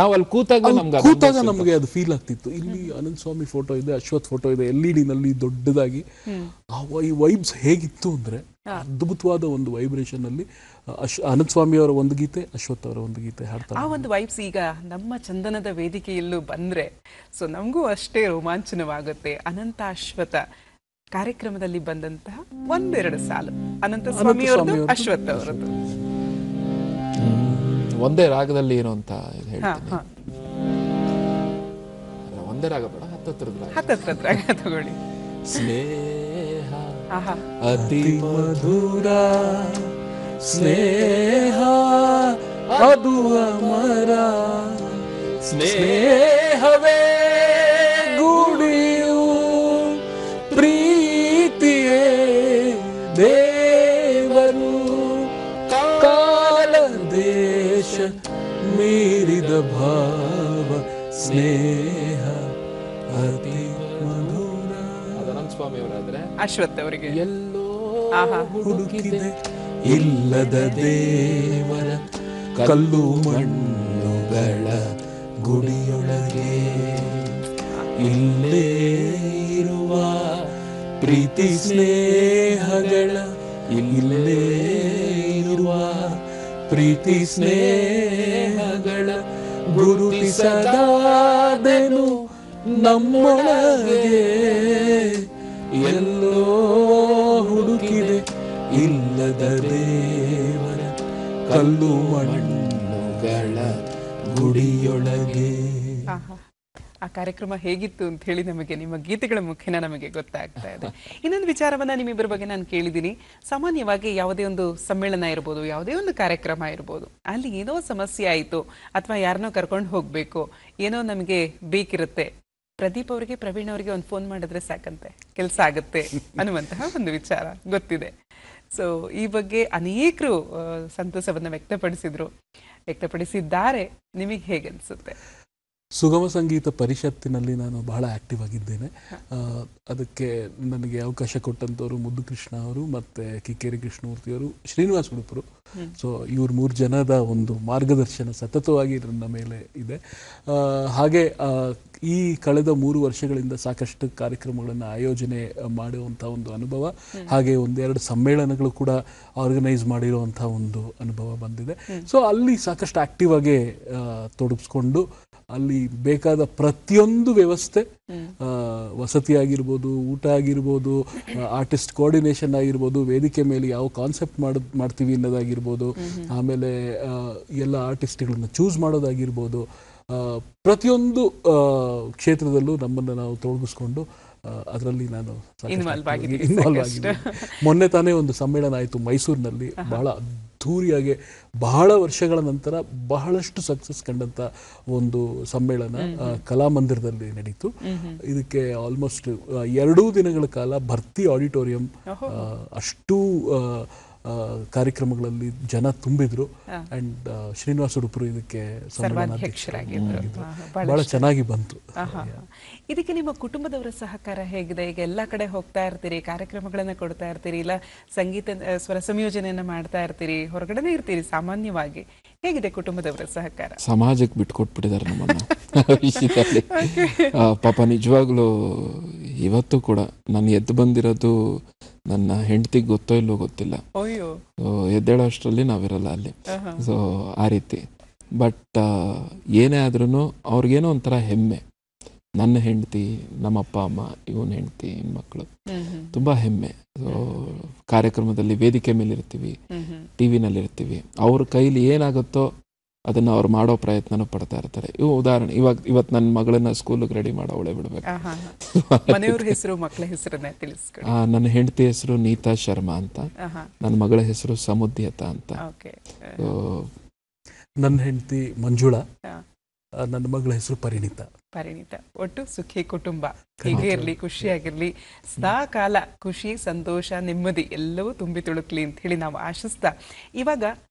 ನಾವು ಅಲ್ಲಿ ಕೂತಾಗ ನಮಗೆ ಅದು ಫೀಲ್ ಆಗ್ತಿತ್ತು. ಇಲ್ಲಿ ಅನಂತ ಸ್ವಾಮಿ ಫೋಟೋ ಇದೆ, ಅಶ್ವಥ್ ಫೋಟೋ ಇದೆ, LED ನಲ್ಲಿ ದೊಡ್ಡದಾಗಿ. ಆ ವೈಬ್ಸ್ ಹೇಗಿತ್ತು ಅಂದ್ರೆ ಅದ್ಭುತವಾದ ಒಂದು ವೈಬ್ರೇಷನ್ ಅಲ್ಲಿ ಅನಂತ ಸ್ವಾಮಿ ಅವರ ಒಂದು ಗೀತೆ, ಅಶ್ವಥ್ ಅವರ ಒಂದು ಗೀತೆ ಹಾಡ್ತಾರೆ. ಆ ಒಂದು ವೈಬ್ಸ್ ಈಗ ನಮ್ಮ ಚಂದನದ ವೇದಿಕೆಯಲ್ಲೂ ಬಂದ್ರೆ ಸೊ ನಮಗೂ ಅಷ್ಟೇ ರೋಮಾಂಚನವಾಗುತ್ತೆ. ಅನಂತಾಶ್ವತ ಕಾರ್ಯಕ್ರಮದಲ್ಲಿ ಬಂದಂತಹ 1-2 ಸಾಲು ಅನಂತ ಸ್ವಾಮಿ ಅವರದ್ದು, ಅಶ್ವಥ್ ಅವರದ್ದು. ಒಂದೇ ರಾಗದಲ್ಲಿ ಇರುವಂತ ಹೇಳ್ತೀನಿ. ಒಂದೇ ರಾಗ ಬೇಡ, ಹತ್ತತ್ರದ ರಾಗ ತಗೊಳ್ಳಿ. ಸ್ನೇಹ ಆಹಾ, ಅತಿ ಮಧುರ ಸ್ನೇಹ ಅದು ಅಮರ, ಸ್ನೇಹವೇ ಗುಡಿಯು, ಪ್ರೀತಿಯೇ ದೇವರು, ಕಾಲ ದೇಶ ಮೀರಿದ ಭಾವ, ಸ್ನೇಹ ಅತಿ ಮಧುರ. ಅನಂತ ಸ್ವಾಮಿ ಅವರಾದ್ರೆ ಅಶ್ವಥ್ ಅವರಿಗೆ ಎಲ್ಲೋ ಹುಡುಕಿದೆ ಇಲ್ಲದ ದೇವರ ಕಲ್ಲು ಮಣ್ಣುಗಳ ಗುಡಿಯೊಳಗೆ, ಇಲ್ಲೇ ಇರುವ ಪ್ರೀತಿ ಸ್ನೇಹಗಳ, ಇಲ್ಲೇ ಇರುವ ಪ್ರೀತಿ ಸ್ನೇಹಗಳ ಗುರುತಿಸದಾದೆನು ನಮ್ಮೊಳಗೆ, ಎಲ್ಲೋ ಹುಡುಕಿದೆ ಇಲ್ಲದ ದೇವರ ಕಲ್ಲು ಮಣ್ಣುಗಳ ಗುಡಿಯೊಳಗೆ. ಆ ಕಾರ್ಯಕ್ರಮ ಹೇಗಿತ್ತು ಅಂತ ಹೇಳಿ ನಮಗೆ ನಿಮ್ಮ ಗೀತೆಗಳ ಮುಖೇನ ನಮಗೆ ಗೊತ್ತಾಗ್ತಾ ಇದೆ. ಇನ್ನೊಂದು ವಿಚಾರವನ್ನ ನಿಮ್ಮಿಬ್ಬರ ಬಗ್ಗೆ ನಾನು ಕೇಳಿದ್ದೀನಿ. ಸಾಮಾನ್ಯವಾಗಿ ಯಾವುದೇ ಒಂದು ಸಮ್ಮೇಳನ ಇರ್ಬೋದು, ಯಾವುದೇ ಒಂದು ಕಾರ್ಯಕ್ರಮ ಇರ್ಬೋದು, ಅಲ್ಲಿ ಏನೋ ಸಮಸ್ಯೆ ಆಯಿತು ಅಥವಾ ಯಾರನ್ನೋ ಕರ್ಕೊಂಡು ಹೋಗ್ಬೇಕು, ಏನೋ ನಮಗೆ ಬೇಕಿರುತ್ತೆ, ಪ್ರದೀಪ್ ಅವರಿಗೆ, ಪ್ರವೀಣ್ ಅವರಿಗೆ ಒಂದು ಫೋನ್ ಮಾಡಿದ್ರೆ ಸಾಕಂತೆ ಕೆಲಸ ಆಗುತ್ತೆ ಅನ್ನುವಂತಹ ಒಂದು ವಿಚಾರ ಗೊತ್ತಿದೆ. ಸೊ ಈ ಬಗ್ಗೆ ಅನೇಕರು ಸಂತಸವನ್ನು ವ್ಯಕ್ತಪಡಿಸಿದ್ದಾರೆ. ನಿಮಗೆ ಹೇಗನ್ಸುತ್ತೆ? ಸುಗಮ ಸಂಗೀತ ಪರಿಷತ್ತಿನಲ್ಲಿ ನಾನು ಬಹಳ ಆಕ್ಟಿವ್ ಆಗಿದ್ದೇನೆ. ಅದಕ್ಕೆ ನನಗೆ ಅವಕಾಶ ಕೊಟ್ಟಂಥವರು ಮುದ್ದು ಕೃಷ್ಣ ಅವರು, ಮತ್ತು ಕಿಕ್ಕೇರಿ ಕೃಷ್ಣಮೂರ್ತಿ ಅವರು, ಶ್ರೀನಿವಾಸ್ ಉಡುಪರು. ಸೊ ಇವ್ರ 3 ಜನದ ಒಂದು ಮಾರ್ಗದರ್ಶನ ಸತತವಾಗಿ ನನ್ನ ಮೇಲೆ ಇದೆ. ಹಾಗೆ ಈ ಕಳೆದ 3 ವರ್ಷಗಳಿಂದ ಸಾಕಷ್ಟು ಕಾರ್ಯಕ್ರಮಗಳನ್ನು ಆಯೋಜನೆ ಮಾಡುವಂಥ ಒಂದು ಅನುಭವ, ಹಾಗೆ 1-2 ಸಮ್ಮೇಳನಗಳು ಕೂಡ ಆರ್ಗನೈಸ್ ಮಾಡಿರುವಂಥ ಒಂದು ಅನುಭವ ಬಂದಿದೆ. ಸೊ ಅಲ್ಲಿ ಸಾಕಷ್ಟು ಆಕ್ಟಿವ್ ಆಗಿ ತೊಡಗಿಸ್ಕೊಂಡು ಅಲ್ಲಿ ಬೇಕಾದ ಪ್ರತಿಯೊಂದು ವ್ಯವಸ್ಥೆ, ವಸತಿ ಆಗಿರ್ಬೋದು, ಊಟ ಆಗಿರ್ಬೋದು, ಆರ್ಟಿಸ್ಟ್ ಕೋಆರ್ಡಿನೇಷನ್ ಆಗಿರ್ಬೋದು, ವೇದಿಕೆ ಮೇಲೆ ಯಾವ ಕಾನ್ಸೆಪ್ಟ್ ಮಾಡ್ತೀವಿ ಅನ್ನೋದಾಗಿರ್ಬೋದು, ಆಮೇಲೆ ಎಲ್ಲ ಆರ್ಟಿಸ್ಟ್ಗಳನ್ನ ಚೂಸ್ ಮಾಡೋದಾಗಿರ್ಬೋದು, ಪ್ರತಿಯೊಂದು ಕ್ಷೇತ್ರದಲ್ಲೂ ನಮ್ಮನ್ನು ನಾವು ತೊಡಗಿಸ್ಕೊಂಡು ಅದರಲ್ಲಿ ನಾನು ಇನ್ವಾಲ್ವ್ ಆಗಿದ್ದೀನಿ. ಮೊನ್ನೆ ತಾನೇ ಒಂದು ಸಮ್ಮೇಳನ ಆಯಿತು ಮೈಸೂರಿನಲ್ಲಿ, ಬಹಳ ಅದ್ಧೂರಿಯಾಗಿ ಬಹಳ ವರ್ಷಗಳ ನಂತರ ಬಹಳಷ್ಟು ಸಕ್ಸಸ್ ಕಂಡಂತ ಒಂದು ಸಮ್ಮೇಳನ ಕಲಾಮಂದಿರದಲ್ಲಿ ನಡೀತು. ಇದಕ್ಕೆ ಆಲ್ಮೋಸ್ಟ್ 2 ದಿನಗಳ ಕಾಲ ಭರ್ತಿ ಆಡಿಟೋರಿಯಂ, ಅಷ್ಟು ಕಾರ್ಯಕ್ರಮಗಳಲ್ಲಿ ಜನ ತುಂಬಿದ್ರು. ಅಂಡ್ ಶ್ರೀನಿವಾಸ್ ಉಡುಪರು ಇದಕ್ಕೆ ಸರ್ವಾಧ್ಯಕ್ಷರಾಗಿದ್ರು. ಬಹಳ ಚೆನ್ನಾಗಿ ಬಂತು. ಇದಕ್ಕೆ ನಿಮ್ಮ ಕುಟುಂಬದವರ ಸಹಕಾರ ಹೇಗಿದೆ? ಈಗ ಎಲ್ಲ ಕಡೆ ಹೋಗ್ತಾ ಇರ್ತೀರಿ, ಕಾರ್ಯಕ್ರಮಗಳನ್ನ ಕೊಡ್ತಾ ಇರ್ತೀರಿ, ಇಲ್ಲ ಸಂಗೀತ ಸ್ವರ ಸಂಯೋಜನೆಯನ್ನ ಮಾಡ್ತಾ ಇರ್ತೀರಿ, ಹೊರಗಡೆನೇ ಇರ್ತೀರಿ ಸಾಮಾನ್ಯವಾಗಿ. ಹೇಗಿದೆ ಕುಟುಂಬದವರ ಸಹಕಾರ? ಸಮಾಜಕ್ಕೆ ಬಿಟ್ಕೊಟ್ಬಿಟ್ಟಿದ್ದಾರೆ ನಮ್ಮನ್ನ ವಿಷಯದಲ್ಲಿ. ಪಾಪ ನಿಜವಾಗ್ಲೂ ಇವತ್ತು ಕೂಡ ನಾನು ಎದ್ದು ಬಂದಿರೋದು ನನ್ನ ಹೆಂಡತಿಗೆ ಗೊತ್ತೋ ಇಲ್ಲೋ ಗೊತ್ತಿಲ್ಲ. ಎದ್ದೇಳೋ ಅಷ್ಟರಲ್ಲಿ ನಾವಿರಲ್ಲ ಅಲ್ಲಿ. ಸೊ ಆ ರೀತಿ. ಬಟ್ ಏನೇ ಆದ್ರೂ ಅವ್ರಿಗೇನೋ ಒಂಥರ ಹೆಮ್ಮೆ. ನನ್ನ ಹೆಂಡತಿ, ನಮ್ಮ ಅಪ್ಪ ಅಮ್ಮ, ಇವನ್ ಹೆಂಡತಿ, ಮಕ್ಕಳು, ತುಂಬಾ ಹೆಮ್ಮೆ. ಸೊ ಕಾರ್ಯಕ್ರಮದಲ್ಲಿ ವೇದಿಕೆ ಮೇಲೆ ಇರ್ತೀವಿ, ಟಿವಿನಲ್ಲಿ ಇರ್ತೀವಿ, ಅವ್ರ ಕೈಲಿ ಏನಾಗುತ್ತೋ ಅದನ್ನ ಅವ್ರು ಮಾಡೋ ಪ್ರಯತ್ನನೂ ಪಡ್ತಾ ಇರ್ತಾರೆ. ಇವು ಉದಾಹರಣೆ. ಇವತ್ತು ನನ್ನ ಮಗಳನ್ನ ಸ್ಕೂಲಿಗೆ ರೆಡಿ ಮಾಡೋವಳೆ ಬಿಡ್ಬೇಕು. ಮನೆಯವ್ರ ಹೆಸರು, ಮಕ್ಕಳ ಹೆಸರನ್ನ ತಿಳಿಸ್ಕೊಡಿ. ನನ್ನ ಹೆಂಡತಿ ಹೆಸರು ನೀತಾ ಶರ್ಮಾ ಅಂತ, ನನ್ನ ಮಗಳ ಹೆಸರು ಸಮುದ್ಯತ ಅಂತ. ನನ್ನ ಹೆಂಡತಿ ಮಂಜುಳಾ, ನನ್ನ ಮಗಳ ಹೆಸರು ಪರಿಣಿತ. ಒಟ್ಟು ಸುಖಿ ಕುಟುಂಬ ಹೀಗೆ ಇರ್ಲಿ, ಖುಷಿಯಾಗಿರ್ಲಿ, ಸದಾ ಕಾಲ ಖುಷಿ, ಸಂತೋಷ, ನೆಮ್ಮದಿ ಎಲ್ಲವೂ ತುಂಬಿ ತುಳುಕ್ಲಿ ಅಂತ ಹೇಳಿ ನಾವು ಆಶಿಸ್ತಾ, ಇವಾಗ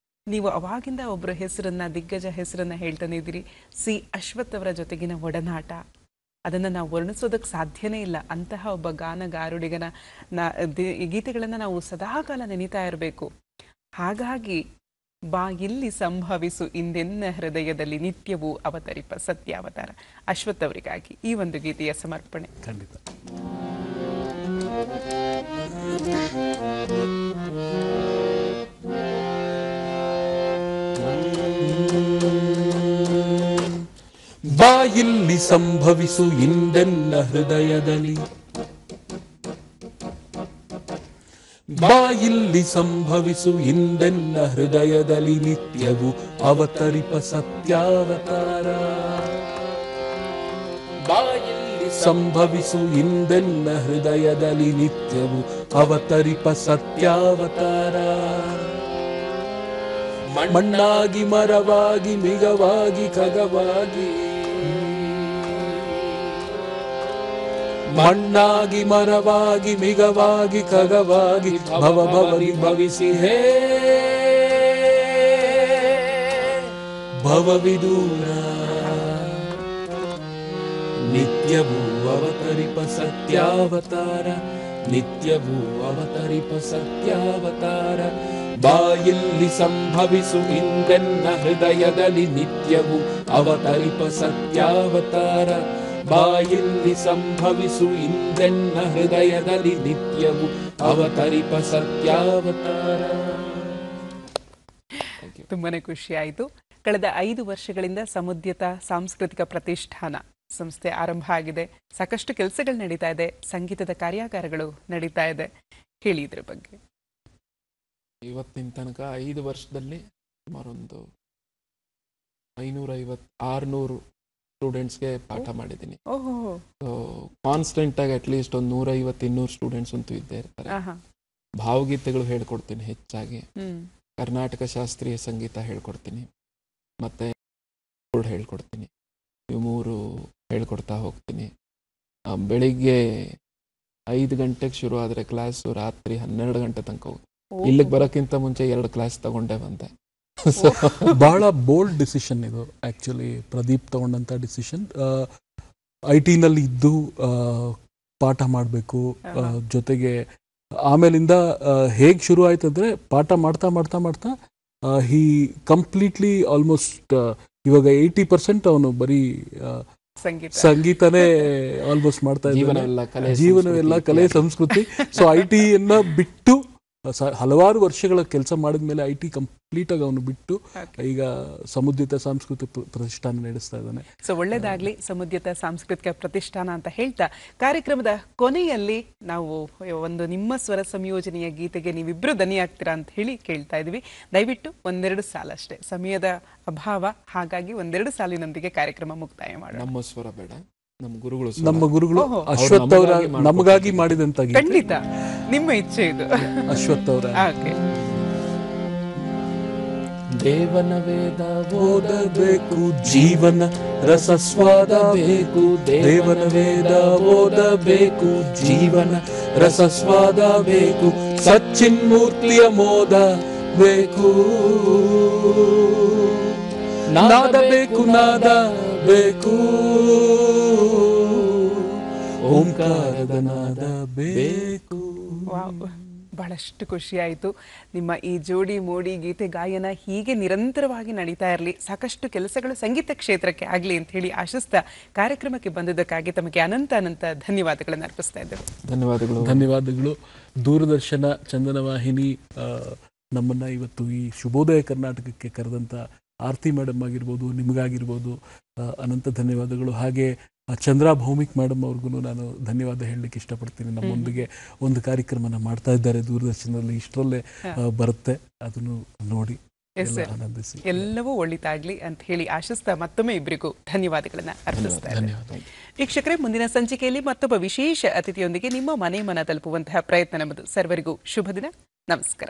ನೀವು ಅವಾಗಿಂದ ಒಬ್ಬರ ಹೆಸರನ್ನ, ದಿಗ್ಗಜ ಹೆಸರನ್ನ ಹೇಳ್ತಾನೆ ಇದ್ದೀರಿ. ಸಿ ಅಶ್ವಥ್ ಅವರ ಜೊತೆಗಿನ ಒಡನಾಟ, ಅದನ್ನು ನಾವು ವರ್ಣಿಸೋದಕ್ಕೆ ಸಾಧ್ಯನೇ ಇಲ್ಲ. ಅಂತಹ ಒಬ್ಬ ಗಾನಗಾರುಡಿಗನ ಗೀತೆಗಳನ್ನು ನಾವು ಸದಾಕಾಲ ನೆನೀತಾ ಇರಬೇಕು. ಹಾಗಾಗಿ ಬಾ ಇಲ್ಲಿ ಸಂಭವಿಸು ಇಂದೆನ್ನ ಹೃದಯದಲ್ಲಿ ನಿತ್ಯವೂ ಅವತರಿಪ ಸತ್ಯಾವತಾರ, ಅಶ್ವಥ್ ಅವರಿಗಾಗಿ ಈ ಒಂದು ಗೀತೆಯ ಸಮರ್ಪಣೆ. ಖಂಡಿತ. ಬಾ ಇಲ್ಲಿ ಸಂಭವಿಸು ಇಂದೆನ್ನ ಹೃದಯದಲ್ಲಿ, ಬಾ ಇಲ್ಲಿ ಸಂಭವಿಸು ಇಂದೆನ್ನ ಹೃದಯದಲ್ಲಿ ನಿತ್ಯವು ಅವತರಿಪ ಸತ್ಯಾವತಾರ. ಬಾ ಇಲ್ಲಿ ಸಂಭವಿಸು ಇಂದೆನ್ನ ಹೃದಯದಲ್ಲಿ ನಿತ್ಯವು ಅವತರಿಪ ಸತ್ಯಾವತಾರ. ಮಣ್ಣಾಗಿ ಮರವಾಗಿ ಮಿಗವಾಗಿ ಖಗವಾಗಿ, ಮಣ್ಣಾಗಿ ಮರವಾಗಿ ಮಿಗವಾಗಿ ಖಗವಾಗಿ ಭವ ಭವನಿ ಭವಿಸಿ ಹೇ ಭವವಿದೂರ. ನಿತ್ಯವೂ ಅವತರಿಪ ಸತ್ಯಾವತಾರ, ನಿತ್ಯವೂ ಅವತರಿಪ ಸತ್ಯಾವತಾರ. ಬಾ ಇಲ್ಲಿ ಸಂಭವಿಸು ಇಂದೆನ್ನ ಹೃದಯದಲ್ಲಿ ನಿತ್ಯವೂ ಅವತರಿಪ ಸತ್ಯಾವತಾರ. ಬಾ ಇಲ್ಲಿ ಸಂಭವಿಸು ಇಂದೆನ್ನ ಹೃದಯದಲ್ಲಿ ನಿತ್ಯವೂ ಅವತರಿಪ ಸತ್ಯಾವತಾರ. ತುಂಬಾನೇ ಖುಷಿ ಆಯಿತು. ಕಳೆದ 5 ವರ್ಷಗಳಿಂದ ಸಮುದ್ಯತ ಸಾಂಸ್ಕೃತಿಕ ಪ್ರತಿಷ್ಠಾನ ಸಂಸ್ಥೆ ಆರಂಭ ಆಗಿದೆ. ಸಾಕಷ್ಟು ಕೆಲಸಗಳು ನಡೀತಾ ಇದೆ, ಸಂಗೀತದ ಕಾರ್ಯಾಗಾರಗಳು ನಡೀತಾ ಇದೆ. ಹೇಳಿ ಇದ್ರ ಬಗ್ಗೆ. ಇವತ್ತಿನ ತನಕ 5 ವರ್ಷದಲ್ಲಿ ಸುಮಾರೊಂದು 550-600 ಸ್ಟೂಡೆಂಟ್ಸ್ಗೆ ಪಾಠ ಮಾಡಿದ್ದೀನಿ. ಕಾನ್ಸ್ಟೆಂಟ್ ಆಗಿ ಅಟ್ಲೀಸ್ಟ್ ಒಂದು 150-200 ಸ್ಟೂಡೆಂಟ್ಸ್ ಅಂತೂ ಇದ್ದೇ ಇರ್ತಾರೆ. ಭಾವಗೀತೆಗಳು ಹೇಳ್ಕೊಡ್ತೀನಿ ಹೆಚ್ಚಾಗಿ, ಕರ್ನಾಟಕ ಶಾಸ್ತ್ರೀಯ ಸಂಗೀತ ಹೇಳ್ಕೊಡ್ತೀನಿ, ಮತ್ತೆ ಹೇಳ್ಕೊಡ್ತೀನಿ. ಇವು 3 ಹೇಳ್ಕೊಡ್ತಾ ಹೋಗ್ತೀನಿ. ಬೆಳಿಗ್ಗೆ 5 ಗಂಟೆಗೆ ಶುರು ಆದರೆ ಕ್ಲಾಸು ರಾತ್ರಿ 12 ಗಂಟೆ ತನಕ ಹೋಗಿ, ಇಲ್ಲಿಗೆ ಬರೋಕ್ಕಿಂತ ಮುಂಚೆ 2 ಕ್ಲಾಸ್ ತಗೊಂಡೇ ಬಂದೆ. ಬಹಳ ಬೋಲ್ಡ್ ಡಿಸಿಷನ್ ಇದು ಆಕ್ಚುಲಿ, ಪ್ರದೀಪ್ ತಗೊಂಡಂತ ಡಿಸಿಷನ್. IT ನಲ್ಲಿ ಇದ್ದು ಪಾಠ ಮಾಡಬೇಕು, ಜೊತೆಗೆ ಆಮೇಲಿಂದ ಹೇಗೆ ಶುರು ಆಯ್ತಂದ್ರೆ ಪಾಠ ಮಾಡ್ತಾ ಮಾಡ್ತಾ ಮಾಡ್ತಾ ಹಿ ಕಂಪ್ಲೀಟ್ಲಿ ಆಲ್ಮೋಸ್ಟ್ ಇವಾಗ 80% ಅವನು ಬರೀ ಸಂಗೀತನೇ ಆಲ್ಮೋಸ್ಟ್ ಮಾಡ್ತಾ ಇದ್ದಾನೆ. ಜೀವನವೆಲ್ಲ ಕಲೆ ಸಂಸ್ಕೃತಿ. ಸೊ IT-ಯನ್ನ ಬಿಟ್ಟು ಹಲವಾರು ವರ್ಷಗಳ ಕೆಲಸ ಮಾಡಿದ ಮೇಲೆ IT ಕಂಪ್ಲೀಟ್ ಆಗಿ ಅವನು ಬಿಟ್ಟು ಈಗ ಸಮುದ್ಯತ ಸಾಂಸ್ಕೃತಿಕ ಪ್ರತಿಷ್ಠಾನ ನಡೆಸ್ತಾ ಇದ್ದಾನೆ. ಸೊ ಒಳ್ಳೇದಾಗ್ಲಿ ಸಮುದ್ಯತ ಸಾಂಸ್ಕೃತಿಕ ಪ್ರತಿಷ್ಠಾನ ಅಂತ ಹೇಳ್ತಾ, ಕಾರ್ಯಕ್ರಮದ ಕೊನೆಯಲ್ಲಿ ನಾವು ಒಂದು ನಿಮ್ಮ ಸ್ವರ ಸಂಯೋಜನೆಯ ಗೀತೆಗೆ ನೀವಿಬ್ರು ದನಿ ಆಗ್ತೀರಾ ಅಂತ ಹೇಳಿ ಕೇಳ್ತಾ ಇದೀವಿ. ದಯವಿಟ್ಟು 1-2 ಸಾಲ ಅಷ್ಟೇ, ಸಮಯದ ಅಭಾವ, ಹಾಗಾಗಿ 1-2 ಸಾಲಿನೊಂದಿಗೆ ಕಾರ್ಯಕ್ರಮ ಮುಕ್ತಾಯ ಮಾಡೋಣ. ನಮ್ಮ ಸ್ವರ ಬೇಡ, ನಮ್ಮ ಗುರುಗಳು ಅಶ್ವಥ್ ಅವರ ನಮಗಾಗಿ ಮಾಡಿದಂತ ಗೀತೆ. ಖಂಡಿತ ನಿಮ್ಮ ಇಚ್ಛೆ ಇದು. ಅಶ್ವಥ್ ಅವರ ದೇವನ ವೇದ ಓದಬೇಕು, ಜೀವನ ರಸಸ್ವಾದ ಬೇಕು. ದೇವನ ವೇದ ಓದಬೇಕು, ಜೀವನ ರಸಸ್ವಾದ ಬೇಕು. ಸಚ್ಚಿನ್ಮೂರ್ತಿಯ ಮೋದ ಬೇಕು, ನಾದ ಬೇಕು, ನಾದ ಬೇಕು, ಓಂಕಾರದ ನಾದ ಬೇಕು. ಬಹಳಷ್ಟು ಖುಷಿಯಾಯಿತು. ನಿಮ್ಮ ಈ ಜೋಡಿ ಮೋಡಿ ಗೀತೆ ಗಾಯನ ಹೀಗೆ ನಿರಂತರವಾಗಿ ನಡೀತಾ ಇರಲಿ, ಸಾಕಷ್ಟು ಕೆಲಸಗಳು ಸಂಗೀತ ಕ್ಷೇತ್ರಕ್ಕೆ ಆಗಲಿ ಅಂತ ಹೇಳಿ ಆಶಿಸ್ತಾ, ಕಾರ್ಯಕ್ರಮಕ್ಕೆ ಬಂದಿದ್ದಕ್ಕಾಗಿ ತಮಗೆ ಅನಂತ ಅನಂತ ಧನ್ಯವಾದಗಳನ್ನು ಅರ್ಪಿಸ್ತಾ ಇದ್ದೇವೆ. ಧನ್ಯವಾದಗಳು. ದೂರದರ್ಶನ ಚಂದನ ವಾಹಿನಿ ನಮ್ಮನ್ನ ಇವತ್ತು ಈ ಶುಭೋದಯ ಕರ್ನಾಟಕಕ್ಕೆ ಕರೆದಂತ ಆರ್ತಿ ಮೇಡಮ್ ಆಗಿರ್ಬೋದು, ನಿಮಗಾಗಿರ್ಬೋದು ಅನಂತ ಧನ್ಯವಾದಗಳು. ಹಾಗೆ ಚಂದ್ರಾ ಭೌಮಿಕ್ ಮೇಡಮ್ ಅವ್ರಿಗೂ ನಾನು ಧನ್ಯವಾದ ಹೇಳಲಿಕ್ಕೆ ಇಷ್ಟಪಡ್ತೀನಿ. ನಮ್ಮೊಂದಿಗೆ ಒಂದು ಕಾರ್ಯಕ್ರಮನ ಮಾಡ್ತಾ ಇದ್ದಾರೆ ದೂರದರ್ಶನದಲ್ಲಿ, ಇಷ್ಟರಲ್ಲೇ ಬರುತ್ತೆ, ಅದನ್ನು ನೋಡಿ. ಎಸ್ ಸರ್, ಆನಂದಿಸಿ. ಎಲ್ಲವೂ ಒಳಿತಾಗ್ಲಿ ಅಂತ ಹೇಳಿ ಆಶಿಸ್ತಾ ಮತ್ತೊಮ್ಮೆ ಇಬ್ಬರಿಗೂ ಧನ್ಯವಾದಗಳನ್ನ ಅರ್ಪಿಸ್ತಾ ಇದ್ದೇನೆ. ಧನ್ಯವಾದ. ವೀಕ್ಷಕರೇ, ಮುಂದಿನ ಸಂಚಿಕೆಯಲ್ಲಿ ಮತ್ತೊಬ್ಬ ವಿಶೇಷ ಅತಿಥಿಯೊಂದಿಗೆ ನಿಮ್ಮ ಮನೆ ಮನ ತಲುಪುವಂತಹ ಪ್ರಯತ್ನ ನಮ್ಮದು. ಸರ್ವರಿಗೂ ಶುಭ ದಿನ. ನಮಸ್ಕಾರ.